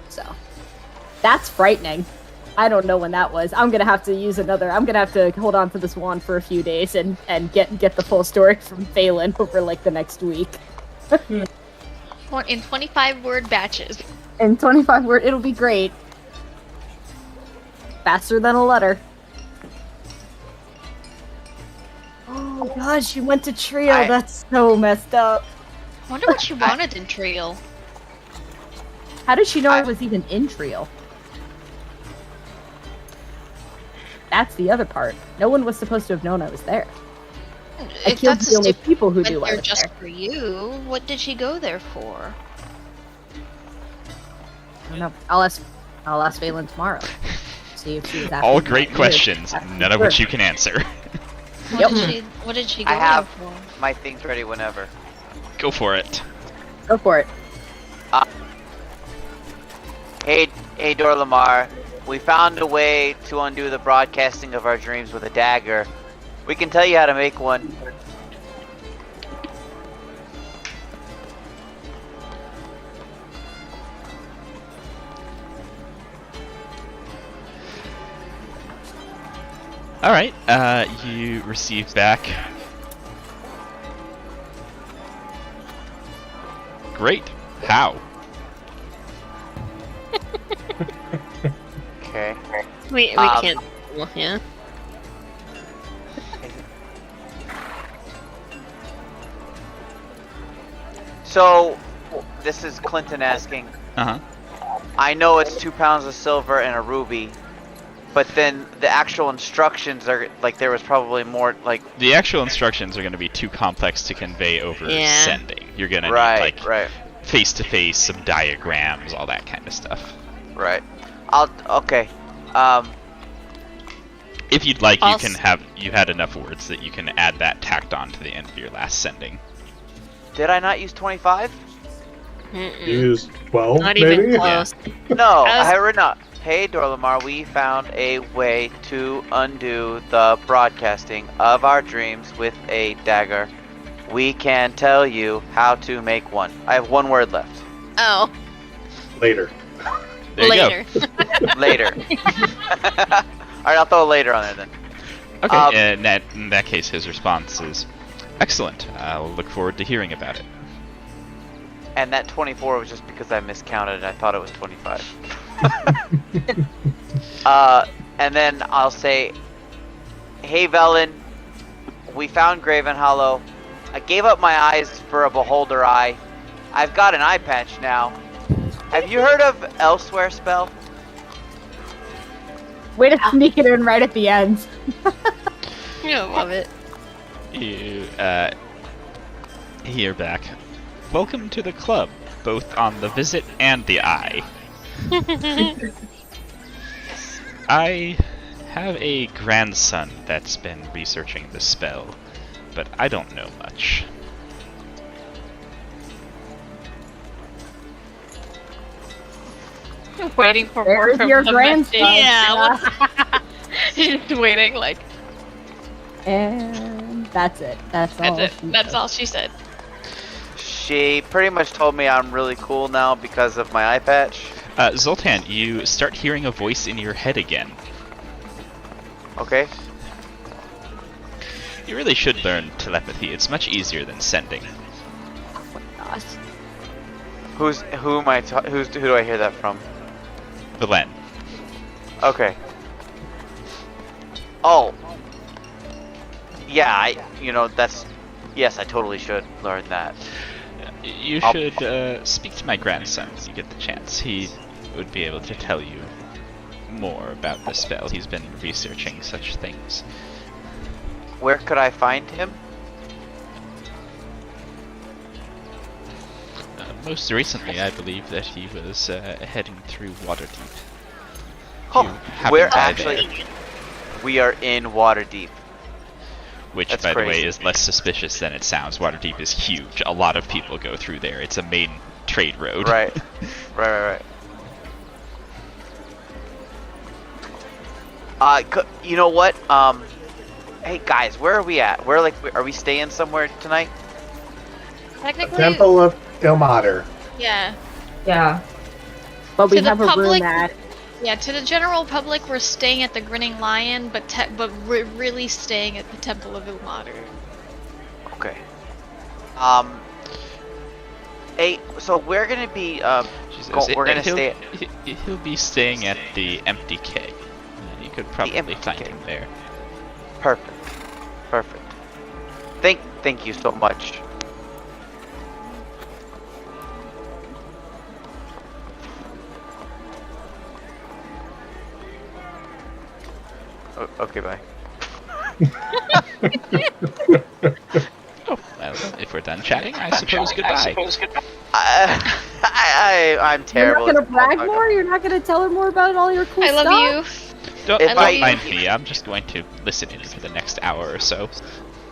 So, that's frightening. I don't know when that was. I'm gonna have to hold on to this wand for a few days and get the full story from Phelan over like the next week. In 25-word batches. In 25 word, it'll be great. Faster than a letter. Oh god, she went to Trio. That's so messed up. Wonder what she wanted in Trio. How did she know I was even in Trio? That's the other part. No one was supposed to have known I was there. I If killed that's the only stupid, people who went knew I there was just there. for you. What did she go there for? I don't know. I'll ask Phelan tomorrow. See if she was asking All about great you. questions, none of which you can answer. What did she go I have there for? my things ready whenever. Go for it. Go for it. Hey, Dorlamar. We found a way to undo the broadcasting of our dreams with a dagger. We can tell you how to make one. Alright, you receive back Great. How? Okay. We can't. Well, yeah. So, this is Clinton asking. Uh-huh. I know it's 2 pounds of silver and a ruby, but then the actual instructions are like there was probably more like. The actual instructions are going to be too complex to convey over Yeah. sending. You're going to need Right, like right, face-to-face, some diagrams, all that kind of stuff. right. Okay. If you'd like, I'll you can have you had enough words that you can add that tacked on to the end of your last sending. Did I not use 25? Mm-mm. Use 12, Not maybe? even close. No, I was- I heard not. Hey, Dorlamar, we found a way to undo the broadcasting of our dreams with a dagger. We can tell you how to make one. I have one word left. Oh, Later. There you later. Later. Alright, I'll throw later on there then. go. Okay. In that case, his response is, "Excellent. I'll look forward to hearing about it." And that 24 was just because I miscounted and I thought it was 25. And then I'll say, hey Velen, we found Graven Hollow. I gave up my eyes for a beholder eye. I've got an eye patch now. Have you heard of Elsewhere spell? Way to sneak it in right at the end. I love it. You hear back. Welcome to the club, both on the visit and the eye. I have a grandson that's been researching the spell, but I don't know much. Waiting for more There's from your the grandson. message. Yeah, Just waiting, like, And that's it. That's all. that's she it. That's said. all she said. She pretty much told me I'm really cool now because of my eye patch. Zoltan, you start hearing a voice in your head again. Okay? You really should learn telepathy. It's much easier than sending. Gosh. Who do I hear that from? Velen. Okay. Oh. Yeah, yes, I totally should learn that. You I'll- should speak to my grandson when you get the chance. He would be able to tell you more about the spell. He's been researching such things. Where could I find him? Most recently, I believe that he was heading through Waterdeep. Oh, You happen we're by actually there, we are in Waterdeep. which, that's by the way, crazy. is less suspicious than it sounds. Waterdeep is huge. A lot of people go through there. It's a main trade road. Right. Right. You know what? Hey guys, where are we at? Are we staying somewhere tonight? Technically, Temple of Ilmater. yeah. Yeah. But we To the have a room public- at. Yeah, to the general public, we're staying at the Grinning Lion, but we're really staying at the Temple of Ilmater. Okay. Hey, so we're gonna be She says, we're gonna he'll, stay. He'll be staying at the Empty Keg. You could probably Empty find Keg. him there. Perfect. Thank you so much. Okay, bye. Oh, well, if we're done chatting, I suppose goodbye. I'm You're terrible. not gonna at small brag talk. more? You're not gonna tell her more about all your cool I stuff? love you. Don't, If don't I- mind me, I'm just going to listen in for the next hour or so.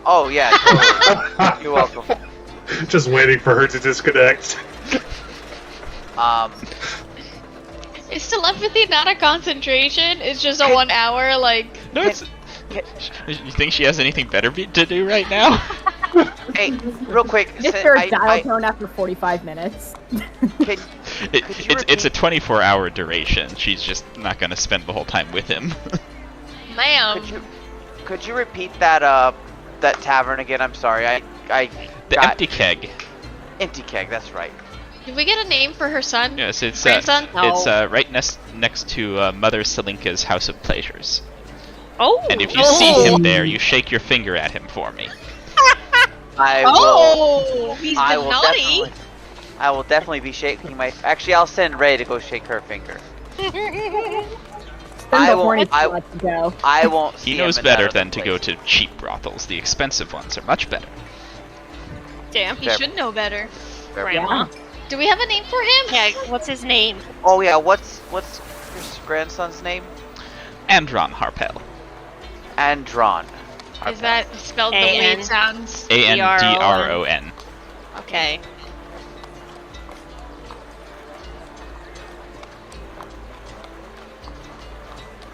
Oh yeah, totally. You're welcome. Just waiting for her to disconnect. Is telepathy not a concentration? It's just a 1 hour, like... No, it's... You think she has anything better to do right now? Hey, real quick. Just her dial tone after 45 minutes. Could you It's a repeat- 24-hour duration. She's just not going to spend the whole time with him. Ma'am. Could you repeat that that tavern again? I'm sorry. I The got Empty Keg. Empty Keg. That's right. Did we get a name for her son? Yes, it's Grandson? it's right next to Mother Selinka's House of Pleasures. Oh! And if you see him there, you shake your finger at him for me. I Oh! He's I been will naughty! definitely. I will definitely be shaking my. Actually, I'll send Ray to go shake her finger. Then I the won't- hornets I- let to go. I won't. See He knows him in that better other than to go place. to cheap brothels. The expensive ones are much better. Damn. He should know better. Grandma. Do we have a name for him? Yeah, what's his name? Oh yeah, what's your grandson's name? Andron Harpel. Andron. Is that spelled the way A-N? it sounds? Andron. Okay.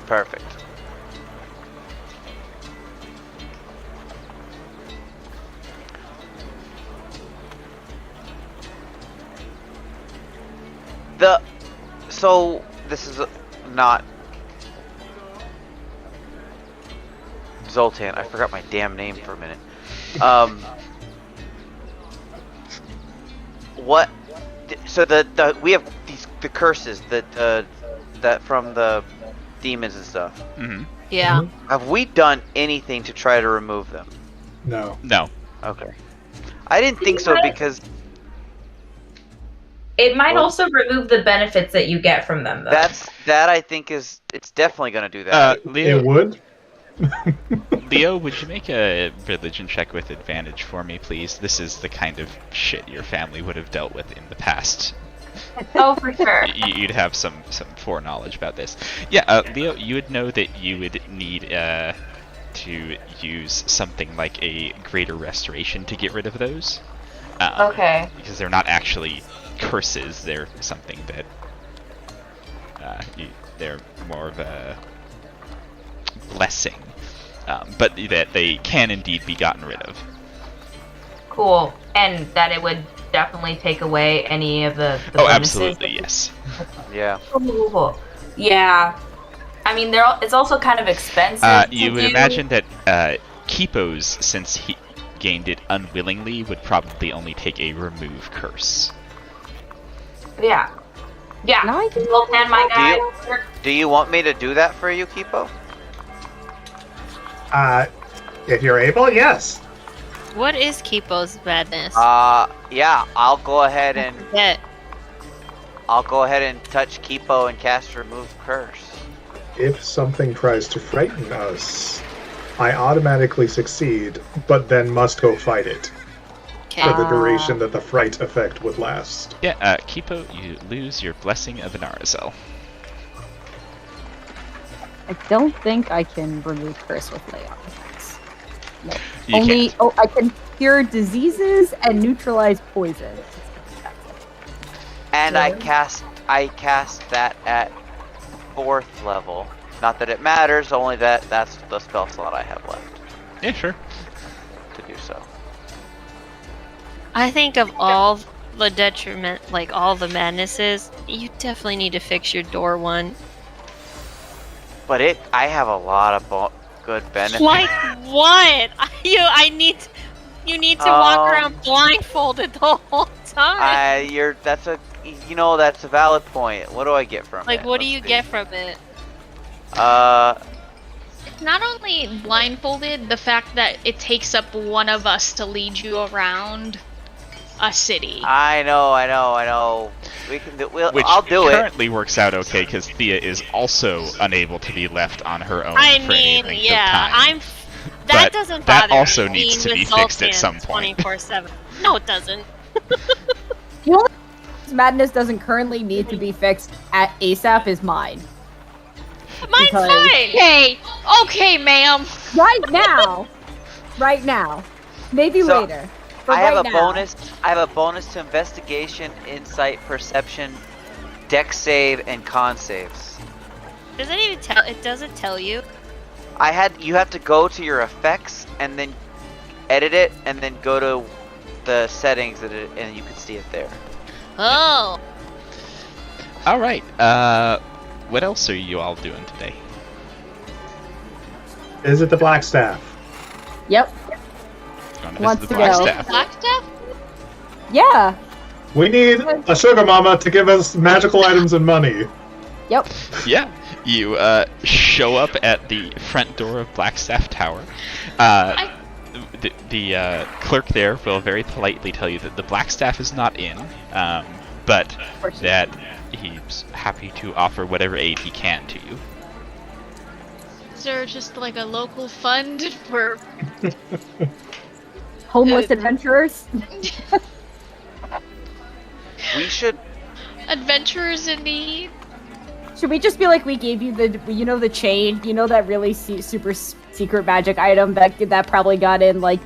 Perfect. So this is not Zoltan. I forgot my damn name for a minute. What? So we have the curses that from the demons and stuff. Mm-hmm. Yeah. Have we done anything to try to remove them? No. No. Okay. I didn't think so because It might Well- also remove the benefits that you get from them, though. that I think it's definitely gonna do that. Leo, It would? Leo, would you make a religion check with advantage for me, please? This is the kind of shit your family would have dealt with in the past. Oh, for sure. You'd have some foreknowledge about this. Yeah, Leo, you would know that you would need to use something like a greater restoration to get rid of those. Okay. Because they're not actually curses; they're something that they're more of a blessing, but that they can indeed be gotten rid of. Cool. And that it would definitely take away any of the Oh, bonuses. absolutely, yes. Yeah. Cool. Yeah. I mean, it's also kind of expensive. You to would do. imagine that Kipos, since he gained it unwillingly, would probably only take a remove curse. Yeah. Yeah. No, I think Zoltan, my guy. Do you want me to do that for you, Kipo? If you're able, yes. What is Kipo's badness? Yeah. I'll go ahead and That touch Kipo and cast remove curse. If something tries to frighten us, I automatically succeed, but then must go fight it okay. for the duration that the fright effect would last. Yeah, Kipo, you lose your blessing of Anarazel. I don't think I can remove curse with lay on hands. No. You Only can't. I can cure diseases and neutralize poison. And Yeah. I cast that at 4th level. Not that it matters, only that that's the spell slot I have left Yeah, sure. to do so. I think of all the detriment, like all the madnesses, you definitely need to fix your door one. But I have a lot of good benefits. Like what? You need to walk around blindfolded the whole time. That's a valid point. What do I get from it? Like, what do Let's you see. get from it? Not only blindfolded, the fact that it takes up one of us to lead you around a city. I know. We can do. Which I'll do it. currently works out okay because Thea is also unable to be left on her own I for any mean, length yeah, of time. that But doesn't that bother also me. needs to being be with fixed at Zoltan some point. 24/7. No, it doesn't. The only madness doesn't currently need to be fixed at ASAP is mine. Mine's Because- fine. Okay, ma'am. Right now. Maybe So, later. But I have right a now. bonus. I have a bonus to investigation, insight, perception, dex save, and con saves. Does it even tell? It doesn't tell you. You have to go to your effects and then edit it, and then go to the settings, and you can see it there. Oh, All right. What else are you all doing today? Is it the Black Staff? Yep. Going to Wants visit the to go. Blackstaff. Black stuff? Yeah. We need a sugar mama to give us magical items and money. Yep. Yeah, you show up at the front door of Blackstaff Tower. The clerk there will very politely tell you that the Blackstaff is not in, but that he's happy to offer whatever aid he can to you. Is there just like a local fund for Homeless adventurers. We should. adventurers in need? Should we just be like, we gave you the chain, that really super secret magic item that probably got in like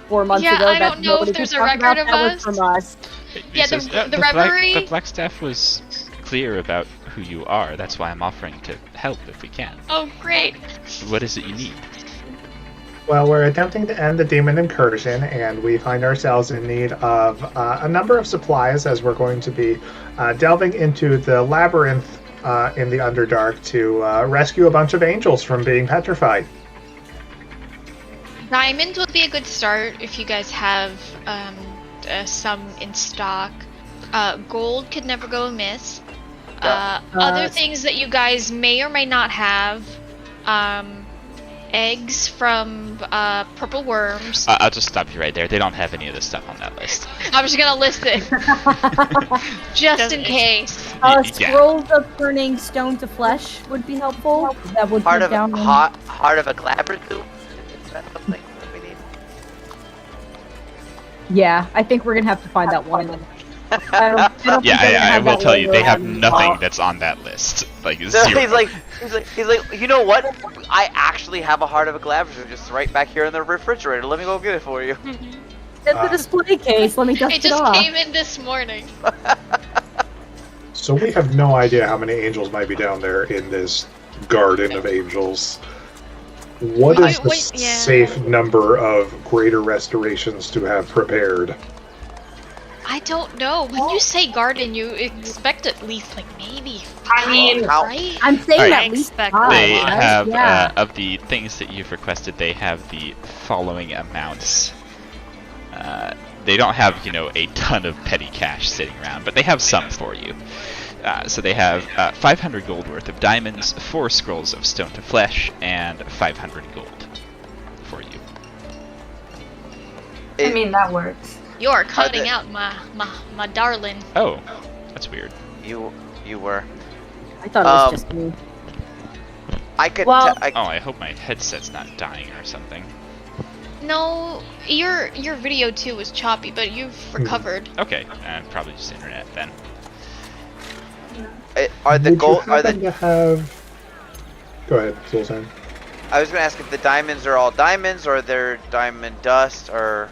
4 months Yeah, ago? I that don't know if nobody there's could a talk record about? of That us. was from us. Yeah, the reverie- The Blackstaff was clear about who you are. That's why I'm offering to help if we can. Oh, great. What is it you need? Well, we're attempting to end the demon incursion, and we find ourselves in need of a number of supplies as we're going to be delving into the labyrinth in the Underdark to rescue a bunch of angels from being petrified. Diamonds would be a good start if you guys have some in stock. Gold could never go amiss. Other things that you guys may or may not have. Eggs from purple worms. I'll just stop you right there. They don't have any of this stuff on that list. I'm just gonna list it just in case. Yeah. Scrolls of turning stone to flesh would be helpful. That would Heart put of down heart of a Glabragoop. Is that something that we need? Yeah, I think we're gonna have to find that one. I don't think Yeah, they're gonna I have will that tell you, they later have on. nothing that's on that list. Like, No, zero. he's like, you know what? I actually have a heart of a Glabragoop just right back here in the refrigerator. Let me go get it for you. It's a display case. Let me dust It it just off. came in this morning. So we have no idea how many angels might be down there in this garden of angels. What is the yeah. safe number of greater restorations to have prepared? I don't know. When you say garden, you expect at least like maybe 5, How- right? I'm saying Alright. at least Expect- 5. They right? have, Yeah. of the things that you've requested, they have the following amounts. They don't have, a ton of petty cash sitting around, but they have some for you. So they have 500 gold worth of diamonds, 4 scrolls of stone to flesh, and 500 gold for you. I mean, that works. You're cutting they- out my darling. Oh, that's weird. You were. I thought it was just me. I could. Well- Oh, I hope my headset's not dying or something. No, your video too was choppy, but you've recovered. Okay, probably just internet then. Are the Would gold? you Are happen the? to have... Go ahead, Sultan. I was gonna ask if the diamonds are all diamonds or they're diamond dust or.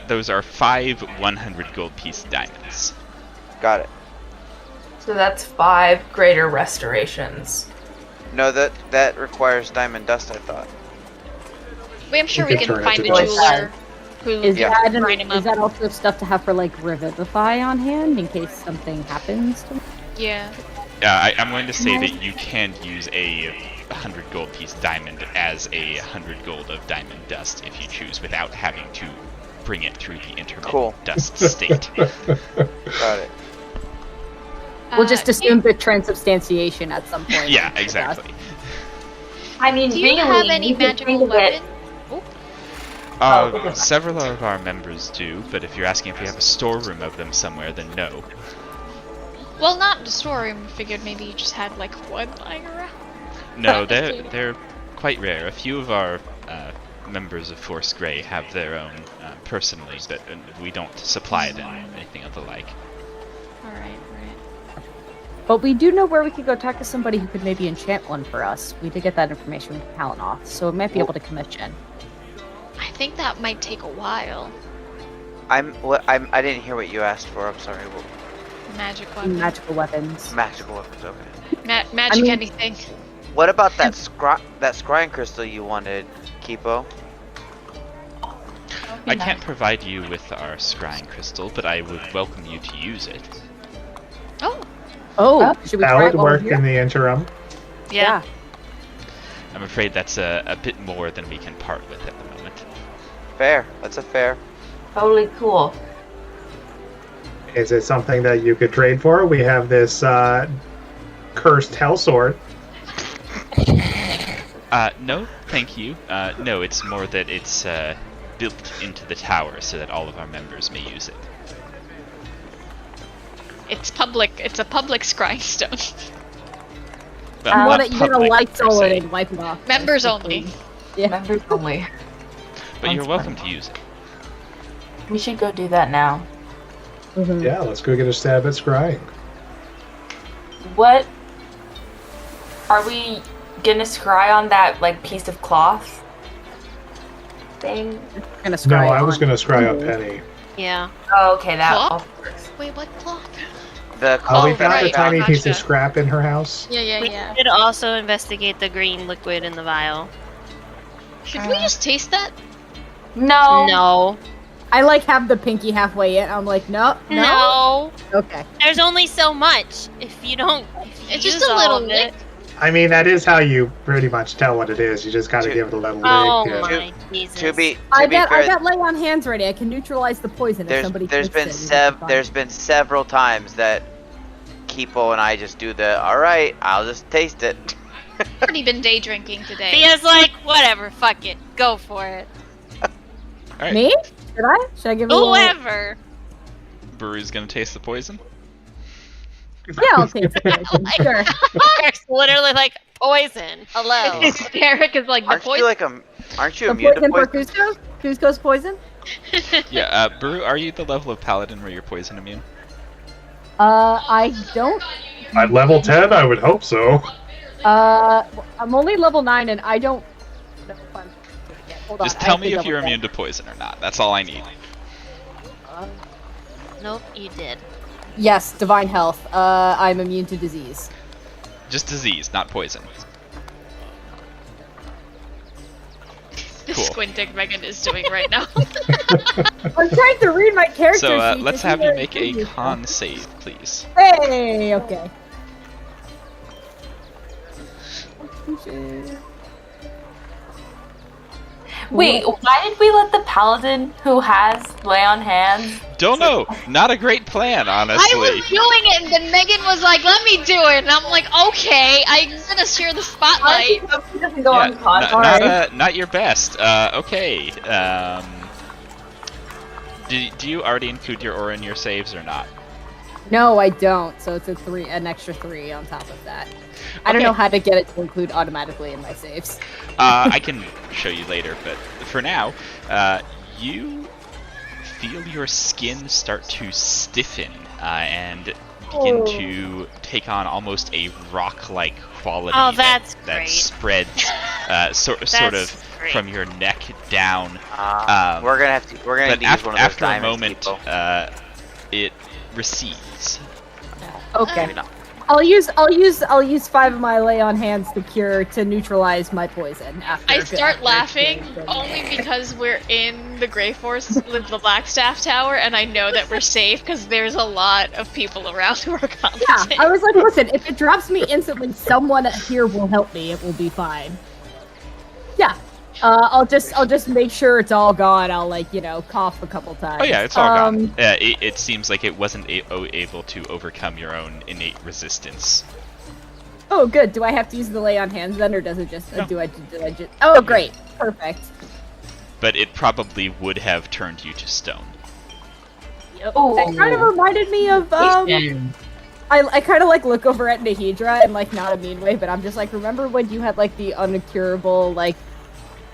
Those are 5 100 gold piece diamonds. Got it. So that's 5 greater restorations. No, that requires diamond dust. I thought. But I'm sure You we could can turn it find to a dust. jeweler who Is Yeah. is that also stuff to have for like revivify on hand in case something happens to me? Yeah. I'm going to say that you can use a 100 gold piece diamond as a 100 gold of diamond dust if you choose, without having to bring it through the intermittent Cool. dust state. Got it. We'll just assume the transubstantiation at some point. Yeah, exactly. I mean, Do you really, have any you could magical think of it- weapon? Several of our members do, but if you're asking if we have a storeroom of them somewhere, then no. Well, not the storeroom. Figured maybe you just had like one lying around. No, they're quite rare. A few of our members of Force Grey have their own personally, but we don't supply them anything of the like. All right. But we do know where we could go talk to somebody who could maybe enchant one for us. We did get that information from Kalanoth, so we might be able to commission. I think that might take a while. I didn't hear what you asked for. I'm sorry. What, Magic weapon. Magical weapons. magical weapons. Okay. Magic I mean- anything. What about that scrying crystal you wanted, Kipo? I can't provide you with our scrying crystal, but I would welcome you to use it. Oh, Should we That try would it while we're work here? in the interim. yeah. I'm afraid that's a bit more than we can part with at the moment. Fair. That's a fair. Totally cool. Is it something that you could trade for? We have this cursed hell sword. No, thank you. No, it's more that it's built into the tower so that all of our members may use it. It's public. It's a public scrying stone. Well, You not want to public light per solar se, and wipe it off. Members only. Yeah. Members only. but you're That's welcome funny. to use it. We should go do that now. Mhm. Yeah, let's go get a stab at scrying. What are we gonna scry on that like piece of cloth thing? Gonna No, scry I was on. going to scry up Penny. Yeah. Oh, okay, that Cloth? also works. Wait, what cloth? The Oh, we cloth that found I a tiny found. piece of gotcha. scrap in her house. Yeah, We should also investigate the green liquid in the vial. Should we just taste that? No. No. I like have the pinky halfway in. I'm like, no. No. Okay. There's only so much. If you don't. If you It's just use a all little of it. lick. I mean, that is how you pretty much tell what it is. You just got to To- give it a little Oh dig. my Jesus. To be I fair, got lay on hands ready. I can neutralize the poison if somebody. there's takes been it. there's been several times that Kipo and I just do the all right. I'll just taste it. Already been day drinking today. Thea's like, whatever, fuck it. Go for it. Alright, Me? Should I? Should I give it a little? Whoever. Baru's gonna taste the poison. Yeah, I'll taste it. Sure. Eric's literally like, poison. Hello. Eric is like the Aren't you poison. like Aren't you The immune to poison for poison? Cusco? Cusco's poison? Yeah, Baru, are you the level of paladin where you're poison immune? I don't. At level 10, I would hope so. I'm only level 9 and I don't know if I'm. Hold on, Just I tell have to me if double you're check. immune to poison or not. That's all I need. Nope, you did. Yes, divine health. I'm immune to disease. Just disease, not poison. The Cool. squinting Megan is doing right now. I'm trying to read my character So sheet. to let's see have where you it make a continues con save, please. from. Hey, okay. Wait, why did we let the paladin who has lay on hands? Don't know. Not a great plan, honestly. I was doing it, and then Megan was like, "Let me do it," and I'm like, "Okay, I'm gonna share the spotlight." He doesn't go Yeah, on con. not your best. Okay. Do you already include your aura in your saves or not? No, I don't. So it's an extra 3 on top of that. I don't Okay. know how to get it to include automatically in my saves. I can show you later, but for now, you feel your skin start to stiffen and begin to take on almost a rock-like quality. Oh, that's that great. spreads sort of That's great. from your neck down. We're gonna have to. We're gonna But need to use one of those after a diamonds, moment, Kipo. it recedes. Okay. Maybe not. I'll use 5 of my lay on hands to neutralize my poison. After I a bit- start after laughing experiencing only it. because we're in the Grey Force with the Blackstaff Tower, and I know that we're safe because there's a lot of people around who are Yeah, competent. I was like, listen, if it drops me instantly, someone here will help me. It will be fine. Yeah. I'll just make sure it's all gone. I'll cough a couple times. Oh yeah, it's all gone. It seems like it wasn't able to overcome your own innate resistance. Oh, good. Do I have to use the lay on hands then, or does it just? No. Do I just? Oh, great. Perfect. But it probably would have turned you to stone. Oh, It kind of reminded me of I kind of look over at Nahidra in not a mean way, but I'm just remember when you had the unincurable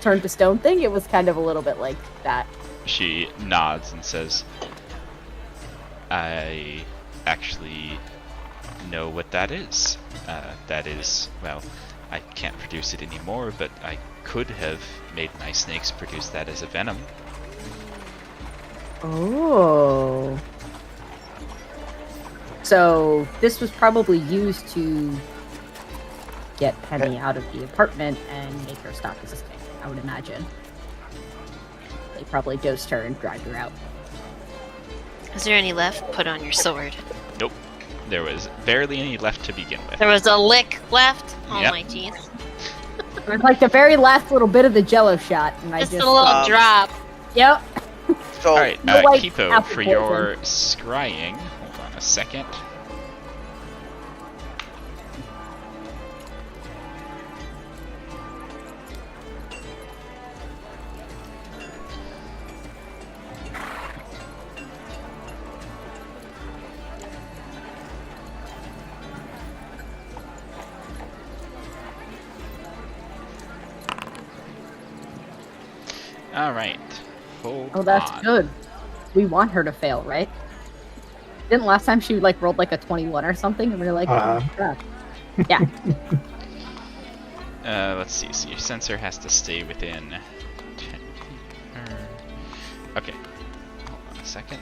turn to stone thing? It was kind of a little bit like that. She nods and says, I actually know what that is. That is, well, I can't produce it anymore, but I could have made my snakes produce that as a venom. Oh. So this was probably used to get Penny out of the apartment and make her stop resisting, I would imagine. They probably dosed her and dried her out. Is there any left? Put on your sword. Nope. There was barely any left to begin with. There was a lick left. Oh Yep. my jeez. It was the very last little bit of the jello shot, and I Just just... a little drop. Yep. So Alright, No, like, Kipo, apple for poison. your scrying, hold on a second. Alright, hold Oh, that's on. good. We want her to fail, right? Didn't last time she like rolled like a 21 or something, and we were like, Uh-huh. oh, crap. Yeah. Let's see. So your sensor has to stay within 10 feet. Okay. Hold on a second.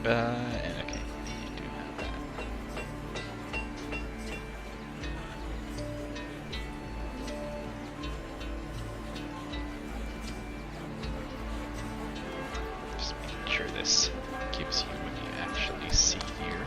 And okay, you do have that. Just making sure this gives you what you actually see here.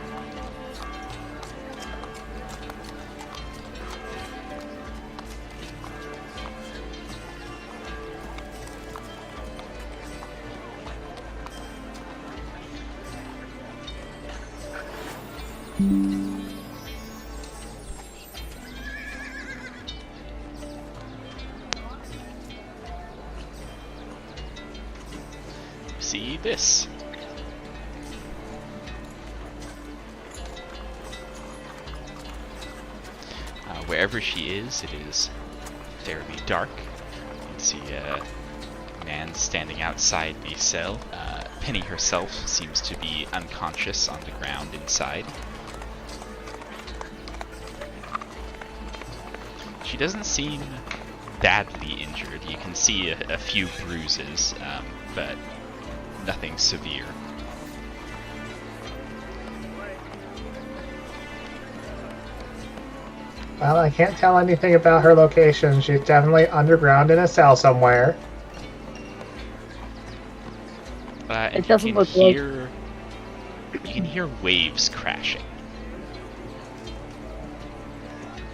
See this. Wherever she is, it is fairly dark. You can see a man standing outside the cell. Penny herself seems to be unconscious on the ground inside. She doesn't seem badly injured. You can see a few bruises, but nothing severe. Well, I can't tell anything about her location. She's definitely underground in a cell somewhere. And It doesn't you can look like- hear you can hear waves crashing.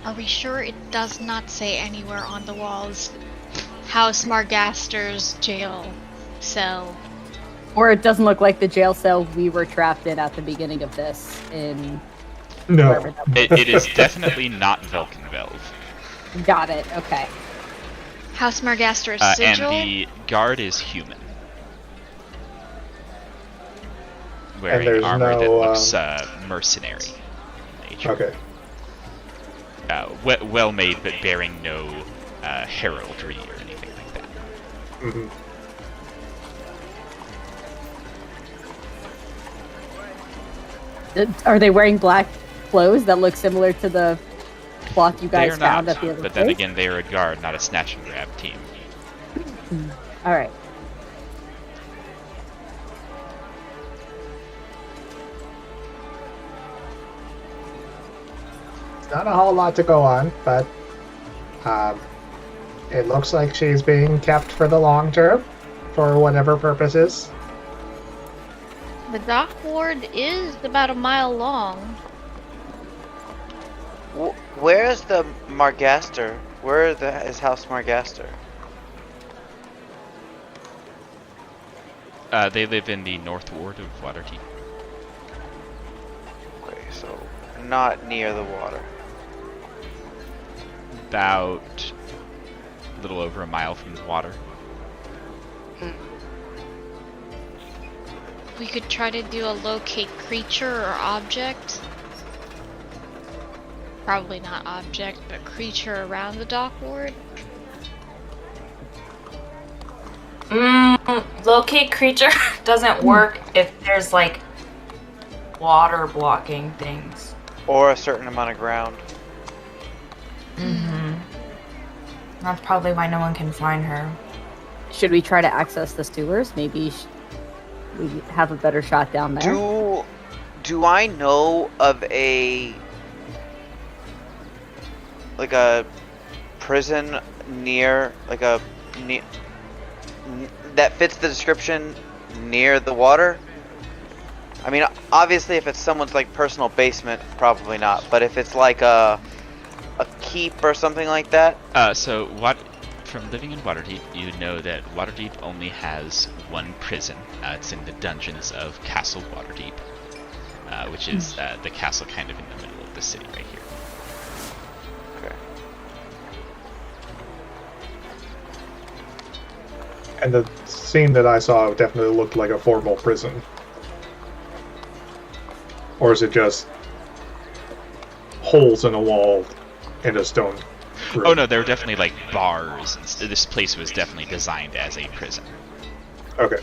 Are we sure it does not say anywhere on the walls House Margaster's jail cell? Or it doesn't look like the jail cell we were trapped in at the beginning of this in wherever No. that was. It is definitely not Velkenvelv. Got it, okay. House Margaster's And sigil? the guard is human. Wearing there's armor that no, looks mercenary in nature. Okay. Well made, but bearing no heraldry or anything like that. hmm Are they wearing black clothes that look similar to the cloth you They guys are found not, at the other but place? then again, they are a guard, not a snatch and grab team. Alright. Not a whole lot to go on, but it looks like she's being kept for the long term, for whatever purposes. The dock ward is about a mile long. Where's the Margaster? Where is House Margaster? They live in the North Ward of Waterdeep. Okay, so not near the water. About a little over a mile from the water. We could try to do a locate creature or object. Probably not object, but creature around the dock ward. Locate creature doesn't work if there's like water blocking things. Or a certain amount of ground. Mm-hmm. That's probably why no one can find her. Should we try to access the sewers? Maybe we have a better shot down there. Do I know of a prison near that fits the description near the water? I mean, obviously, if it's someone's like personal basement, probably not. But if it's like a keep or something like that. So what? From living in Waterdeep, you know that Waterdeep only has one prison. It's in the dungeons of Castle Waterdeep, which is the castle kind of in the middle of the city right here. Okay. And the scene that I saw definitely looked like a formal prison. Or is it just holes in a wall and a stone room? Oh no, there were definitely like bars. This place was definitely designed as a prison. Okay.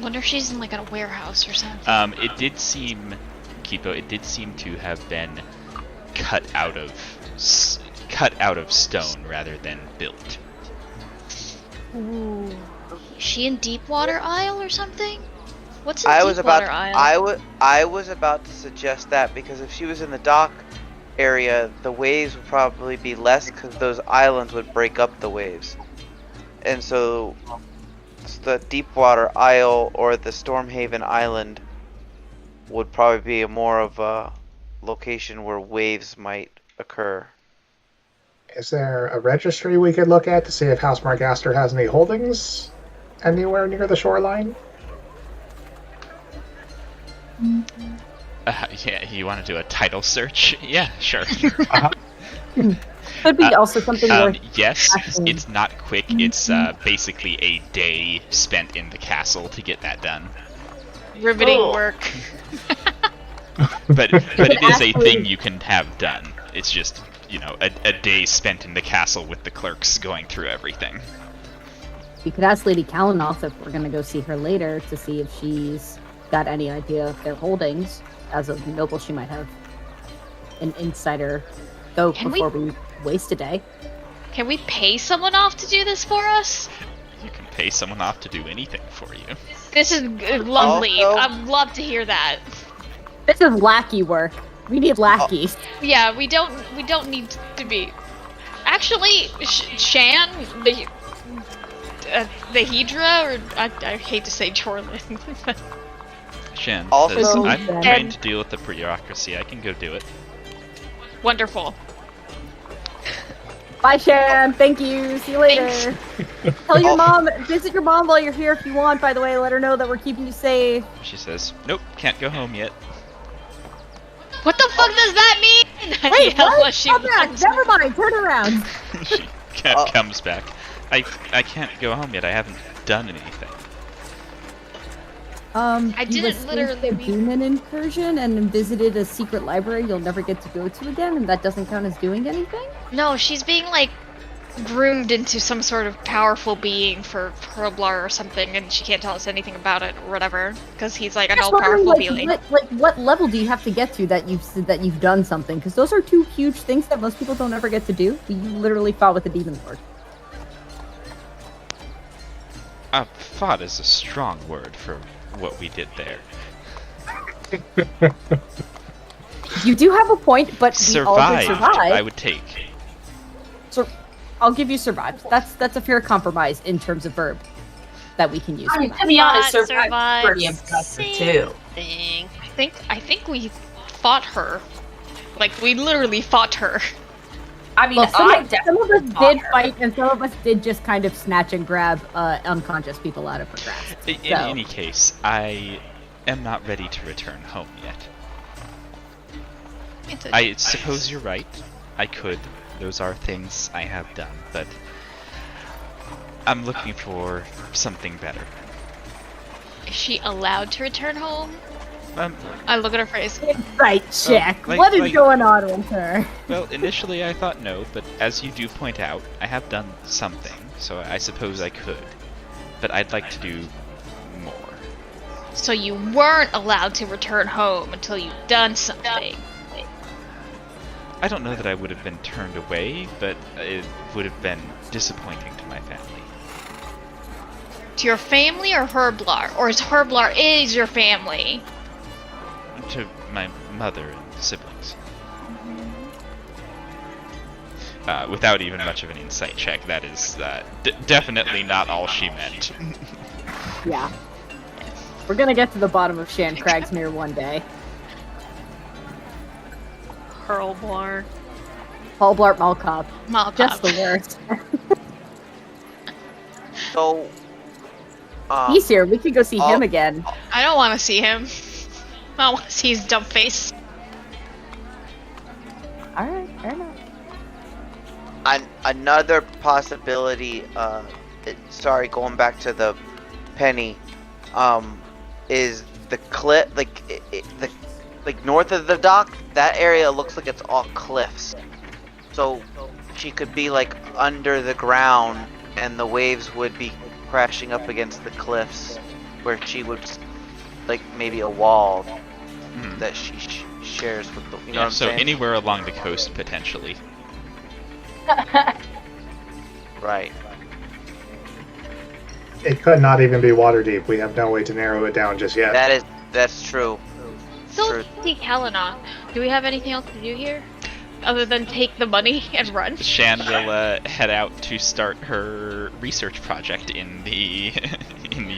Wonder if she's in like a warehouse or something. It did seem, Kipo, it did seem to have been cut out of stone rather than built. Ooh. Is she in Deepwater Isle or something? What's in Deepwater Isle? I was about to suggest that, because if she was in the dock area, the waves would probably be less because those islands would break up the waves. And so the Deepwater Isle or the Stormhaven Island would probably be more of a location where waves might occur. Is there a registry we could look at to see if House Margaster has any holdings anywhere near the shoreline? Yeah, you want to do a title search? Yeah, sure. Could be also something worth yes, asking. it's not quick. It's basically a day spent in the castle to get that done. Riveting work. But it is a thing you can have done. It's just, you know, a day spent in the castle with the clerks going through everything. We could ask Lady Kalinoth if we're going to go see her later to see if she's got any idea of their holdings. As a noble, she might have an insider scope before we waste a day. Can we pay someone off to do this for us? You can pay someone off to do anything for you. This is lovely. Also- I'd love to hear that. This is lackey work. We need lackeys. Yeah, we don't need to be. Actually, Shan, the Hedra, or I hate to say Jorlin. Shen Also- says, I'm Shen. trying to deal with the bureaucracy. I can go do it. Wonderful. Bye, Shan. Thank you. See you later. Tell your mom, visit your mom while you're here if you want, by the way. Let her know that we're keeping you safe. She says, nope, can't go home yet. What the fuck does that mean? Wait, Yell what? as she Come back. walks. Never mind. Turn around. She comes back. I can't go home yet. I haven't done anything. I you didn't escaped literally the mean- demon incursion and visited a secret library you'll never get to go to again, and that doesn't count as doing anything? No, she's being like groomed into some sort of powerful being for Heroblar or something, and she can't tell us anything about it or whatever, because he's like an Just all-powerful wondering, being. what level do you have to get to that you've done something? Because those are two huge things that most people don't ever get to do. You literally fought with a demon lord. Fought is a strong word for what we did there. You do have a point, but we all did Survived, survive. I would take. I'll give you survived. That's a fair compromise in terms of verb that we can use. I mean, to be honest, Not survived survived. pretty impressive Same too. thing. I think we fought her. Like, we literally fought her. I mean, Well, some I of us definitely did fought her. fight, and some of us did just kind of snatch and grab unconscious people out of her grasp. In So- any case, I am not ready to return home yet. I suppose you're right. I could. Those are things I have done, but I'm looking for something better. Is she allowed to return home? Um, I look at her face. Right, check. like- What is like- going on with her? well, initially I thought no, but as you do point out, I have done something, so I suppose I could. But I'd like to do more. So you weren't allowed to return home until you'd done something. I don't know that I would have been turned away, but it would have been disappointing to my family. to your family or Herblar? Or is Herblar is your family? To my mother and siblings. Without even much of an insight check, that is definitely not all she meant. Yeah. We're gonna get to the bottom of Shan Cragsmere one day. Hurlblar. Paulblart Malcob. Malcob. Just the worst. So, He's here. We could go see him again. I don't want to see him. I don't want to see his dumb face. Alright, fair enough. another possibility. Sorry, going back to the Penny. Is the cliff like north of the dock? That area looks like it's all cliffs. So she could be like under the ground, and the waves would be crashing up against the cliffs, where she would like maybe a wall that she shares with the. You know what I'm so saying? anywhere along the coast potentially. Right. It could not even be water deep. We have no way to narrow it down just yet. That's true. So, True. see Kalanok. Do we have anything else to do here? Other than take the money and run? Shan will head out to start her research project in the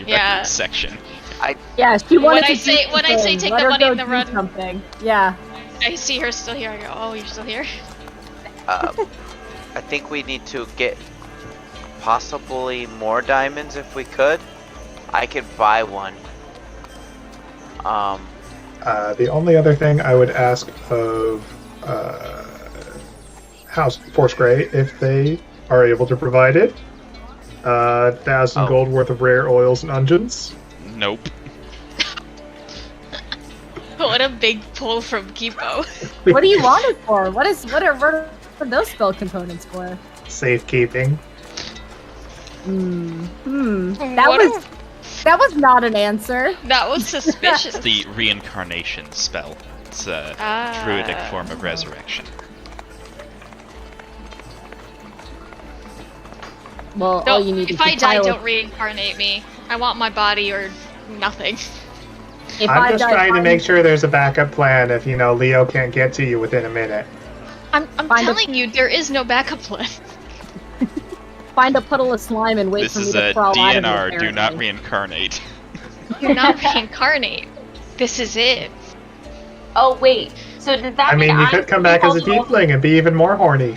Yeah. records section. Yeah, she wanted When to I say- do when I say something. take Let the her money go and the do run. something. Yeah. I see her still here. I go, oh, you're still here? I think we need to get possibly more diamonds if we could. I could buy one. The only other thing I would ask of House Force Grey, if they are able to provide it, 1,000 Oh. gold worth of rare oils and unguents. Nope. What a big pull from Kipo. What do you want it for? What are those spell components for? Safekeeping. That was not an answer. That was suspicious. The reincarnation spell. It's a druidic form of resurrection. Well, all Don't, you need if is I the die, pile of- don't reincarnate me. I want my body or nothing. If I'm I just die, trying to find- make sure there's a backup plan if, Leo can't get to you within a minute. I'm Find a- telling you, there is no backup plan. Find a puddle of slime and wait This for me is to a crawl out of it. DNR, do not apparently. reincarnate. Do not reincarnate. This is it. Oh wait. So does that I mean, you I'm could come back as a also- tiefling and be even more horny.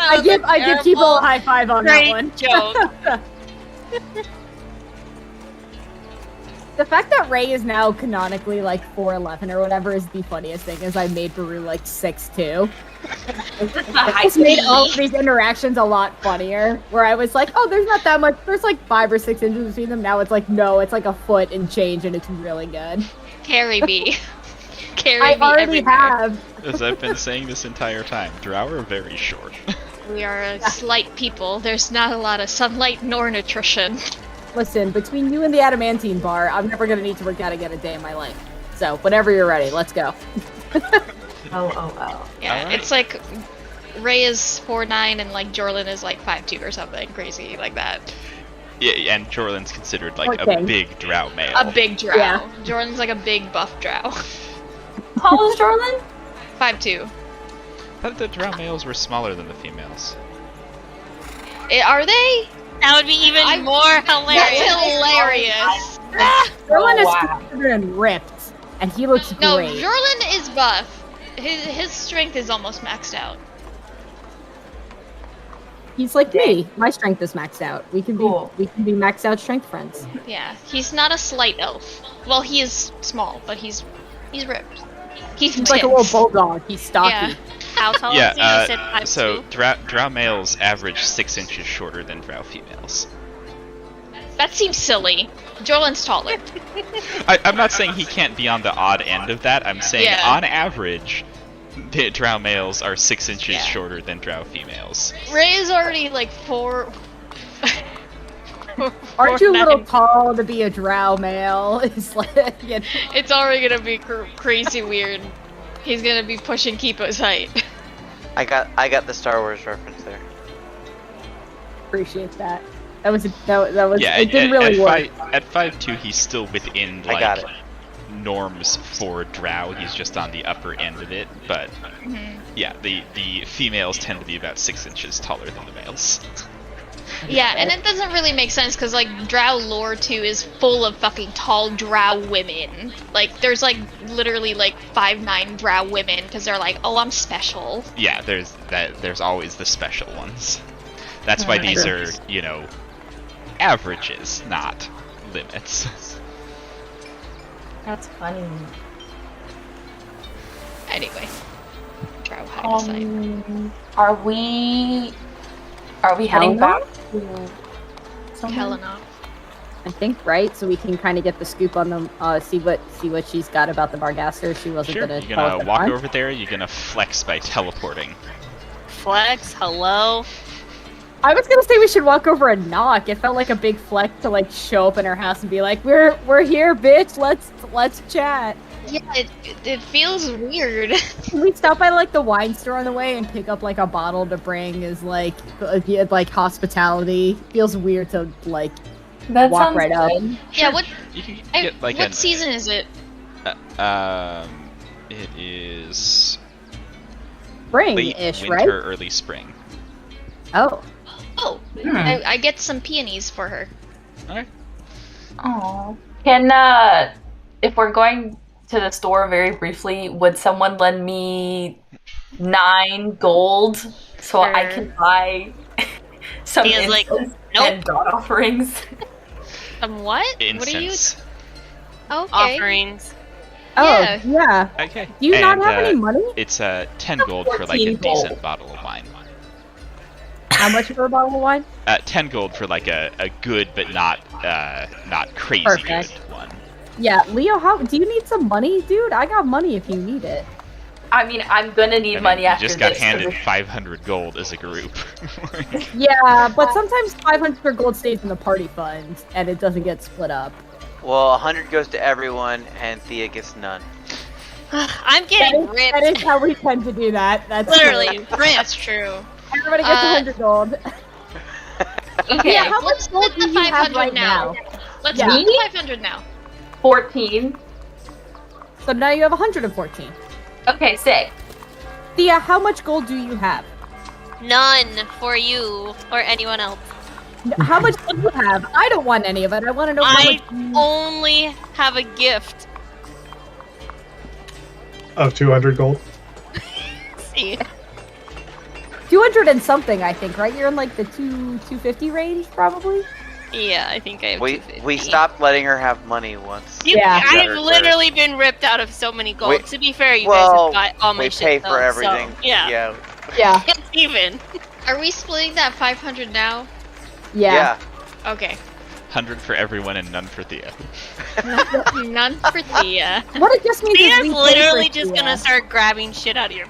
I give Kibo a high five on that one. joke. The fact that Ray is now canonically like 4'11" or whatever is the funniest thing. Is I made Baru like 6'2". It's made all of these interactions a lot funnier. Where I was like, oh, there's not that much. There's like 5 or 6 inches between them. Now it's like, no, it's like a foot and change, and it's really good. Carry me. Carry I me already everywhere. have. As I've been saying this entire time, Drow are very short. We are a slight people. There's not a lot of sunlight nor nutrition. Listen, between you and the adamantine bar, I'm never gonna need to work out again a day in my life. So whenever you're ready, let's go. Oh. Yeah, Alright. it's like Ray is 4'9" and like Jorlin is like 5'2" or something crazy like that. Yeah, and Jorlin's considered like Okay. a big Drow male. A big drow. Yeah. Jorlin's like a big buff drow. How tall is Jorlin? 5'2". I thought the Drow males were smaller than the females. Are they? That would be even more hilarious. That's hilarious. Erlen is wow. considered and ripped, and he looks No, great. Jorlin is buff. His strength is almost maxed out. He's like me. My strength is maxed out. We can Cool. be maxed out strength friends. Yeah, he's not a slight elf. Well, he is small, but he's ripped. He's He's like a little bulldog. He's stocky. Yeah. How tall is he? You said Yeah, 5'2"? so Drow males average 6 inches shorter than Drow females. That seems silly. Jorlin's taller. I'm not saying he can't be on the odd end of that. I'm saying Yeah. on average, the Drow males are 6 inches Yeah. shorter than Drow females. Ray is already like 4. Aren't you a little 4'9". tall to be a drow male? It's like, you know, It's already gonna be crazy weird. He's gonna be pushing Kipo's height. I got the Star Wars reference there. appreciate that. That was Yeah, it didn't really work. At 5'2", he's still within I got like it. norms for drow. He's just on the upper end of it. But yeah, the females tend to be about 6 inches taller than the males. Yeah, and it doesn't really make sense because like drow lore too is full of fucking tall drow women. Like there's like literally like 5'9" drow women because they're like, oh, I'm special. Yeah, there's always the special ones. That's why these are, you know, averages, not limits. That's funny. Anyway, drow hide aside. Are we heading back to somewhere? Helena. I think, right? So we can kind of get the scoop on them. See what she's got about the Bargaster. She wasn't Sure, gonna. you're tell us gonna at walk once. over there, you're gonna flex by teleporting. Flex, hello. I was gonna say we should walk over and knock. It felt like a big flex to like show up in her house and be like, "We're here, bitch. Let's chat." Yeah, it feels weird. Can we stop by like the wine store on the way and pick up like a bottle to bring as like hospitality? Feels weird to like That walk sounds right up. good. Yeah, what You can get like what season is it? it is Spring-ish, late right? winter, early spring. Oh, Oh, Hmm. I get some peonies for her. Alright. Oh, can if we're going to the store very briefly, would someone lend me 9 gold so I Sure. can buy some He is like, incense nope. and god offerings? What? What are you? Incense. Okay. Offerings. Yeah. yeah. Okay. Do you not And, have any money? It's 10 gold for like a 14 gold. decent bottle of wine. How much for a bottle of wine? 10 gold for like a good but not crazy Perfect. good one. Yeah, Leo, how do you need some money, dude? I got money if you need it. I mean, I'm gonna need I mean, money you after just got this. handed 500 gold as a group. Yeah, but sometimes 500 gold stays in the party fund and it doesn't get split up. Well, 100 goes to everyone, and Thea gets none. I'm getting That ripped. is how we tend to do that. That's Literally true. ripped. That's true. Everybody gets 100 gold. Okay, Yeah, how much Let's gold split do the you have 500 right now. now? Let's Yeah. split the 500 now. 14. So now you have 114. Okay, sick. Thea, how much gold do you have? None for you or anyone else. How much do you have? I don't want any of it. I want to know how I much. only have a gift. Of 200 gold. See, 200 and something, I think, right? You're in like the 250 range, probably. yeah, I think I have. We 250. stopped letting her have money once. Yeah. I've Better, literally been ripped out of so many gold. We- to be fair, you well, guys have got all my we shit. pay though, for everything. So, yeah, Yeah. it's even. Are we splitting that 500 now? Yeah. Okay. 100 for everyone and none for Thea. None for Thea. What it just means is Thea's we pay literally for just Thea. gonna start grabbing shit out of your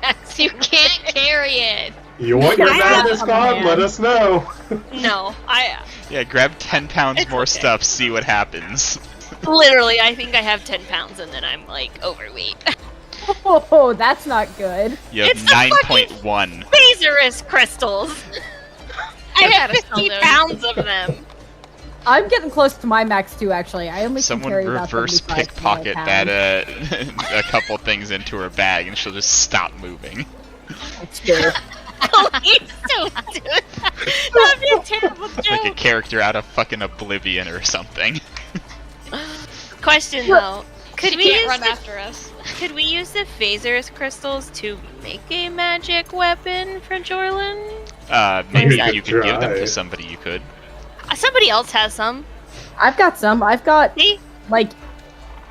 bags. You can't carry it. You want your Yeah, madness man. gone? Let us know. No, I Yeah, grab 10 pounds It's more okay. stuff, see what happens. literally, I think I have 10 pounds and then I'm like overweight. Oh, that's not good. You have It's the fucking- 9.1. Phaserus crystals. I have gotta sell 50 those. pounds of them. I'm getting close to my max too. Actually, I only Someone can carry reverse about 75 pickpocket pounds. that a couple things into her bag and she'll just stop moving. That's true. Please don't do that. That'd be a terrible Like a joke. character out of fucking Oblivion or something. Question though. Could She we can't use run the after us. Could we use the Phasers crystals to make a magic weapon for Jorlin? Maybe You you could could give them try. to somebody you could. Somebody else has some. I've got some. I've got See? like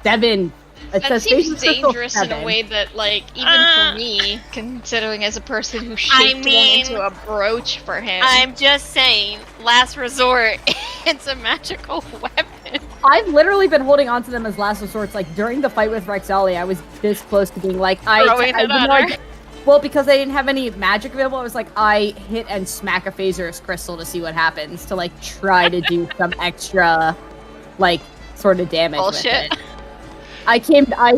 7. It That says seems Phasers Crystal dangerous in 7. a way that, like, even for me, considering as a person who I shaped mean- one into a brooch for him. I'm just saying, last resort, it's a magical weapon. I've literally been holding on to them as last resorts. Like during the fight with Rexali, I was this close to being like, Throwing it even at though I her. d- well, because I didn't have any magic available, I was like, I hit and smack a Phasers crystal to see what happens to like try to do some extra, like sort of damage. Bullshit. With it. I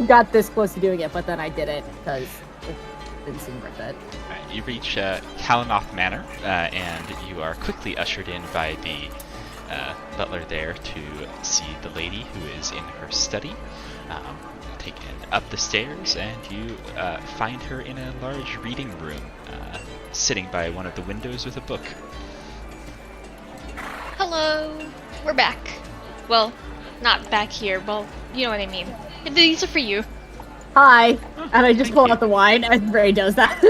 got this close to doing it, but then I didn't because it didn't seem worth it. Right. you reach Kalanoth Manor, and you are quickly ushered in by the butler there to see the lady who is in her study. Taken up the stairs, and you find her in a large reading room, sitting by one of the windows with a book. Hello, we're back. Well, not back here. Well, you know what I mean. These are for you. Hi, and I just Thank pull you. out the wine, and Ray does that.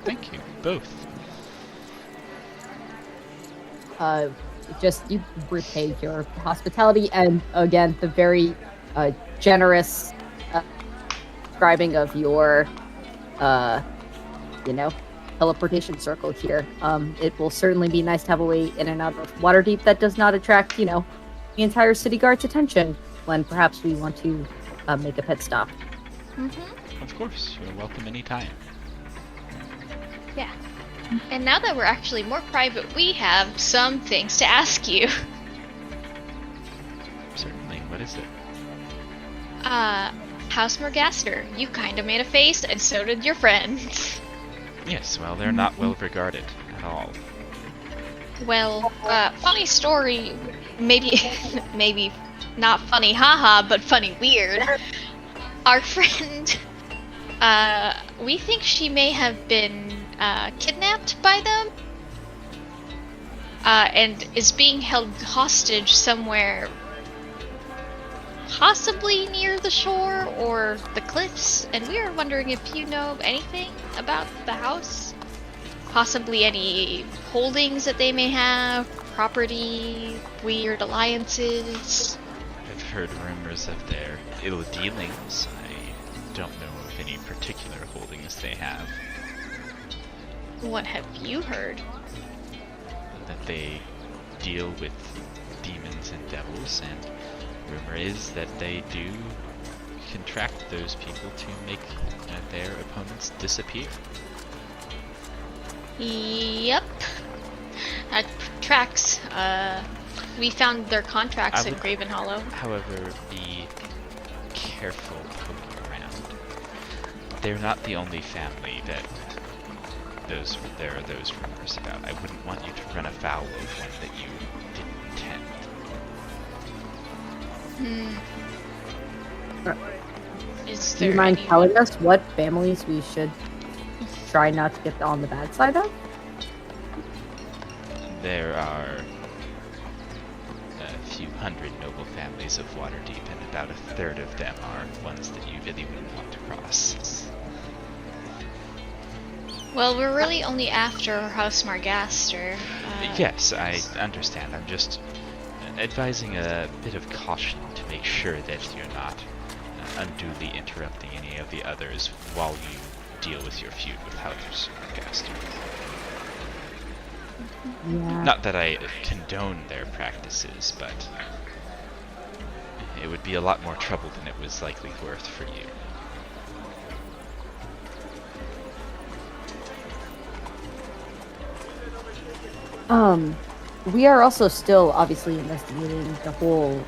Thank you, both. Just you repay your hospitality, and again, the very generous describing of your, teleportation circle here. It will certainly be nice to have a way in and out of Waterdeep that does not attract, the entire city guard's attention when perhaps we want to make a pit stop. Of course, you're welcome anytime. Yeah. And now that we're actually more private, we have some things to ask you. Certainly. What is it? House Morgaster, you kind of made a face, and so did your friends. Yes, well, they're not well regarded at all. Well, funny story, maybe not funny haha, but funny weird. Our friend, we think she may have been kidnapped by them, and is being held hostage somewhere, possibly near the shore or the cliffs, and we are wondering if you know anything about the house. Possibly any holdings that they may have, property, weird alliances. I've heard rumors of their ill dealings. I don't know of any particular holdings they have. What have you heard? That they deal with demons and devils, and rumor is that they do contract those people to make their opponents disappear. Yep. That tracks. We found their contracts in Graven Hollow. However, be careful poking around. They're not the only family that there are those rumors about. I wouldn't want you to run afoul of one that you didn't intend. Is Do there you mind any- telling us what families we should try not to get on the bad side of? There are a few hundred noble families of Waterdeep, and about a third of them are ones that you really wouldn't want to cross. Well, we're really only after House Morgaster. Yes, I understand. I'm just advising a bit of caution to make sure that you're not unduly interrupting any of the others while you deal with your feud with House Morgaster. Yeah. Not that I condone their practices, but it would be a lot more trouble than it was likely worth for you. We are also still obviously investigating the whole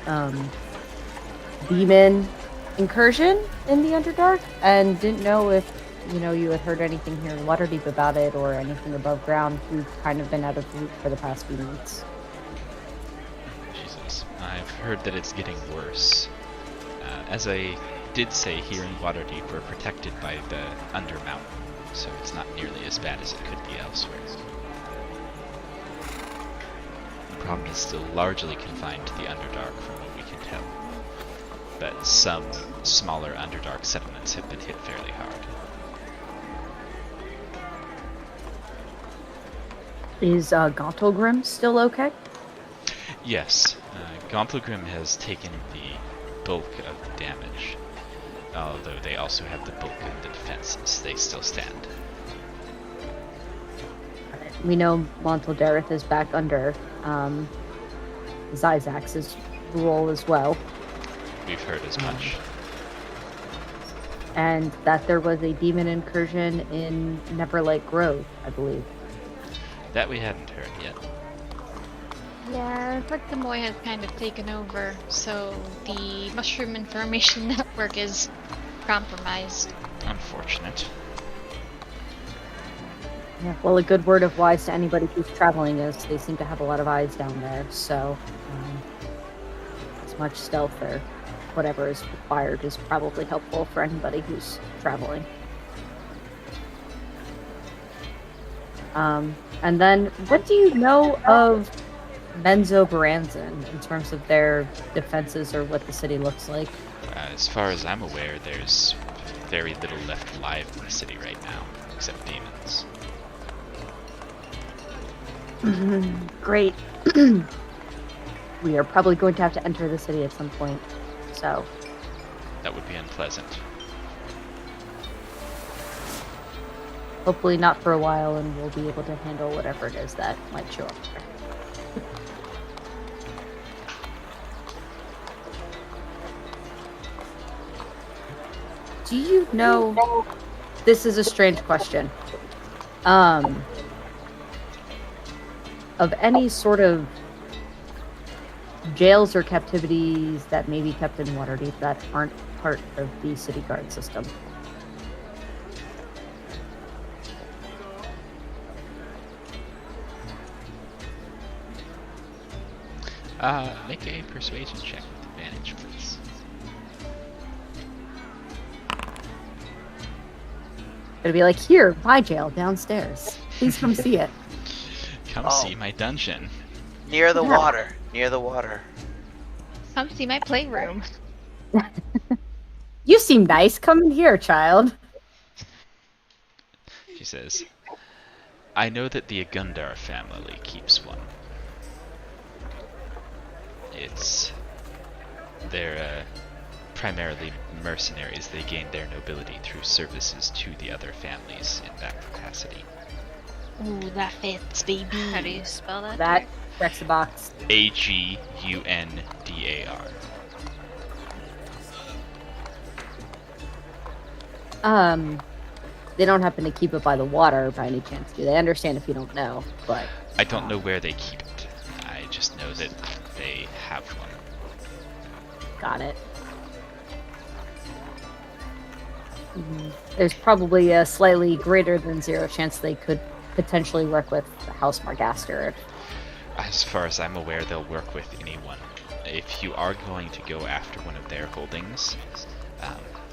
demon incursion in the Underdark, and didn't know if you had heard anything here in Waterdeep about it or anything above ground. We've kind of been out of the loop for the past few months. Jesus, I've heard that it's getting worse. As I did say, here in Waterdeep we're protected by the Undermountain, so it's not nearly as bad as it could be elsewhere. The problem is still largely confined to the Underdark from what we can tell. But some smaller Underdark settlements have been hit fairly hard. Is Gauntlgrim still okay? Yes, Gauntlgrim has taken the bulk of the damage, although they also have the bulk of the defenses. They still stand. We know Monteldareth is back under Zyzax's rule as well, We've heard as much. and that there was a demon incursion in Neverlight Grove, I believe. That we hadn't heard yet. Yeah, Rick the Moy has kind of taken over, so the Mushroom Information Network is compromised. Unfortunate. Yeah, well, a good word of wise to anybody who's traveling is they seem to have a lot of eyes down there, so as much stealth or whatever is required is probably helpful for anybody who's traveling. And then, what do you know of Menzo Baranzan in terms of their defenses or what the city looks like? As far as I'm aware, there's very little left alive in the city right now, except demons. Great. We are probably going to have to enter the city at some point, so... That would be unpleasant. Hopefully not for a while, and we'll be able to handle whatever it is that might show up there. Do you know... This is a strange question. Of any sort of jails or captivities that may be kept in Waterdeep that aren't part of the city guard system? Make a persuasion check with advantage, please. It'll be like, here, my jail downstairs. Please come see it. Come see my dungeon. Near the water. Near the water. Come see my playroom. You seem nice. Come in here, child. She says, I know that the Agundar family keeps one. They're primarily mercenaries. They gained their nobility through services to the other families in that capacity. Ooh, that fits, baby. How do you spell that? That checks the box. Agundar. They don't happen to keep it by the water by any chance, do they? I understand if you don't know, but... I don't know where they keep it. I just know that they have one. Got it. There's probably a slightly greater than zero chance they could potentially work with House Margaster. As far as I'm aware, they'll work with anyone. If you are going to go after one of their holdings,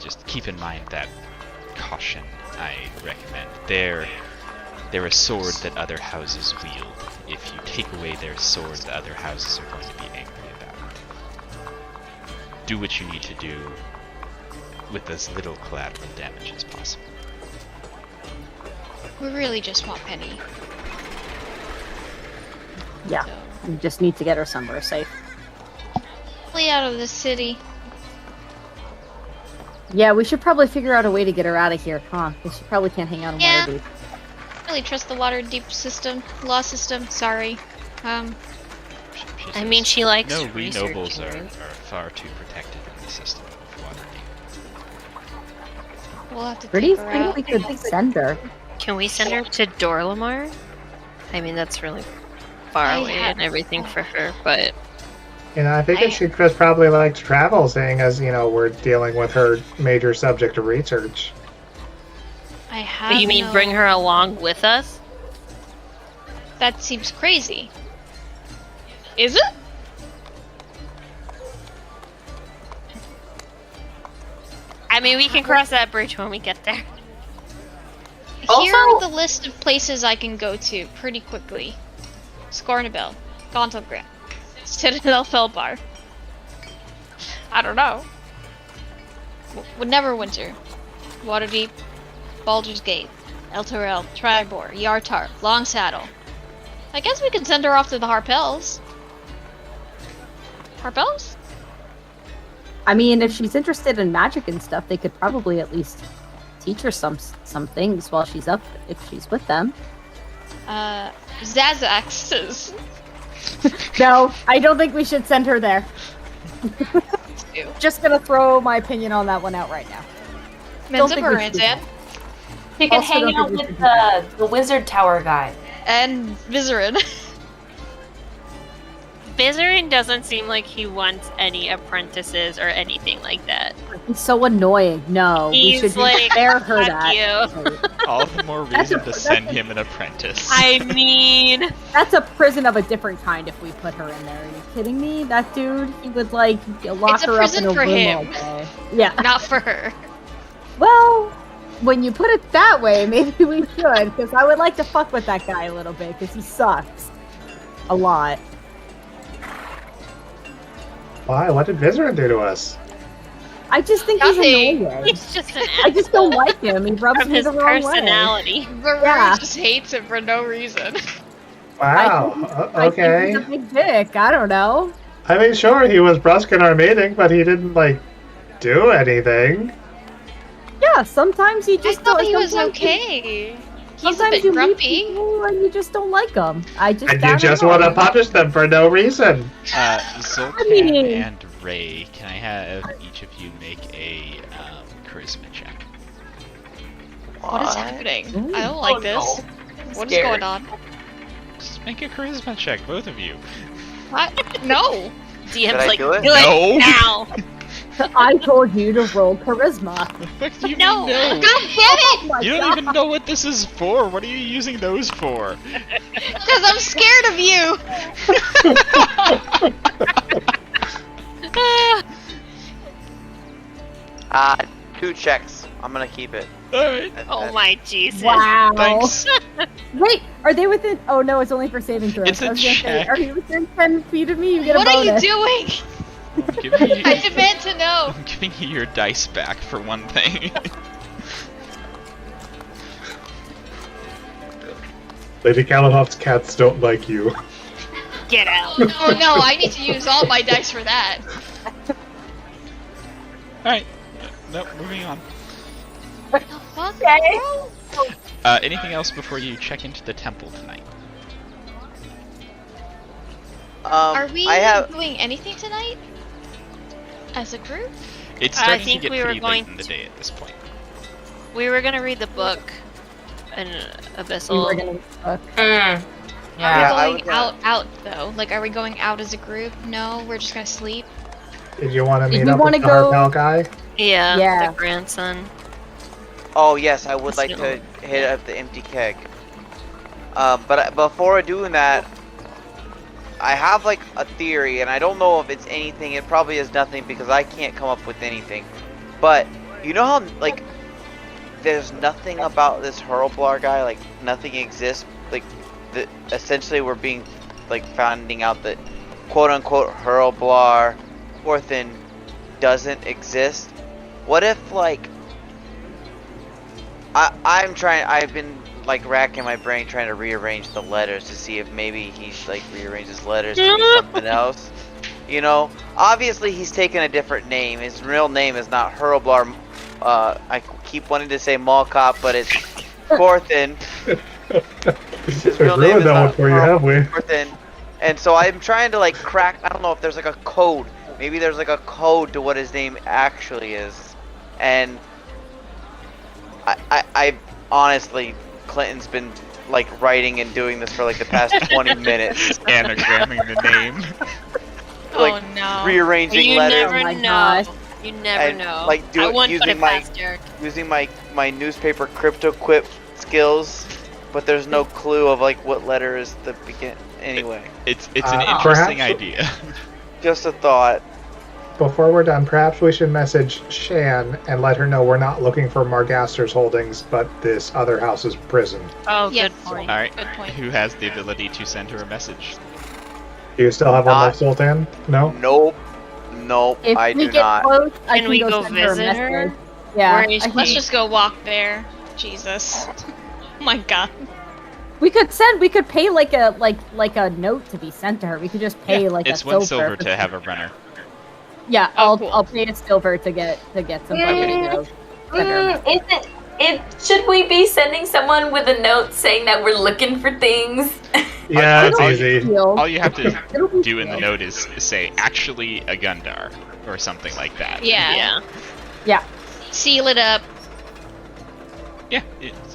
just keep in mind that caution I recommend. They're a sword that other houses wield. If you take away their sword, the other houses are going to be angry about it. Do what you need to do with as little collateral damage as possible. We really just want Penny. Yeah, we just need to get her somewhere safe. Flee out of the city. Yeah, we should probably figure out a way to get her out of here, huh? Because she probably can't hang out in Yeah. Waterdeep. Really trust the Waterdeep system, law system. Sorry. She I mean, she likes no, we researching, nobles are right? far too protected in the system of Waterdeep. We'll have to Where do you take her think out. we could send her? Can we send her to Dorlamar? I mean, that's really far I away have- and everything for her, but I figured she'd just probably like to travel, seeing as, we're dealing with her major subject of research. I have. but you mean bring her along with us? That seems crazy. Is it? I mean, we can cross that bridge when we get there. Here are Also- the list of places I can go to pretty quickly. Scornabel, Gauntlegrim, Citadel Felbar. I don't know. Neverwinter, Waterdeep, Baldur's Gate, Elturel, Tribor, Yartar, Longsaddle. I guess we can send her off to the Harpels. Harpels? I mean, if she's interested in magic and stuff, they could probably at least teach her some things while she's up, if she's with them. Zazaxes. No, I don't think we should send her there. Just gonna throw my opinion on that one out right now. Don't think we should do Menzoberranzan. You can Also hang don't out think we with should do the wizard tower guy. And Vizerin. Bizarin doesn't seem like he wants any apprentices or anything like that. He's so annoying. No, we He's should like, spare her "Fuck that. All the more reason to send him an apprentice. I mean, That's a prison of a different kind if we put her in there. Are you kidding me? That dude, he would like lock It's a her up prison in a for room him. all day. Yeah. Not for her. Well, when you put it that way, maybe we should, because I would like to fuck with that guy a little bit, because he sucks. A lot. Why? What did Vizerin do to us? I just think Nothing. he's annoying. he's just an I just don't like him. He rubs from me his the wrong way. personality. Varun Yeah. just hates him for no reason. Wow. I Okay. think he's a big dick. I don't know. I mean, sure, he was brusque in our meeting, but he didn't like do anything. Yeah, sometimes he I just thought don't. he was sometimes okay. He's a Sometimes bit you meet grumpy. people and you just don't like them. I And you don't just know. want to punish them for no reason. Zoltan mean- and Ray, can I have each of you make a charisma check? What is happening? Ooh. I don't like Oh, this. no. What is Scared. going on? Just make a charisma check, both of you. What? No. DM's Did I like, do it? No. now. I told you to roll charisma. The fuck do you No. mean no? God damn it! Oh my You don't God. even know what this is for. What are you using those for? Because I'm scared of you. Ah, 2 checks. I'm gonna keep it. Alright. oh my Jesus. Wow. Thanks. Wait, are they within? Oh no, it's only for saving throws. It's a I was gonna say, check. are you within 10 feet of me? You get What a are you bonus. doing? I'm giving you, I demand to know. I'm giving you your dice back for one thing. Lady Calihoff's cats don't like you. Get out. Oh no, I need to use all my dice for that. Alright. Nope, moving on. What the fuck? Okay. Anything else before you check into the temple tonight? Are we I have. doing anything tonight? As a group? It's I starting to think get we were pretty going late in the day at this point. We were gonna read the book in We Abyssal. were gonna look. Yeah. Yeah, I Are we was, going out though? Like, are we going out as a group? No, we're just gonna sleep. Did you want to Did meet you up wanna with the go- Harpel guy? Yeah, Yeah. the grandson. Oh yes, I would like to hit up the empty keg. But before doing that, I have like a theory, and I don't know if it's anything. It probably is nothing because I can't come up with anything. But you know how like there's nothing about this Hurlblar guy, like nothing exists. Like essentially we're being like finding out that quote unquote Hurlblar Orthan doesn't exist. What if like I've been like racking my brain trying to rearrange the letters to see if maybe he's like rearranges letters to be something else. You know, obviously he's taken a different name. His real name is not Hurlblar. I keep wanting to say Malcop, but it's Corthin. His We've real name ruined is that one not for you, have we? Corthin. And so I'm trying to like crack. I don't know if there's like a code. Maybe there's like a code to what his name actually is. And I honestly, Clinton's been like writing and doing this for like the past 20 minutes. Anagramming the name. Like oh no. rearranging You letters. never Oh my know. gosh. You never And, know. like, I wouldn't put using it my- past Derek. Using my newspaper crypto quip skills, but there's no clue of like what letter is the begin. Anyway, It's an interesting Perhaps- idea. just a thought. Before we're done, perhaps we should message Shan and let her know we're not looking for Margaster's holdings, but this other house's prison. Oh, Yes. good point. Alright. Good point. Who has the ability to send her a message? Do you still have one Not- left, Sultan? No? Nope, If I we do get not. close, I Can we go go send her a visit her? message. Yeah. Where is I she? think Let's just go walk there. Jesus. Oh my god. we could pay like a note to be sent to her. We could just pay like It's a 1 silver silver to have a runner. Yeah, Oh, cool. I'll pay a silver to get somebody to go. send her. Should we be sending someone with a note saying that we're looking for things? Yeah, it's I'll- easy. Deal. All you have to It'll be do in the fine. note is say, actually a Gundar, or something like that. Yeah. Yeah. Yeah. Seal it up. Yeah.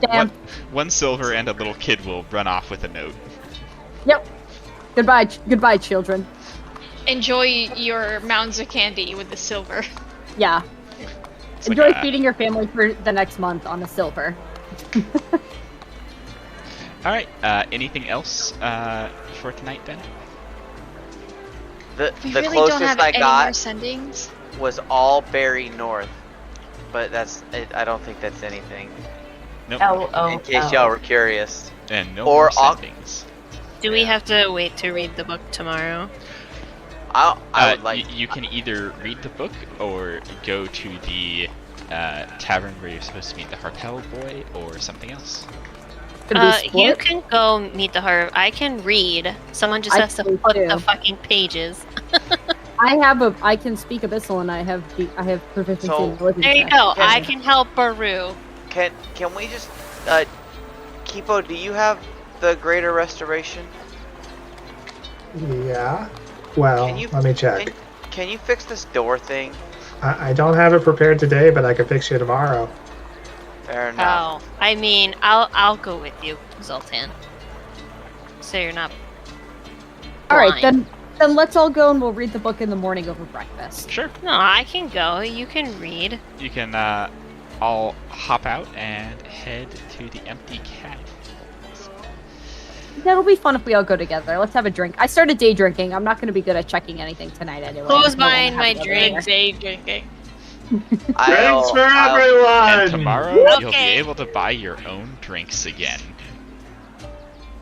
Damn. 1 silver and a little kid will run off with a note. Yep. Goodbye, children. Enjoy your mounds of candy with the silver. Yeah. It's Enjoy like, feeding your family for the next month on the silver. All right. Anything else for tonight, then? The We really closest don't have I any got more sendings. was all Barry North, but I don't think that's anything. Nope. In case y'all were curious. And no Or more sendings. Do we have to wait to read the book tomorrow? I would like. You can either read the book or go to the tavern where you're supposed to meet the Harpel boy or something else. Could we You split? can go meet the harp. I can read. Someone just I has to can flip too. the fucking pages. I can speak Abyssal and I have proficiency So- in ability There you check. go. Can- I can help Baru. Can we just Kipo, do you have the Greater Restoration? Yeah. Well, Can you- let me check. Can you fix this door thing? I don't have it prepared today, but I can fix you tomorrow. Fair enough. Oh, I mean, I'll go with you, Zoltan. So you're not. All right, blind. then let's all go and we'll read the book in the morning over breakfast. Sure. No, I can go. You can read. You can all hop out and head to the Empty Cat. That'll be fun if we all go together. Let's have a drink. I started day drinking. I'm not going to be good at checking anything tonight anyway. Who's I don't wanna buying have my another drink? dinner. Day drinking. Thanks for And everyone! tomorrow you'll be Okay. able to buy your own drinks again.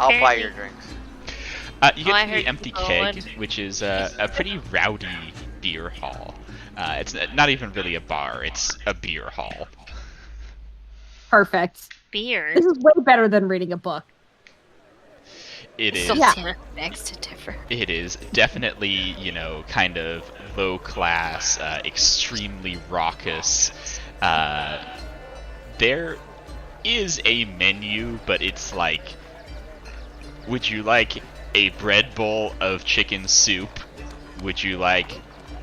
I'll buy your drinks. You Oh, I get to heard the Empty people Keg, would. which is a pretty rowdy beer hall. It's not even really a bar; it's a beer hall. Perfect. Beer. This is way better than reading a book. It is. Zoltan begs to differ. It is definitely, kind of low class, extremely raucous. There is a menu, but it's like, would you like a bread bowl of chicken soup? Would you like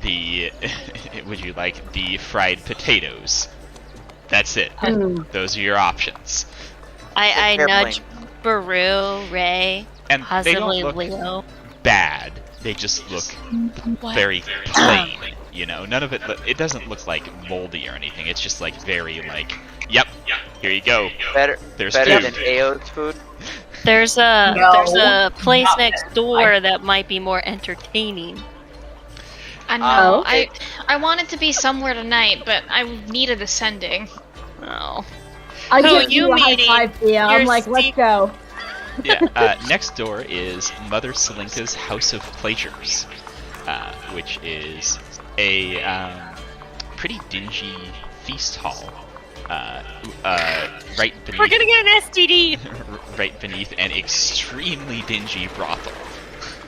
the fried potatoes? That's it. Mm. Those are your options. I Fair nudge play. Baru, Ray, And they possibly don't look Leo. bad. They just look very plain. None of it doesn't look like moldy or anything. It's just like very like, yep, here you go. Better There's better food. than Ao's food. There's a No. place next door that might be more entertaining. I know. okay. I wanted to be somewhere tonight, but I needed a sending. Oh. I Who give you you a high meeting? five, Thea. I'm Your like, let's Steve- go. Yeah. Next door is Mother Selinka's House of Pleasures, which is a pretty dingy feast hall. Right beneath. We're gonna get an STD! Right beneath an extremely dingy brothel.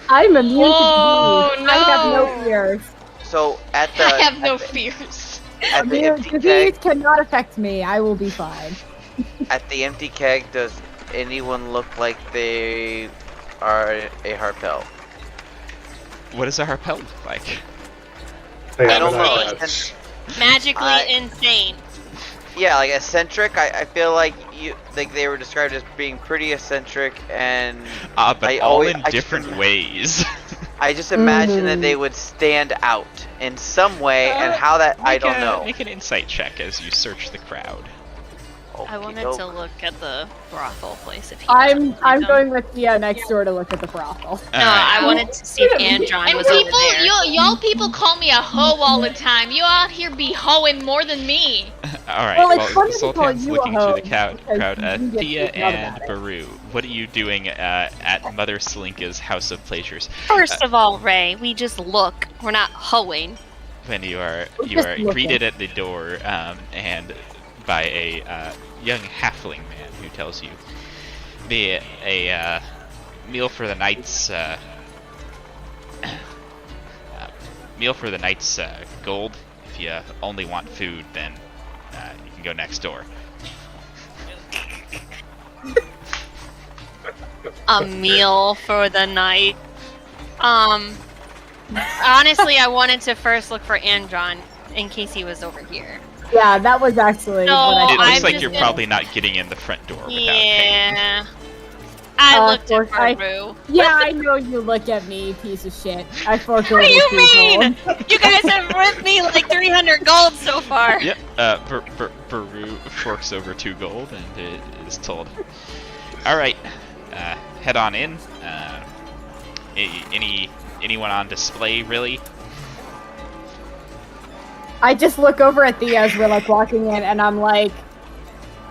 I'm immune Oh, to disease. I have no. no fears. So at the I have no at the, fears. at the Immune empty disease keg, cannot affect me. I will be fine. at the empty keg, does anyone look like they are a Harpel? What does a Harpel look like? They I have don't an know. eye. Magically I- insane. Yeah, like eccentric. I feel like they were described as being pretty eccentric, and But I all always- in I different just- ways. I just imagine that they would stand out in some way, and how that I don't know. Make an insight check as you search the crowd. I wanted Okey-doke. to look at the brothel place if he I'm doesn't know. going with Thea next door to look at the brothel. No, I wanted to see if Andron And was over people, there. y'all people call me a hoe all the time. You out here be hoeing more to me. All right. Well, it's funny to call Sultan's you a looking hoe, through the crowd. because you get Thea freaked out and about it. Baru, what are you doing at Mother Selinka's House of Pleasures? First of all, Ray, we just look. We're not hoeing. When you are just looking. greeted at the door and by a young halfling man who tells you a meal for the night's gold. If you only want food, then you can go next door. A meal for the night. Honestly, I wanted to first look for Andron in case he was over here. Yeah, that was actually No, what I It thought. looks I'm like just you're gonna- probably not getting in the front door without paying. Yeah. I looked at I- Baru. Yeah, I know you look at me, piece of shit. I forked a What do little you too mean? gold. You guys have ripped me like 300 gold so far. Yep. Baru forks over 2 gold and it is told, "All right, head on in. Anyone on display really?" I just look over at Thea as we're like walking in, and I'm like,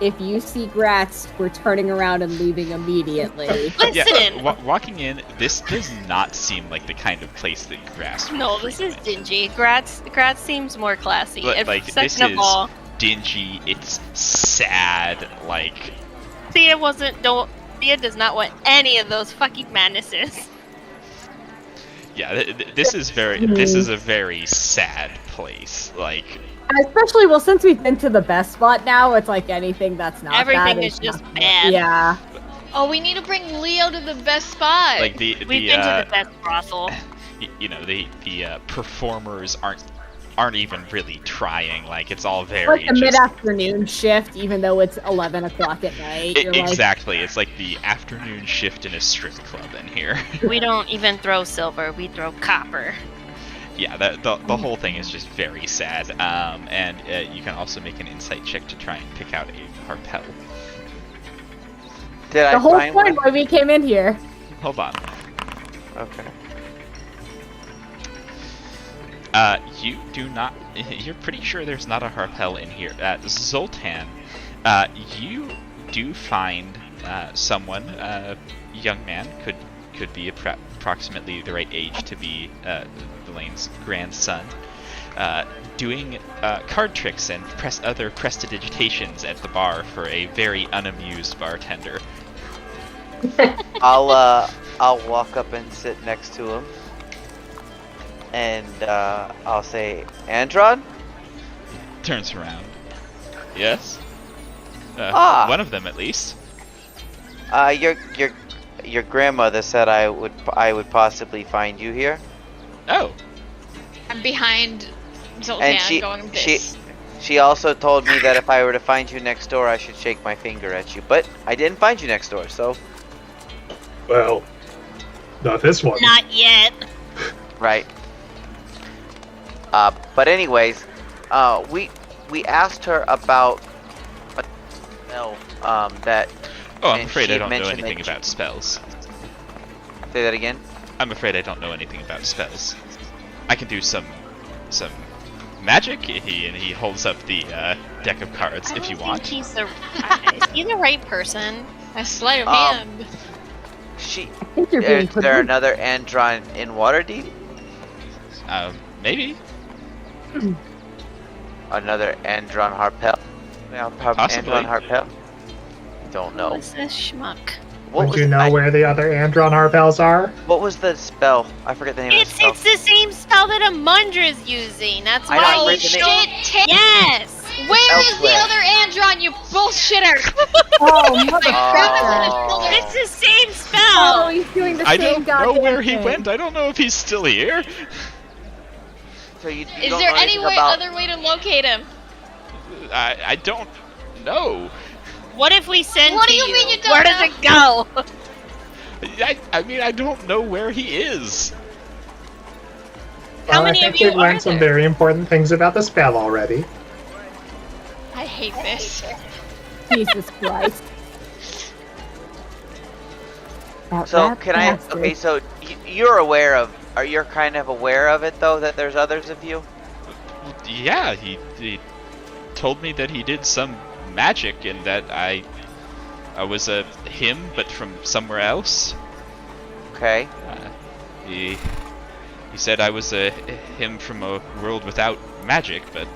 if you see Gratz, we're turning around and leaving immediately. Listen. Yeah. Walking in, this does not seem like the kind of place that Grass. would No, this is frequent. dingy. Gratz seems more classy. And Like second this of is all, dingy. It's sad. Like Thea does not want any of those fucking madnesses. yeah, this is a very sad place. Like Especially, well, since we've been to the best spot now, it's like anything that's not Everything bad is just not- bad. Yeah. Oh, we need to bring Leo to the best spot. like the We've been to the best brothel. you know the performers aren't even really trying. Like it's all very Like a just- mid-afternoon shift, even though it's 11 o'clock at night. You're like, exactly. It's like the afternoon shift in a strip club in here. We don't even throw silver, we throw copper. Yeah, the whole thing is just very sad. And you can also make an insight check to try and pick out a harpel. Did I the whole find point one? why we came in here. Hold on. Okay. You do not. You're pretty sure there's not a harpel in here. Zoltan, you do find someone, young man, could be approximately the right age to be Delane's grandson, doing card tricks and other prestidigitations at the bar for a very unamused bartender. I'll walk up and sit next to him, and I'll say, Andron? Turns around. Yes. One of them at least. Your grandmother said I would possibly find you here, Oh. I'm behind Zoltan and going this. she also told me that if I were to find you next door, I should shake my finger at you. But I didn't find you next door, so Well, not this one. Not yet. right. But anyways, we asked her about that. Oh, I'm And afraid she I don't know mentioned anything that about spells. Say that again. I'm afraid I don't know anything about spells. I can do some magic. He holds up the deck of cards if you want. He's the right person. A sleight of Um, hand. She. I think you're being Is there put another Andron in Waterdeep? Maybe. Another Andron Harpel? Possibly. Andron Harpel? Don't know. What's this schmuck? What Would you know where the other Andron Harpels are? What was the spell? I forget the name of the spell. It's the same spell that Amundra's using. That's I know, why right, you the don't. Shit, Tim! Yes. Where is the Elsewhere. other Andron, you bullshitter? Oh, My Oh. It's the same Oh, spell. he's doing the I same don't know goddamn where he thing. went. I don't know if he's still here. So you Is don't there know any anything way, about... other way to locate him? I don't know. What if we send What to do you mean you don't Where does it go? I mean, I don't know where he is. How Well, many I of think you we've are learned some there? very important things about the spell already. I hate this. Jesus Christ. That So rat can I... bastard. Okay, so you're aware of... You're kind of aware of it, though, that there's others of you? Yeah, he told me that he did some magic and that I was a him, but from somewhere else. Okay. He said I was a him from a world without magic, but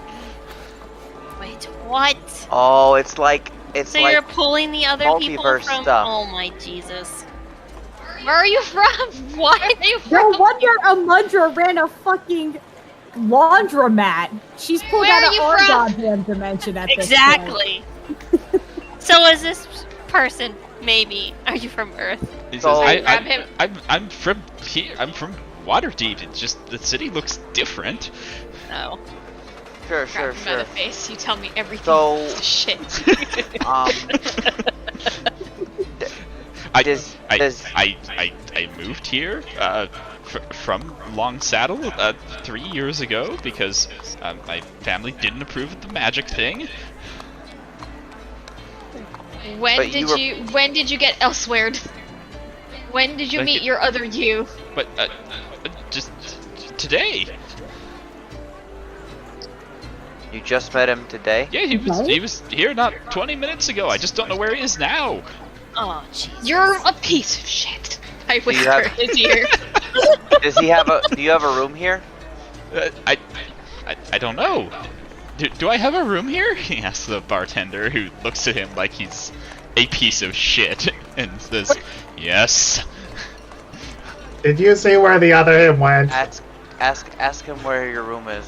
Wait, what? Oh, it's like... It's So like... you're pulling the other people multiverse from? stuff. Oh my Jesus! Where are you from? What are you No from? wonder Amundra ran a fucking laundromat. She's pulled Where out are of you our from? goddamn dimension at this point. Exactly. So is this person? Maybe. Are you from Earth? he says So- Grab him. I'm from here. I'm from Waterdeep. It's just the city looks different. No. Sure, Grab him by sure. the face. You tell me everything. So- Shit. I moved here from Long Saddle 3 years ago because my family didn't approve of the magic thing. When But when did you get elsewhere? When did you Like meet it- your other you? But just today. You just met him today? Yeah, he was here not 20 minutes ago. I just don't know where he is now. Oh, jeez. You're a piece of shit. I you whisper have- in his ear. Does he have a? Do you have a room here? I don't know. Do I have a room here? He asks the bartender, who looks at him like he's a piece of shit, and says, "Yes." Did you see where the other him went? Ask him where your room is.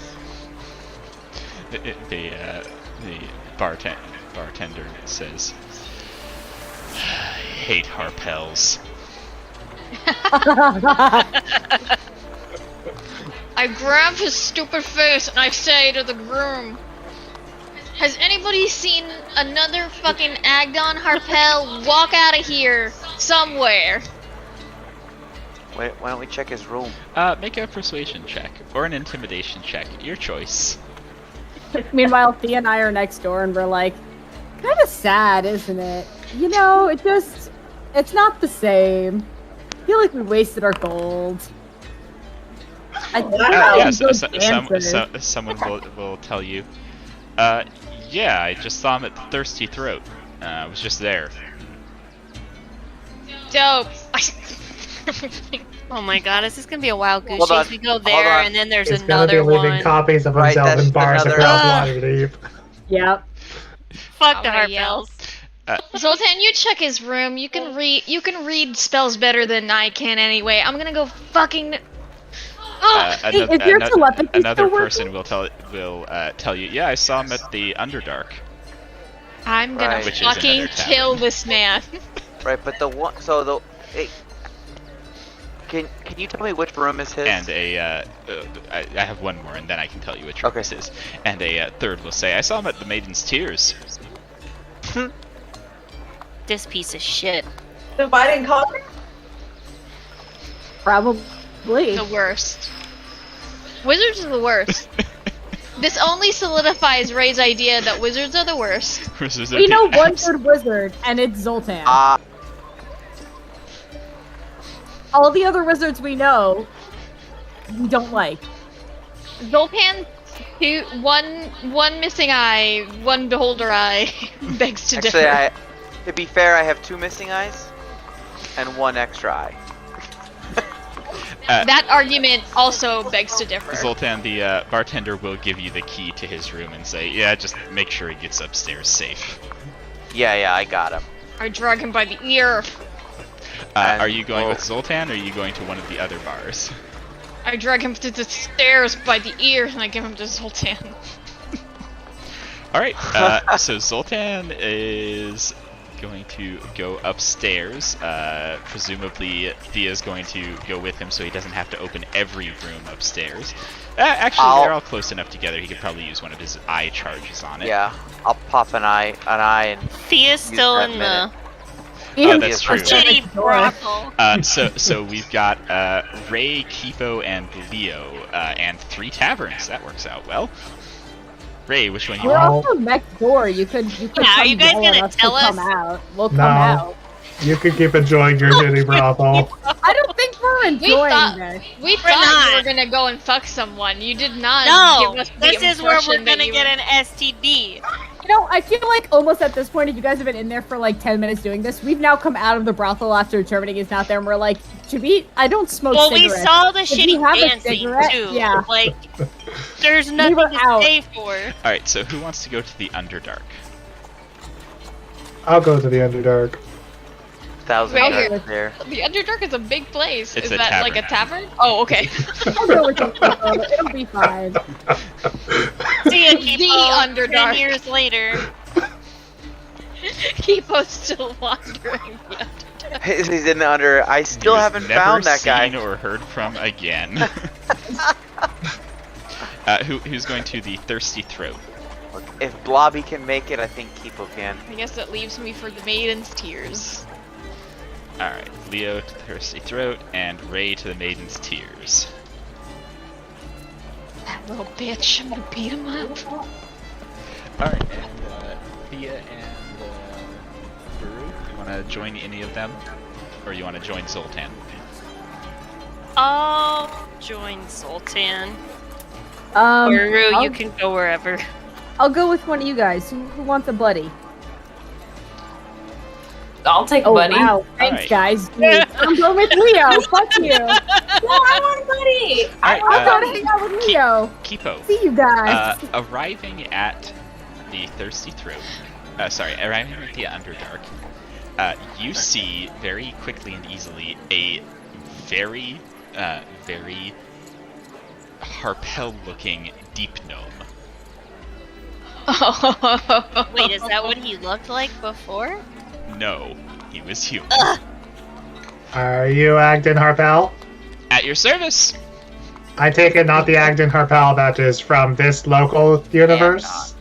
The bartender says, "I hate Harpels." I grab his stupid face and I say to the groom, has anybody seen another fucking Agdon Harpel walk out of here somewhere? Why don't we check his room? Make a persuasion check or an intimidation check, your choice. Meanwhile, Thea and I are next door, and we're like, kind of sad, isn't it? You know, it's not the same. I feel like we wasted our gold. Someone will tell you. Yeah, I just saw him at the Thirsty Throat. I was just there. Dope. Oh my god, is this gonna be a wild goose Hold chase? on, We go hold there, on. and then there's He's gonna be another leaving one. copies of Right, himself that's in bars another- across Waterdeep. Yep. Fuck the I'm gonna yell. Harpels. Zoltan, you check his room. You can read spells better than I can anyway. I'm gonna go fucking. Ugh. Hey, is your telepathy another still working? person will tell you. Yeah, I saw him at the Underdark. I'm gonna Right. Which is fucking another tavern. kill this man. Right, but the one. So the. Hey, can you tell me which room is his? And I have one more, and then I can tell you which room Okay. this is. And a third will say, I saw him at the Maiden's Tears. This piece of shit. Dividing color? Probably. The worst. Wizards are the worst. This only solidifies Ray's idea that wizards are the worst. We know one good wizard, and it's Zoltan. All the other wizards we know, we don't like. Zoltan, one missing eye, one beholder eye, begs to Actually, differ. to be fair, I have 2 missing eyes and 1 extra eye. That argument also begs to differ. Zoltan, the bartender, will give you the key to his room and say, yeah, just make sure he gets upstairs safe. Yeah, I got him. I drag him by the ear. Are you going with Zoltan, or are you going to one of the other bars? I drag him to the stairs by the ear, and I give him to Zoltan. Alright, so Zoltan is going to go upstairs. Presumably Thea's going to go with him so he doesn't have to open every room upstairs. Actually, they're all close enough together, he could probably use one of his eye charges on it. Yeah, I'll pop an eye, and Thea's still that in minute. the Oh, that's true. shitty brothel. So we've got Ray, Kipo, and Leo, and 3 taverns. That works out well. Ray, which one you We're want? also next door. You could Yeah, come are you guys yell at gonna us to tell come us? out. We'll come No. out. You can keep enjoying your shitty brothel. I don't think we're enjoying thought- this. We We're thought you not. were gonna go and fuck someone. You did not No, give us the this is where we're impression that gonna you get were- an STD. You know, I feel like almost at this point, if you guys have been in there for like 10 minutes doing this, we've now come out of the brothel after determining he's not there, and we're like, should we? I don't smoke Well, we cigarettes. saw the If you shitty have a dancing cigarette, too. yeah. Like, there's nothing were to out. stay for. Alright, so who wants to go to the Underdark? I'll go to the Underdark. 1,000 Right yards here. there. The Underdark is a big place. It's is a that like a tavern. tavern? Oh, okay. I'll go with you. It'll be fine. See ya, The Kipo, Underdark. 10 years later. Kipo's still wandering. Yeah. He's in the under. I still He was haven't never found that seen guy. or heard from again. Who's going to the Thirsty Throat? Look, if Blobby can make it, I think Kipo can. I guess that leaves me for the Maiden's Tears. Alright, Leo to the Thirsty Throat, and Ray to the Maiden's Tears. That little bitch. I'm gonna beat him up. Alright, and Thea and Buru, you want to join any of them? Or you want to join Zoltan? I'll join Zoltan. I'll, You can go wherever. I'll go with one of you guys. Who wants a buddy? I'll take Oh Buddy. wow! Thanks, Alright. guys. I'm going with Leo. Fuck you. No, I want Buddy. Alright, I'll go to hang out with Leo. Kipo. See you guys. Arriving at the Thirsty Throat, arriving at the Underdark, you see very quickly and easily a very Harpel-looking deep gnome. Wait, is that what he looked like before? No, he was human. Are you Agden Harpel? At your service. I take it not the Agden Harpel that is from this local universe?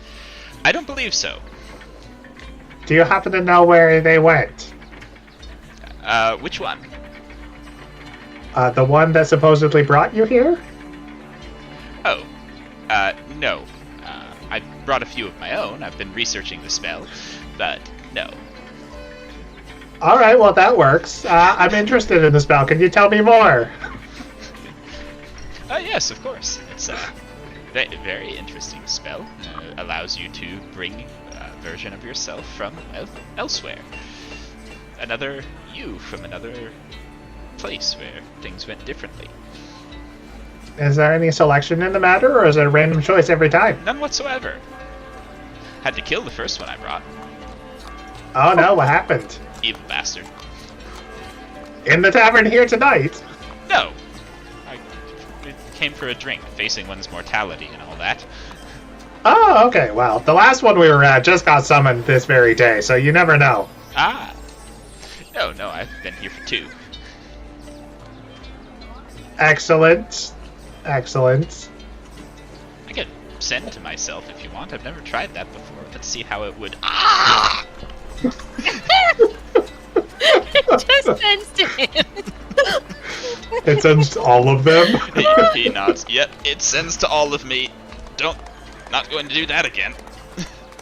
I don't believe so. Do you happen to know where they went? Which one? The one that supposedly brought you here? Oh, no. I brought a few of my own. I've been researching the spell, but no. Alright, well that works. I'm interested in the spell. Can you tell me more? Yes, of course. It's a very interesting spell. Allows you to bring a version of yourself from elsewhere. Another you from another place where things went differently. Is there any selection in the matter, or is it a random choice every time? None whatsoever. Had to kill the first one I brought. Oh no, what happened? Evil bastard. In the tavern here tonight? No! I came for a drink, facing one's mortality and all that. Oh, okay, well, the last one we were at just got summoned this very day, so you never know. Ah! No, I've been here for 2. Excellent. Excellent. I could send to myself if you want. I've never tried that before. Let's see how it would. Ah! Just sends to him. It sends all of them. He nods. Yep, it sends to all of me. Not going to do that again.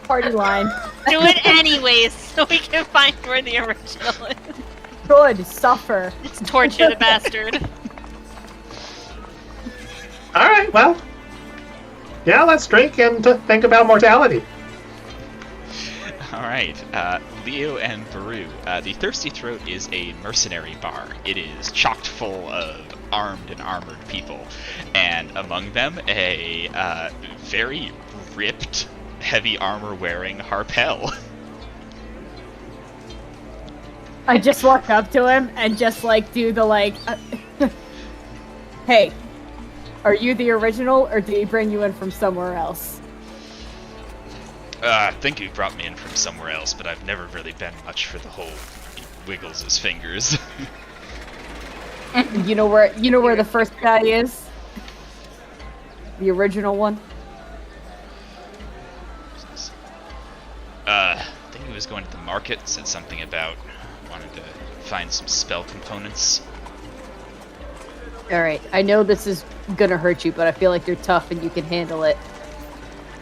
Party line. Do it anyways, so we can find where the original is. Good. Suffer. Let's torture the bastard. Alright, well. Yeah, let's drink and think about mortality. Alright, Leo and Baru. The Thirsty Throat is a mercenary bar. It is chocked full of armed and armored people. And among them, a very ripped, heavy armor-wearing Harpel. I just walk up to him and just do the hey, are you the original or did he bring you in from somewhere else? I think he brought me in from somewhere else, but I've never really been much for the whole he wiggles his fingers. You know where the first guy is? The original one? I think he was going to the market, said something about wanted to find some spell components. Alright, I know this is gonna hurt you, but I feel like you're tough and you can handle it.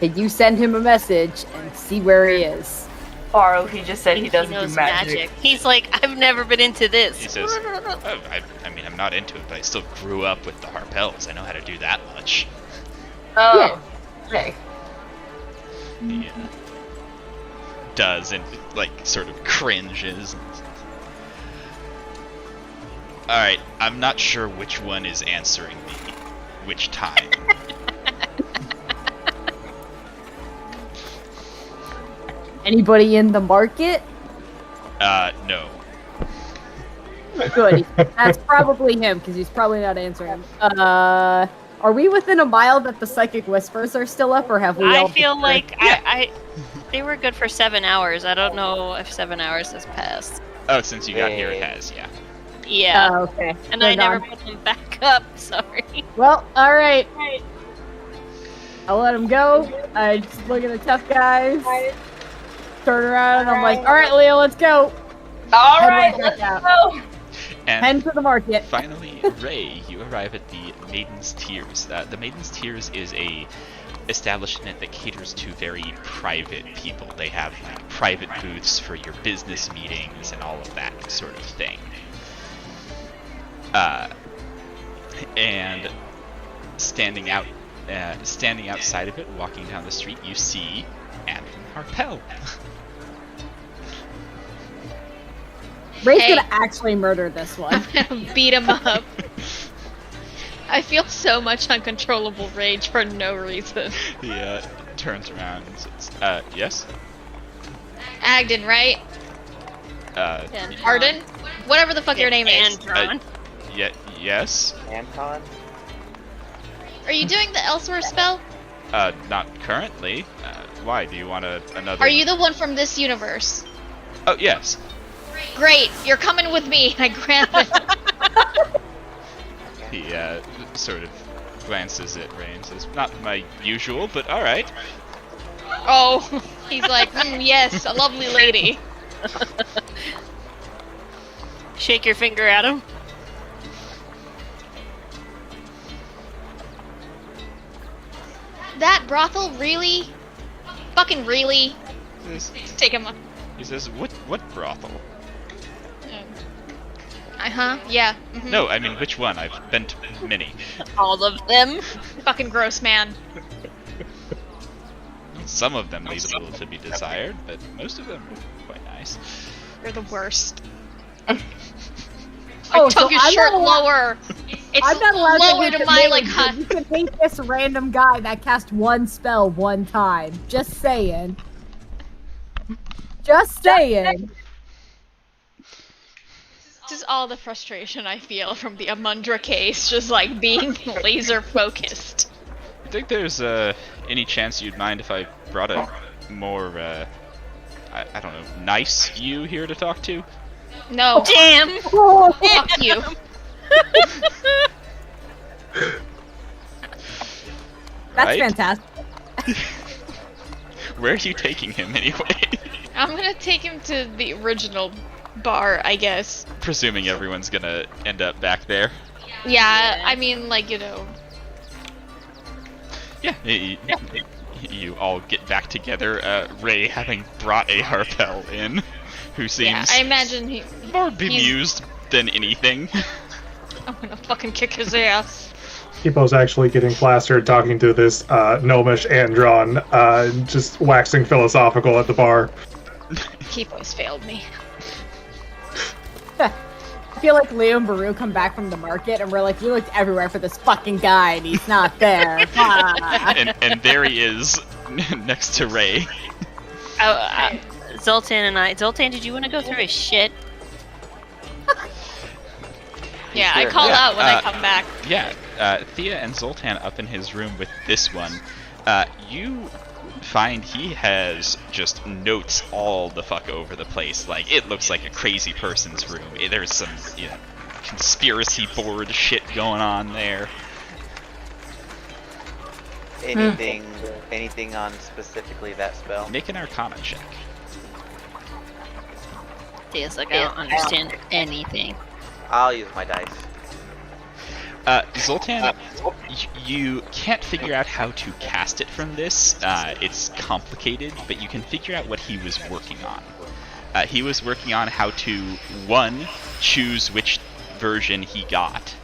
Can you send him a message and see where he is? Borrow, he just said he doesn't knows do magic. He's like, I've never been into this. He says, oh, I mean, I'm not into it, but I still grew up with the Harpels. I know how to do that much. Oh, okay. He does, and sort of cringes. Alright, I'm not sure which one is answering me which time. Anybody in the market? No. Good. That's probably him, because he's probably not answering. Are we within a mile that the psychic whispers are still up, or have we all... I feel like they were good for 7 hours. I don't know if 7 hours has passed. Oh, since you got here, it has, yeah. Yeah. Oh, okay. And Hold I never on. put them back up, sorry. Well, alright. I'll let him go. I just look at the tough guys. Turn around and I'm like, alright, Leo, let's go. All Head right, right let's back go. And Head to the market. finally, Ray, you arrive at the Maiden's Tears. The Maiden's Tears is a establishment that caters to very private people. They have private booths for your business meetings and all of that sort of thing. And standing outside of it, walking down the street, you see Anton Harpel. Ray's Hey. gonna actually murder this one. I'm gonna beat him up. I feel so much uncontrollable rage for no reason. He turns around and says, yes? Agden, right? Arden? Whatever the fuck your name is. Andron. Yes? Anton? Are you doing the Elsewhere spell? Not currently. Why? Do you want another? Are you the one from this universe? Oh, yes. Great, you're coming with me. I grab it. He, sort of glances at Ray and says, not my usual, but alright. Oh, he's like, yes, a lovely lady. Shake your finger at him. That brothel, really? Fucking really? Take him up. He says, what brothel? Yeah. Mhm. No, I mean, which one? I've been to many. All of them. Fucking gross, man. Some of them leave a little to be desired, but most of them are quite nice. You're the worst. Oh, Tuck so your I'm shirt not allowed- lower. It's I'm not allowed lower to to my like hate hot. you can hate this random guy that cast one spell one time. Just saying. Just saying. This is all the frustration I feel from the Amundra case, just like being laser focused. You think there's any chance you'd mind if I brought a more I don't know, nice you here to talk to? No, Damn. fuck you. That's Right? fantastic. Where are you taking him anyway? I'm gonna take him to the original bar, I guess. Presuming everyone's gonna end up back there. Yeah, I mean, like, you know. Yeah, you all get back together. Ray having brought a Harpel in, who Yeah, seems I imagine he. more bemused than anything. I'm gonna fucking kick his ass. Kipo's actually getting plastered talking to this gnomish Andron, just waxing philosophical at the bar. Kipo's failed me. I feel like Leo and Baru come back from the market and we're like, we looked everywhere for this fucking guy and he's not there. Ah. and there he is, next to Ray. Zoltan and I. Zoltan, did you want to go through his shit? Yeah, I Sure. call Yeah, out when I come back. Yeah, Thea and Zoltan up in his room with this one. You find he has just notes all the fuck over the place. Like, it looks like a crazy person's room. There's some, conspiracy board shit going on there. Anything on specifically that spell? Make an Arcana check. Yes, like I don't understand anything. I'll use my dice. Zoltan, you can't figure out how to cast it from this. It's complicated, but you can figure out what he was working on. He was working on how to, 1, choose which version he got,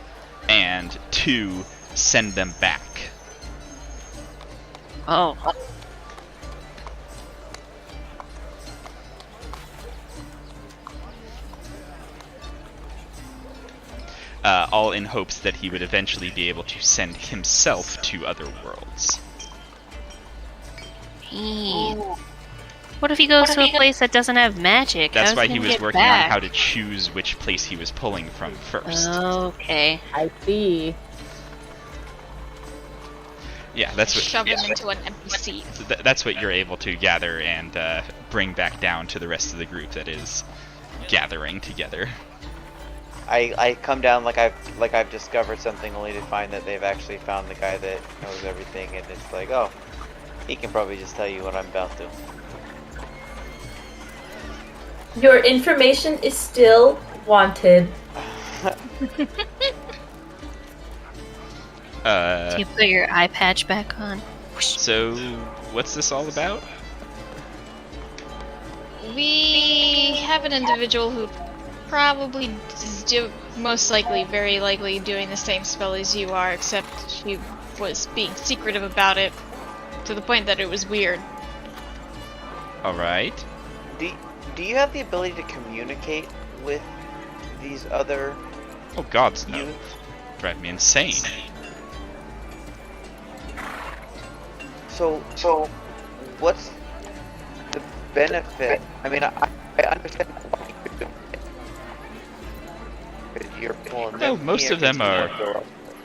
and 2, send them back. Oh. All in hopes that he would eventually be able to send himself to other worlds. What if he goes to a place that doesn't have magic? That's How's why he he gonna was get working back? on how to choose which place he was pulling from first. Okay. I see. Yeah, that's what. Shove him into an empty seat. That's what you're able to gather and bring back down to the rest of the group that is gathering together. I come down like I've discovered something, only to find that they've actually found the guy that knows everything, and it's like, oh, he can probably just tell you what I'm about to. Your information is still wanted. Do you put your eye patch back on? So, what's this all about? We have an individual who probably is most likely, very likely, doing the same spell as you are, except she was being secretive about it to the point that it was weird. Alright. Do you have the ability to communicate with these other Oh gods, no. youths? Drive me insane. So what's the benefit? I mean, I understand why you're doing it. You're pulling Well, them most here of them to are the door.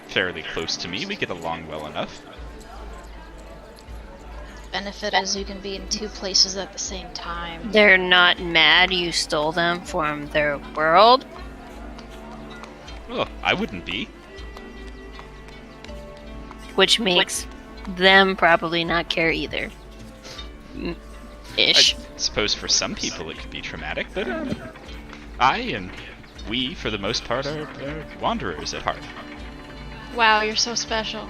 fairly close to me. We get along well enough. Benefit is you can be in two places at the same time. They're not mad you stole them from their world. Well, I wouldn't be. Which makes them probably not care either. Ish. I suppose for some people it could be traumatic, but I and we, for the most part, are wanderers at heart. Wow, you're so special.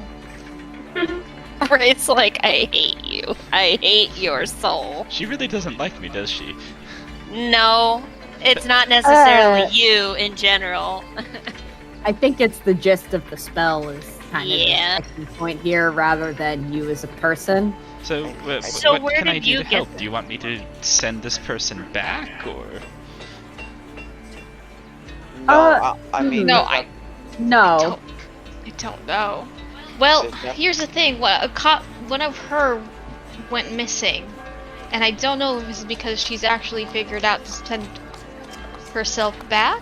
It's like, I hate you. I hate your soul. She really doesn't like me, does she? No, it's not necessarily you in general. I think it's the gist of the spell is kind Yeah. of the key point here, rather than you as a person. So, So what where can I did do you to get help? them? Do you want me to send this person back, or...? No, I mean, No, I No. don't know. Well, Is that- here's the thing. One of her went missing, and I don't know if it's because she's actually figured out to send herself back.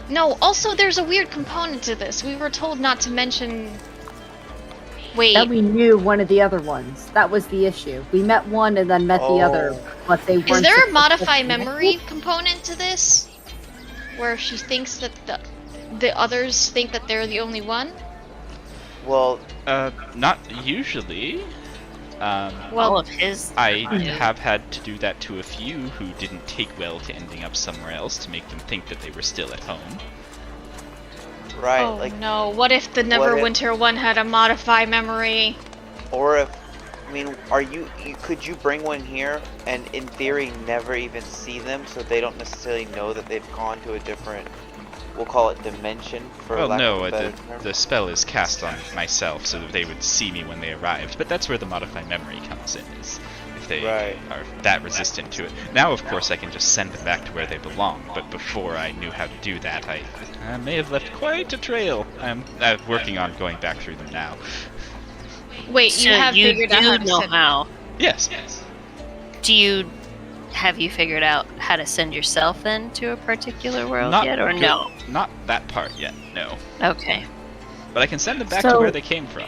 No, also there's a weird component to this. We were told not to mention. Wait, That we knew one of the other ones. That was the issue. We met one and then met the other, but they weren't. is there a supposed modify to- memory component to this, where she thinks that the others think that they're the only one? well, Not usually. All Well, of his. I Yeah. have had to do that to a few who didn't take well to ending up somewhere else to make them think that they were still at home. right, oh like, no! What if the what if- Neverwinter one had a modify memory? or if, I mean, could you bring one here and in theory never even see them, so they don't necessarily know that they've gone to a different, we'll call it dimension, for Well, lack no, of a better term? the spell is cast on myself so that they would see me when they arrived, but that's where the modify memory comes in, is if they Right. are that resistant to it. Now, of course, I can just send them back to where they belong, but before I knew how to do that, I may have left quite a trail. I'm working on going back through them now. Wait, So you have you figured out do how to know send. Yes. how. Have you figured out how to send yourself then to a particular world Not yet, or good- no? Not that part yet, no. Okay. But I can send them back to So- where they came from.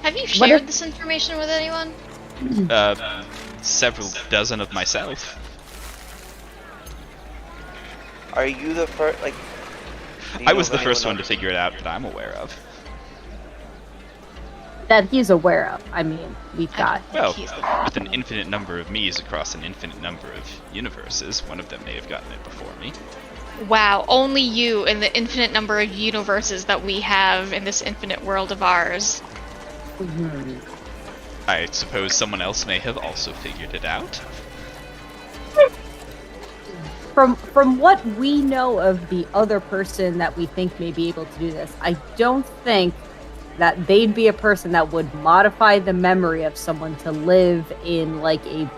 Have you What shared if- this information with anyone? Several dozen of myself. Are you the first, like... do you I know was of the first anyone one to else? figure it out that I'm aware of. That he's aware of. I mean, we've I got. don't think Well, he's the with an infinite number of me's across an infinite number of universes, one of them may have gotten it before me. Wow, only you in the infinite number of universes that we have in this infinite world of ours. Mhm. I suppose someone else may have also figured it out. From what we know of the other person that we think may be able to do this, I don't think that they'd be a person that would modify the memory of someone to live in like a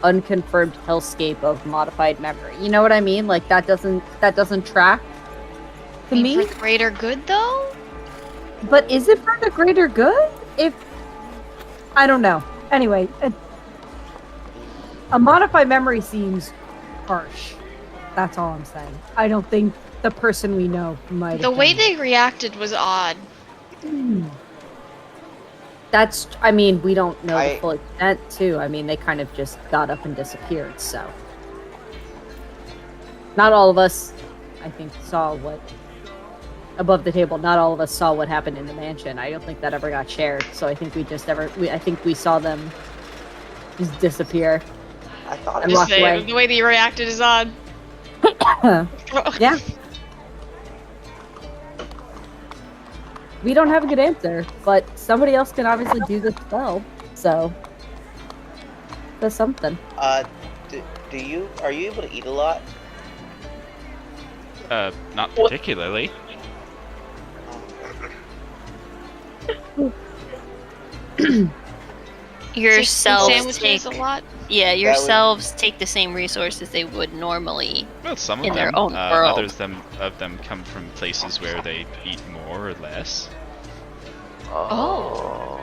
unconfirmed hellscape of modified memory. You know what I mean? Like that doesn't track to I mean, me. for the greater good, though? But is it for the greater good? If I don't know. Anyway, a modified memory seems harsh. That's all I'm saying. I don't think the person we know might. The have way done they reacted was odd. That's. I mean, we don't know I- the full extent too. I mean, they kind of just got up and disappeared. So, not all of us, I think, saw what above the table. Not all of us saw what happened in the mansion. I don't think that ever got shared. So I think we just never. I think we saw them just disappear. I thought And it walk was. away. The way that you reacted is odd. Yeah. We don't have a good answer, but somebody else can obviously do the spell, so that's something. Are you able to eat a lot? Not particularly. Yourselves Sandwiches take a lot. yourselves take the same resources they would normally. Well, some of In them. their own world. Others of them come from places where they eat more or less. Oh.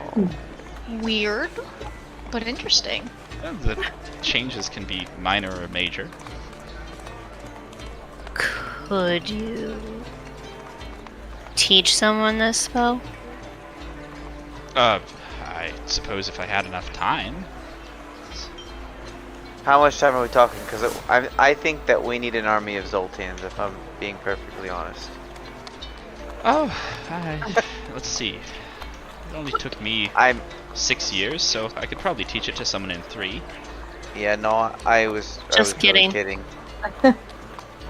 Weird, but interesting. Well, the changes can be minor or major. Could you teach someone this spell? I suppose if I had enough time. How much time are we talking? Because I think that we need an army of Zoltans, if I'm being perfectly honest. Oh, let's see. It only took me 6 years, so I could probably teach it to someone in 3. Yeah, no, I was kidding. Really kidding. No,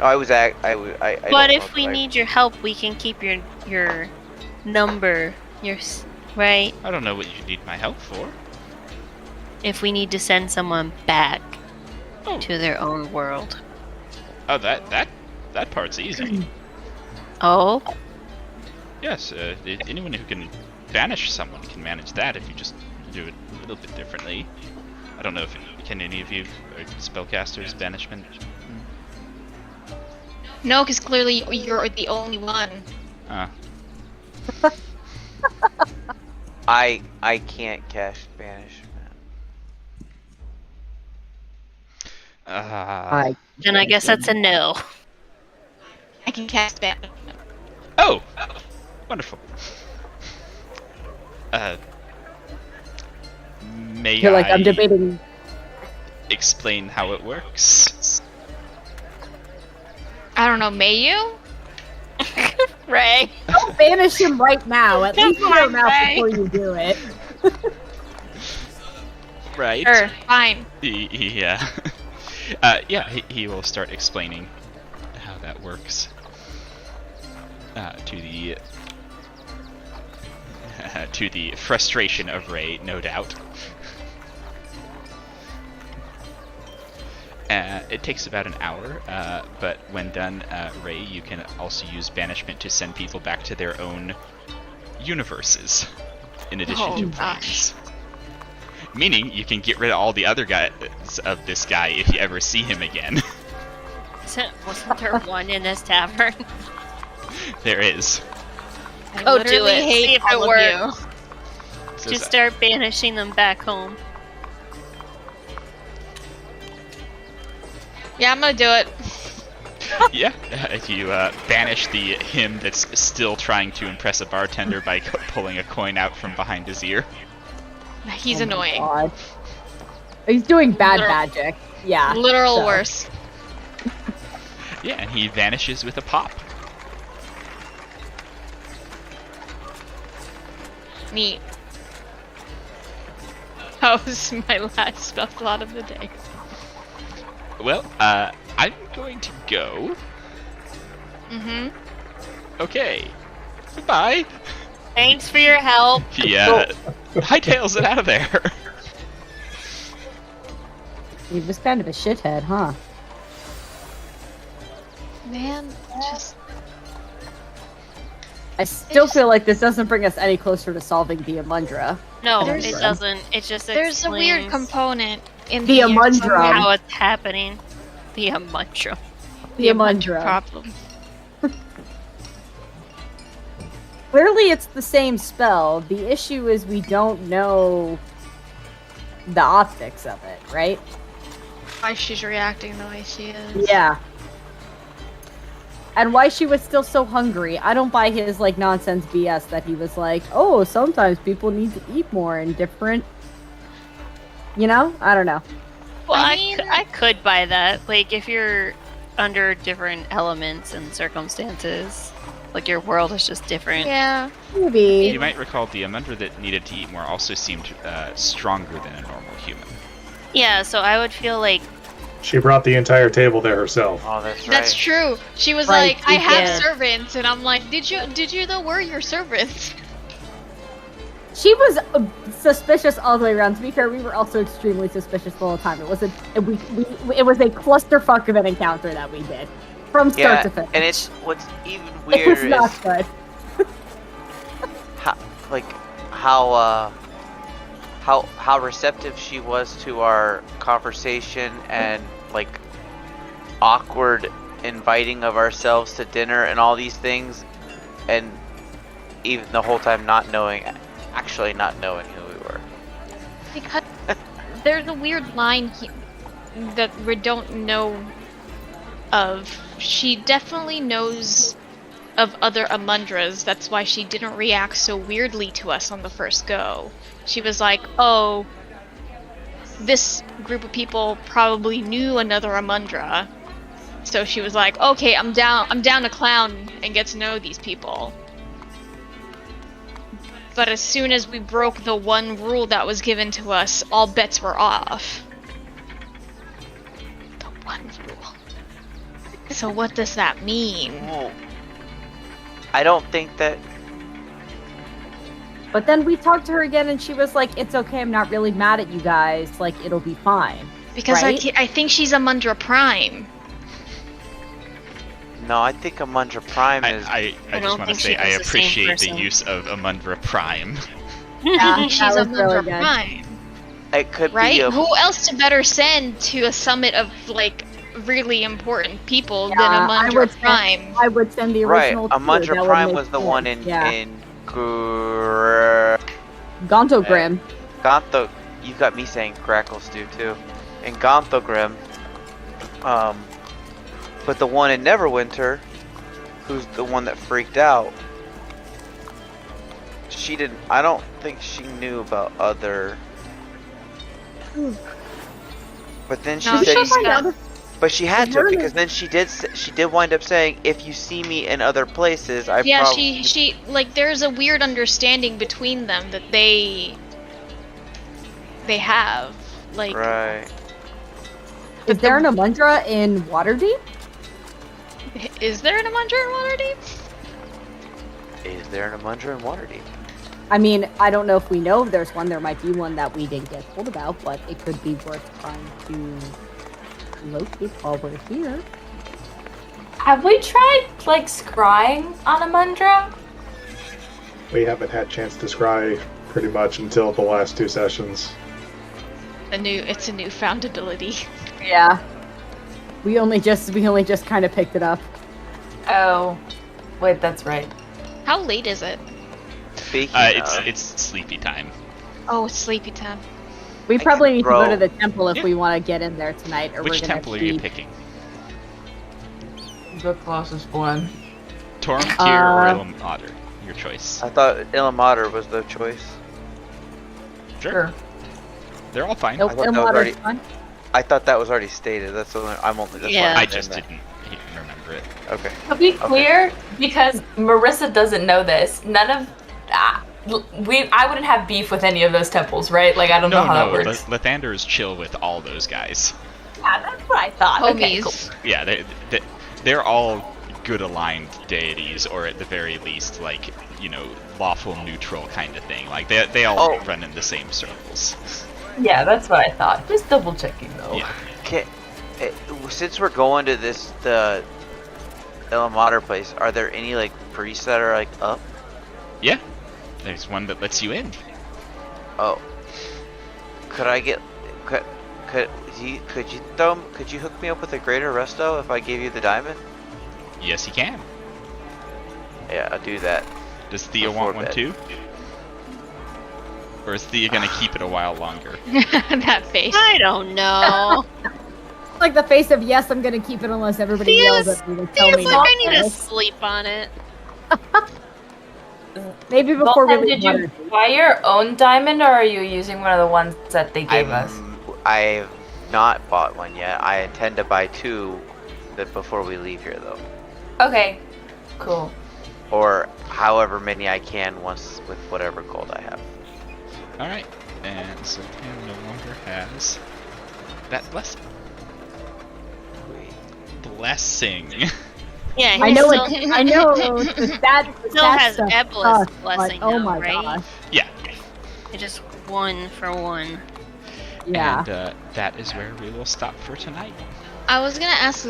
I was I But don't if know, we I- need your help, we can keep your number, right? I don't know what you need my help for. If we need to send someone back Oh, to their own world. oh, that part's easy. Oh, Yes, anyone who can banish someone can manage that if you just do it a little bit differently. I don't know if can any of you spellcasters banishment. No, because clearly you're the only one. I can't cast banishment. then I guess that's a no. I can cast back. Oh, wonderful. May You're like, I I'm debating. explain how it works? I don't know, may you? Ray. Don't banish him right now. At least hear him out Right. before you do it. Right. Sure, fine. Yeah. He will start explaining how that works to the frustration of Ray, no doubt. It takes about an hour, but when done, Ray, you can also use banishment to send people back to their own universes, in addition to planes. Meaning, you can get rid of all the other guys of this guy if you ever see him again. Wasn't there one in this tavern? There is. Go do literally it. hate See if it all of works. So Just start banishing them back home. Yeah, I'm gonna do it. Yeah, you banish him that's still trying to impress a bartender by pulling a coin out from behind his ear. He's Oh my annoying. God. He's doing bad Literal- magic. Yeah. Literal so. worse. Yeah, and he vanishes with a pop. Neat. That was my last spell slot of the day. Well, I'm going to go. Mm-hmm. Okay. Goodbye. Thanks for your help. He hightails it out of there. He was kind of a shithead, huh? Man, just I still feel like this doesn't bring us any closer to solving the Amundra. No, There's- it doesn't. It just there's a weird explains component in The Amundra. how it's happening. The Amundra. The Amundra. problem. Clearly it's the same spell. The issue is we don't know the optics of it, right? Why she's reacting the way she is. Yeah. And why she was still so hungry. I don't buy his like nonsense BS that he was like, oh, sometimes people need to eat more in different, you know? I don't know. Well, I mean- I could buy that. Like, if you're under different elements and circumstances, like your world is just different. Yeah. You Maybe. might recall the Amundra that needed to eat more also seemed stronger than a normal human. Yeah, so I would feel like She brought the entire table there herself. Oh, that's right. That's true. She was Right, like, I she have did. servants, and I'm like, did you though? Where are your servants? She was suspicious all the way around. To be fair, we were also extremely suspicious the whole time. It was it was a clusterfuck of an encounter that we did from start to finish. and it's what's even it weirder was is not good. how receptive she was to our conversation and like awkward inviting of ourselves to dinner and all these things, and even the whole time not knowing who we were. Because there's a weird line that we don't know of. She definitely knows of other Amundras. That's why she didn't react so weirdly to us on the first go. She was like, oh, this group of people probably knew another Amundra. So she was like, okay, I'm down to clown and get to know these people. But as soon as we broke the one rule that was given to us, all bets were off. The one rule. So what does that mean? Well, I don't think that. But then we talked to her again, and she was like, "It's okay. I'm not really mad at you guys. Like, it'll be fine." Because Right? I think she's Amundra Prime. No, I think Amundra Prime is. I don't just want to think say she I was the same appreciate the person. use of Amundra Prime. I Yeah, think she's that was Amundra really good. Prime. It could Right? be a. Who else to better send to a summit of, like, really important people Yeah, than I Amundra would Prime? I would send the Right, original. two. Amundra That would Prime make was the sense. one in yeah. Gantogrim. Gontogrim. You got me saying Crackle Stew too. In Gantogrim. But the one in Neverwinter, who's the one that freaked out, she didn't. I don't think she knew about other. But then she No, said. she's got- But she had to, Really? because then she did wind up saying, if you see me in other places, I Yeah, probably. she like there's a weird understanding between them that they have. Like Right. Is there an Amundra in Waterdeep? is there an Amundra in Waterdeep? Is there an Amundra in Waterdeep? I mean, I don't know if we know if there's one. There might be one that we didn't get told about, but it could be worth trying to locate while we're here. Have we tried like scrying on Amundra? We haven't had chance to scry pretty much until the last 2 sessions. It's a newfound ability. Yeah. We only just kind of picked it up. Oh, wait, that's right. How late is it? Speaking It's sleepy time. Oh, it's sleepy time. We I probably can need to go throw- to the temple if Yeah. we want to get in there tonight, or Which we're gonna temple are you be- picking? The closest one. Tormkir or Uh, Ilmater? Your choice. I thought Ilmater was the choice. Sure. They're all fine. Nope, I thought that was Ilmater's already- fine. I thought that was already stated. That's the only. I'm only. That's Yeah. why I I'm just saying didn't remember it. that. Okay. To be clear, because Marissa doesn't know this, none of I wouldn't have beef with any of those temples, right? Like I don't know how that works. Lathander is chill with all those guys. Yeah, that's what I thought. Okay, Homies. cool. Yeah, they're all good aligned deities, or at the very least, like, you know, lawful neutral kind of thing. Like they all Oh. run in the same circles. Yeah, that's what I thought. Just double checking though. Yeah. Okay. Since we're going to the Ilmater place, are there any like priests that are like up? Yeah. There's one that lets you in. Oh. Could I get? Could you hook me up with a greater resto if I gave you the diamond? Yes, you can. Yeah, I'll do that. Does Thea Before want one bed. too? Or is Thea gonna keep it a while longer? That face. I don't know. Like the face of yes, I'm gonna keep it unless everybody yells at me and tell It's me like not I need to to. sleep on it. Maybe before we Zoltan, leave did you Waterdeep. buy your own diamond, or are you using one of the ones that they gave us? I've not bought one yet. I intend to buy 2 before we leave here, though, Okay, cool. or however many I can once with whatever gold I have. Alright. And so Pam no longer has that blessing. Blessing. Yeah, I he know still, it. I know the stat still has stuff Eblis sucks, but blessing oh though, my right? gosh. Yeah. It's just 1 for 1. Yeah. And that is where we will stop for tonight. I was gonna ask,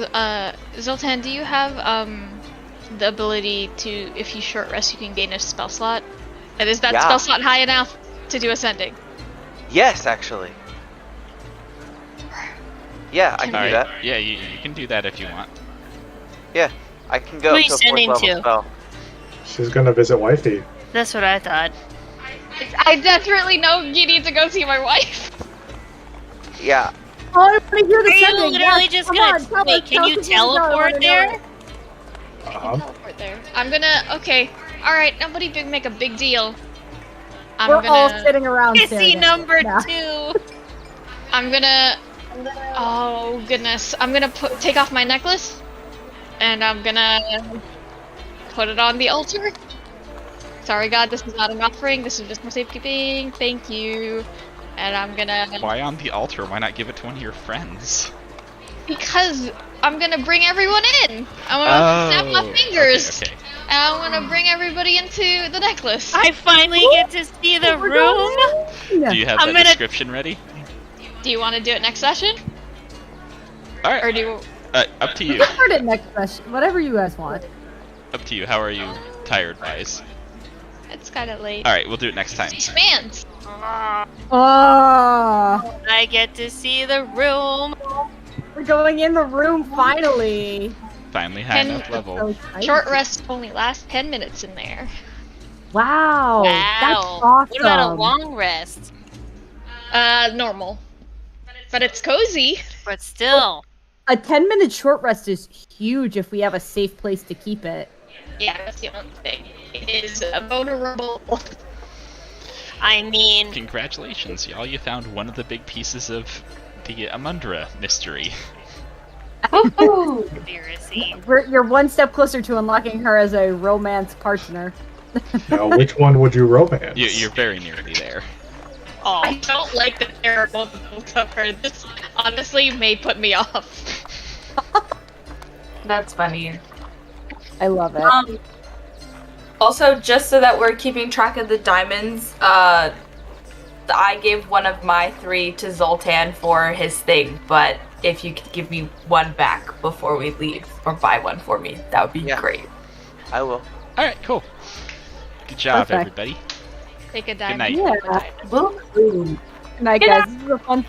Zoltan, do you have the ability to, if you short rest, you can gain a spell slot? And is that Yeah. spell slot high enough to do ascending? Yes, actually. Yeah, I can do Alright. that. Yeah, you can do that if you want. Yeah, I can go Who are up you to a 4th sending level to? spell. She's gonna visit wifey. That's what I thought. I desperately know you need to go see my wife. Yeah, Oh, I want to hear the Are you sending. literally Yes, just come gonna on, tell wait? us, Can tell you us what know, I teleport wanna know there? it. I can teleport there. I'm gonna, okay. Alright, nobody make a big deal. We're all sitting around Kissy staring at number it. Yeah. 2. I'm gonna, oh goodness. I'm gonna take off my necklace. And I'm gonna put it on the altar. Sorry God, this is not an offering. This is just for safekeeping. Thank you. And I'm gonna... Why on the altar? Why not give it to one of your friends? Because I'm gonna bring everyone in. I'm gonna snap my fingers. Okay. And I'm gonna bring everybody into the necklace. I finally get to see the We're room. going in. Do you have I'm that gonna- description ready? Do you want to do it next session? Alright. Or do you... Up to We you. can start it next session. Whatever you guys want. Up to you. How are you tired-wise? It's kind of late. Alright, we'll do it next time. Spans. Oh, I get to see the room. we're going in the room finally. Finally high enough So level. exciting. Short rests only last 10 minutes in there. Wow, that's Wow. awesome. What about a long rest? Normal. But it's cozy. But still. A 10-minute short rest is huge if we have a safe place to keep it. Yeah, that's the only thing. It is vulnerable. I mean, Congratulations, y'all. You found one of the big pieces of the Amundra mystery. conspiracy. You're one step closer to unlocking her as a romance partner. Now, which one would you romance? You're very nearly there. I don't like that there are multiple of her. This honestly may put me off. That's funny. I love it. Also, just so that we're keeping track of the diamonds, I gave one of my 3 to Zoltan for his thing, but if you could give me one back before we leave, or buy one for me, that would be Yeah. great. I will. Alright, cool. Good job, Perfect. everybody. Take a Good diamond. night. Yeah. Woo. Good night, guys. This was a fun